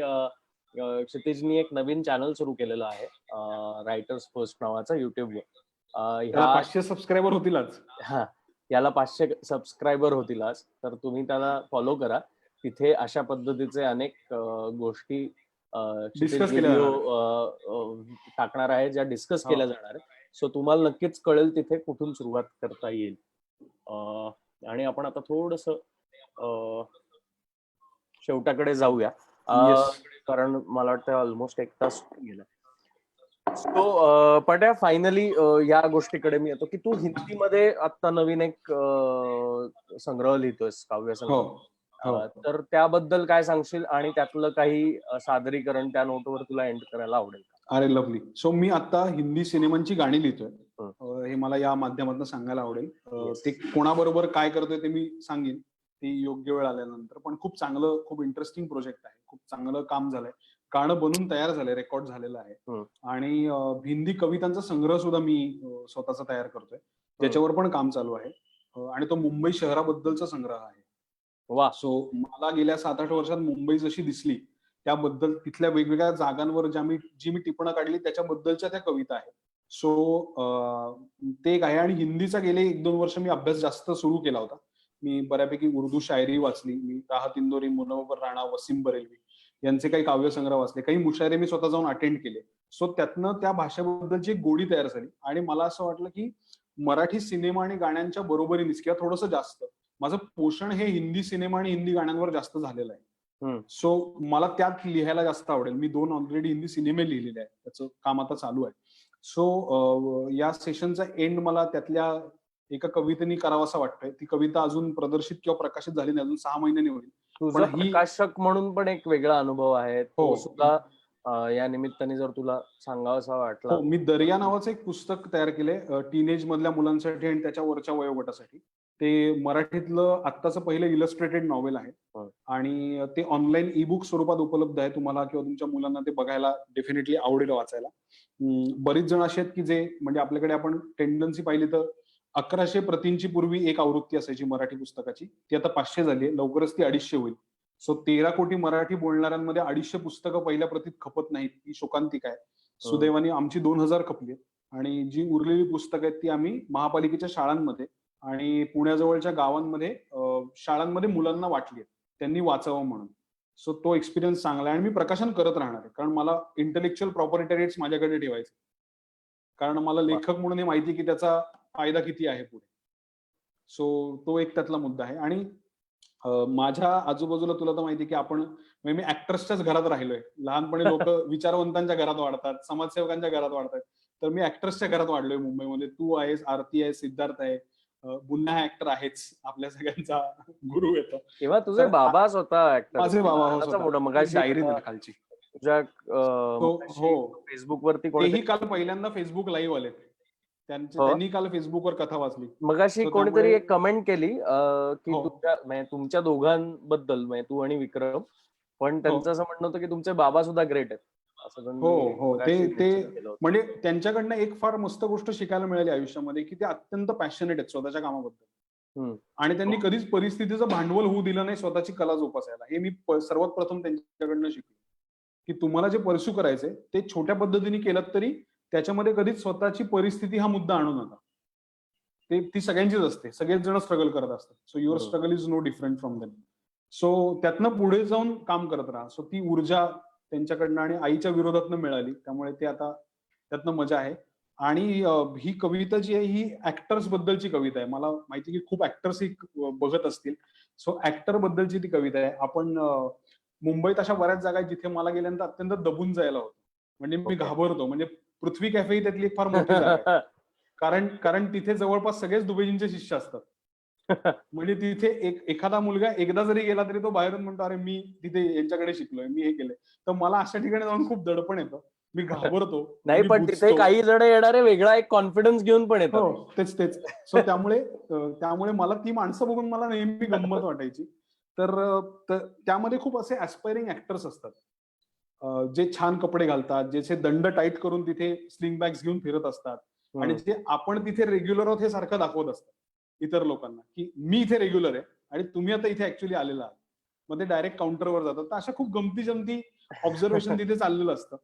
क्षितिजनी एक नवीन चॅनल सुरू केलेलं आहे, रायटर्स फर्स्ट नावाचा, युट्यूबवर. 500 सबस्क्रायबर होतील आज. याला 500 सबस्क्रायबर होतील आज, तर तुम्ही त्याला फॉलो करा. तिथे अशा पद्धतीचे अनेक गोष्टी डिस्कस केल्या टाकणार आहे, ज्या डिस्कस केल्या जाणार आहेत. सो तुम्हाला नक्कीच कळेल तिथे कुठून सुरुवात करता येईल. आणि आपण आता थोडस शेवटाकडे जाऊया, कारण मला वाटतं ऑलमोस्ट 1 तास गेला. सो पट्या, फायनली या गोष्टीकडे मी येतो की तू हिंदीमध्ये आता नवीन एक संग्रह लिहितोयस, काव्य संग्रह. तर त्याबद्दल काय सांगशील, आणि त्यातलं काही सादरीकरण त्या नोटवर तुला एंड करायला आवडेल? अरे लवली. सो मी आता हिंदी सिनेमांची गाणी लिहितोय, हे मला या माध्यमातून सांगायला आवडेल. ते कोणाबरोबर काय करतोय ते मी सांगेन ती योग्य वेळ आल्यानंतर. पण खूप चांगलं, खूप इंटरेस्टिंग प्रोजेक्ट आहे, खूप चांगलं काम झालंय, गाणं बनून तयार झालंय, रेकॉर्ड झालेलं आहे. आणि हिंदी कवितांचा संग्रह सुद्धा मी स्वतःचा तयार करतोय, त्याच्यावर पण काम चालू आहे. आणि तो मुंबई शहराबद्दलचा संग्रह आहे. सो मला गेल्या 7-8 वर्षात मुंबई जशी दिसली त्याबद्दल तिथल्या वेगवेगळ्या जागांवर जी मी टिपणं काढली त्याच्याबद्दलच्या त्या कविता आहेत. सो ते एक आहे. आणि हिंदीचा गेले 1-2 वर्ष मी अभ्यास जास्त सुरू केला होता. मी बऱ्यापैकी उर्दू शायरी वाचली. मी राहत इंदोरी, मुनव्वर राणा, वसीम बरेलवी यांचे काही काव्यसंग्रह वाचले. काही मुशायरे मी स्वतः जाऊन अटेंड केले. सो त्यातनं त्या भाषेबद्दलची एक गोडी तयार झाली. आणि मला असं वाटलं की मराठी सिनेमा आणि गाण्यांच्या बरोबरीनेच किंवा थोडंसं जास्त माझं पोषण हे हिंदी सिनेमा आणि हिंदी गाण्यांवर जास्त झालेलं आहे. सो मला त्यात लिहायला जास्त आवडेल. मी 2 ऑलरेडी हिंदी सिनेमे लिहिलेले आहेत. त्याचं काम आता चालू आहे. सो या सेशनचा एंड मला त्यातल्या एका कवितेने करावासा वाटतोय. ती कविता अजून प्रदर्शित किंवा प्रकाशित झाली नाही, अजून 6 महिन्यांनी होईल. तुझा प्रकाशक म्हणून पण एक वेगळा अनुभव आहे तो सुद्धा या निमित्ताने जर तुला सांगावासा वाटला. मी दर्या नावाचं एक पुस्तक तयार केलंय टीनेज मधल्या मुलांसाठी आणि त्याच्या वरच्या वयोगटासाठी. ते मराठीतलं आत्ताचं पहिलं इलस्ट्रेटेड नॉव्हेल आहे आणि ते ऑनलाईन ई-बुक स्वरूपात उपलब्ध आहे. तुम्हाला किंवा तुमच्या मुलांना ते बघायला डेफिनेटली आवडेल वाचायला. बरीच जण असे आहेत की जे म्हणजे आपल्याकडे आपण टेंडन्सी पाहिली तर 1100 प्रतींची पूर्वी एक आवृत्ती असायची मराठी पुस्तकाची. ती आता 500 झाली आहे. लवकरच ती 250 होईल. सो 13 कोटी मराठी बोलणाऱ्यांमध्ये 250 पुस्तकं पहिल्या प्रतीत खपत नाहीत. ही शोकांतिक आहे. सुदैवाने आमची 2000 खपली आणि जी उरलेली पुस्तकं आहेत ती आम्ही महापालिकेच्या शाळांमध्ये आणि पुण्याजवळच्या गावांमध्ये शाळांमध्ये मुलांना वाटली आहेत. त्यांनी वाचावं म्हणून. सो तो एक्सपिरियन्स चांगला आहे आणि मी प्रकाशन करत राहणार आहे. कारण मला इंटेलेक्च्युअल प्रॉपर्टी राईट्स माझ्याकडे ठेवायचे. कारण मला लेखक म्हणून हे माहिती की त्याचा फायदा किती आहे पुढे. सो तो एक त्यातला मुद्दा आहे. आणि माझ्या आजूबाजूला तुला तर माहिती की आपण मी ऍक्टर्सच्याच घरात राहिलोय. लहानपणी लोक विचारवंतांच्या घरात वाढतात, समाजसेवकांच्या घरात वाढतात. तर मी ऍक्टर्सच्या घरात वाढलोय मुंबईमध्ये. तू आहेस, आरती आहे, सिद्धार्थ आहे, मुन्ना ऍक्टर आहेच, आपल्या सगळ्यांचा गुरु येतो. तेव्हा तुझे बाबा स्वतः ऍक्टर. माझे बाबा शायरी खालची तुझ्या हो फेसबुक वरती तेही काल पहिल्यांदा फेसबुक लाईव्ह आले. त्यांनी काल फेसबुकवर कथा वाचली. मगाशी कोणीतरी एक कमेंट केली की तुमच्या दोघांबद्दल म्हणजे तू आणि विक्रम, पण त्यांचं असं म्हणणं होतं की तुमचे बाबा सुद्धा ग्रेट आहेत. हो ते म्हणजे त्यांच्याकडनं एक फार मस्त गोष्ट शिकायला मिळाली आयुष्यामध्ये की ते अत्यंत पॅशनेट आहेत स्वतःच्या कामाबद्दल. आणि त्यांनी कधीच परिस्थितीचं भांडवल होऊ दिलं नाही स्वतःची कला जोपासायला. हे मी सर्वात प्रथम त्यांच्याकडनं शिकलो की तुम्हाला जे परस्यू करायचंय ते छोट्या पद्धतीने केलं तरी त्याच्यामध्ये कधीच स्वतःची परिस्थिती हा मुद्दा आणू नका. ती सगळ्यांचीच असते. सगळेच जण स्ट्रगल करत असतात. So your struggle is no different from them. So त्यातनं पुढे जाऊन काम करत राहा. सो ती ऊर्जा त्यांच्याकडनं आणि आईच्या विरोधातनं मिळाली. त्यामुळे ते आता त्यातनं मजा आहे. आणि ही कविता जी आहे ही ऍक्टर्स बद्दलची कविता आहे. मला माहिती की खूप ऍक्टर्स ही बघत असतील. सो ऍक्टर बद्दलची ती कविता आहे. आपण मुंबईत अशा बऱ्याच जागा आहेत जिथे मला गेल्यानंतर अत्यंत दबून जायला होतं. म्हणजे मी घाबरतो. म्हणजे पृथ्वी कॅफे ही त्यातली एक फार मोठी जागा आहे. कारण तिथे जवळपास सगळेच दुबेजींचे शिष्य असतात. म्हणजे तिथे एखादा मुलगा एकदा जरी गेला तरी तो बाहेरून म्हणतो अरे मी तिथे यांच्याकडे शिकलोय, मी हे केलंय. तर मला अशा ठिकाणी जाऊन खूप दडपण येतं. मी घाबरतो. नाही पण तिथे काही जण येणारे वेगळा एक कॉन्फिडन्स घेऊन पण येतात. तेच. सो त्यामुळे मला ती माणसं बघून मला नेहमी गंमत वाटायची. तर त्यामध्ये खूप असे ऍस्पायरिंग ऍक्टर्स असतात जे छान कपडे घालतात, ज्याचे दंड टाईट करून तिथे स्लिंग बॅग्स घेऊन फिरत असतात आणि जे आपण तिथे रेग्युलर आहोत हे सारखं दाखवत असतात इतर लोकांना की मी इथे रेग्युलर आहे आणि तुम्ही आता इथे ऍक्च्युअली आलेला आहात. मग ते डायरेक्ट काउंटरवर जातात. तर अशा खूप गमती जमती ऑब्झर्वेशन तिथे चाललेलं असतं.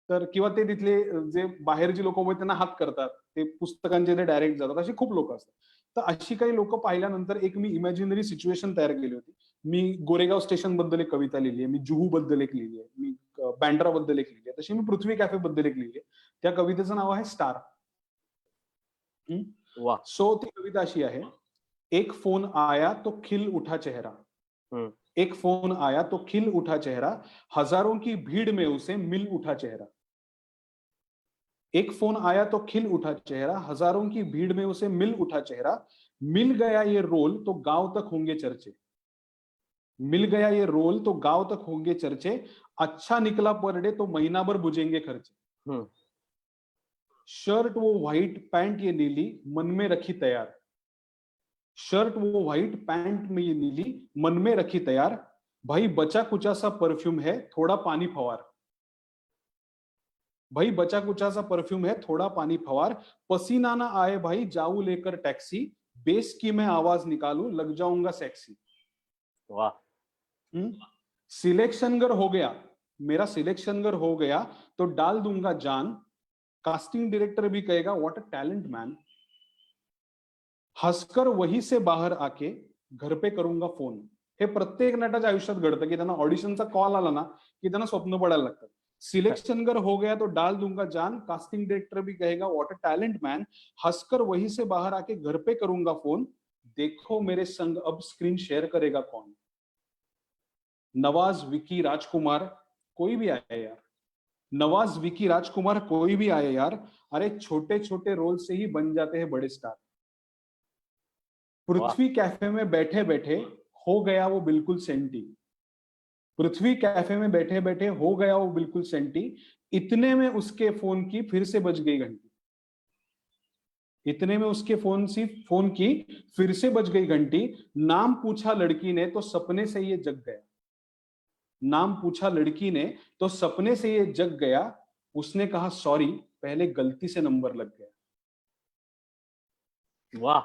तर किंवा ते तिथले जे बाहेरची लोक होते त्यांना हात करतात, ते पुस्तकांचे ते डायरेक्ट जातात, अशी खूप लोक असतात. तर अशी काही लोक पाहिल्यानंतर एक मी इमॅजिनरी सिच्युएशन तयार केली होती. मी गोरेगाव स्टेशन बद्दल एक कविता लिहिली आहे, मी जुहू बद्दल एक लिहिली आहे, मी बँड्रा बद्दल एक लिहिली आहे, तशी मी पृथ्वी कॅफे बद्दल एक लिहिली आहे. त्या कवितेचं नाव आहे स्टार. सो ती कविता अशी आहे. एक फोन आया तो खिल उठा चेहरा, एक फोन आया तो खिल उठा चेहरा, हजारों की भीड़ में उसे मिल उठा चेहरा. एक फोन आया तो खिल उठा चेहरा, हजारों की भीड़ में उसे मिल उठा चेहरा, मिल गया ये रोल तो गांव तक होंगे चर्चे, मिल गया ये रोल तो गांव तक होंगे चर्चे, अच्छा निकला पर डे तो महीना भर बुझेंगे खर्चे. शर्ट वो व्हाइट पैंट ये नीली मन में रखी तैयार, शर्ट वो व्हाइट पैंट में ये नीली मन में रखी तैयार, भाई बचा कुचा सा परफ्यूम है थोड़ा पानी फवार, भाई बचा कुचा सा परफ्यूम है थोड़ा पानी फवार, पसीना ना आए भाई जाऊं लेकर टैक्सी, बेस की मैं आवाज निकालूं लग जाऊंगा सेक्सी. वाह. सिलेक्शन अगर हो गया मेरा सिलेक्शन अगर हो गया तो डाल दूंगा जान, कास्टिंग डायरेक्टर भी कहेगा व्हाट अ टैलेंट मैन, हंसकर वही से बाहर आके घर पे करूंगा फोन. हे प्रत्येक नटाच्या आयुष्यात घडतं की त्यांना ऑडिशनचा कॉल आला ना की त्यांना स्वप्न पडायला लागतात. सिलेक्शन अगर हो गया तो डाल दूंगा जान, कास्टिंग डायरेक्टर भी कहेगा व्हाट अ टैलेंट मैन, हंसकर वही से बाहर आके घर पे करूंगा फोन, देखो मेरे संग अब स्क्रीन शेयर करेगा कौन. नवाज, विकी, राजकुमार कोई भी आए यार, नवाज, विकी, राजकुमार कोई भी आए यार, अरे छोटे छोटे रोल से ही बन जाते हैं बड़े स्टार. पृथ्वी कैफे में बैठे बैठे हो गया वो बिल्कुल सेंटी, पृथ्वी कैफे में बैठे बैठे हो गया वो बिल्कुल सेंटी, इतने में उसके फोन की फिर से बज गई घंटी, इतने में उसके फोन की फिर से बज गई घंटी, नाम पूछा लड़की ने तो सपने से ये जग गया, नाम पूछा लड़की ने तो सपने से ये जग गया, उसने कहा सॉरी पहले गलती से नंबर लग गया. वाह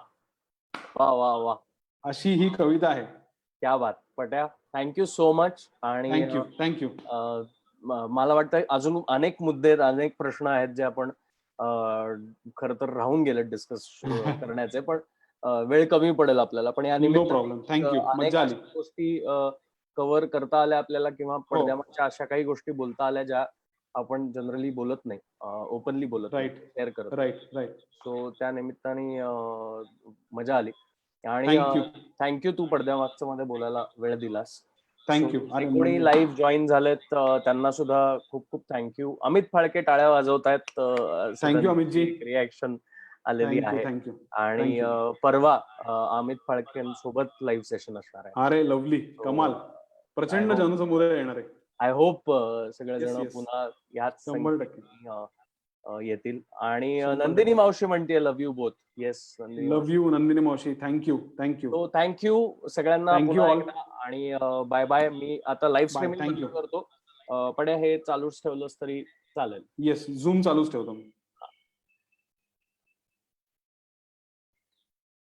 वाह वाह वाह, अशी ही कविता आहे. क्या बात. पट्या, थँक्यू सो मच. आणि थँक्यू. मला वाटतं अजून अनेक मुद्दे आहेत, अनेक प्रश्न आहेत जे आपण खर तर राहून गेले डिस्कस करण्याचे, पण वेळ कमी पडेल आपल्याला. पण या नो प्रॉब्लेम. थँक्यू. मजा आली. गोष्टी कव्हर करता आल्या आपल्याला, किंवा पडद्यामागच्या अशा काही गोष्टी बोलता आल्या ज्या आपण जनरली बोलत नाही, ओपनली बोलत नाही, शेअर करत. राईट. सो त्या निमित्ताने मजा आली. आणि थँक्यू तू पडद्यामागचं मध्ये बोलायला वेळ दिलास. थँक्यू. कोणी लाईव्ह जॉईन झालेत त्यांना सुद्धा खूप खूप थँक्यू. अमित फाळके टाळ्या वाजवतायत. थँक्यू अमितजी. रिॲक्शन आलेली आहे. थँक्यू. आणि परवा अमित फाळकेंसोबत लाईव्ह सेशन असणार आहे. अरे लवली, कमाल, प्रचंड जनसमुदाय येणार आहे. आय होप सगळेजण पुन्हा याच 100% येतील. आणि नंदिनी मावशी म्हणते love you both. Yes, love you Nandini मावशी. थँक्यू. तो थँक्यू सगळ्यांना. आणि बाय बाय. मी आता लाईव्ह स्ट्रीमिंग करतो. पण हे चालूच ठेवलंच तरी चालेल. येस, झूम चालूच ठेवतो मी.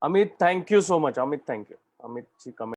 Amit thank you so much. अमितची कमेंट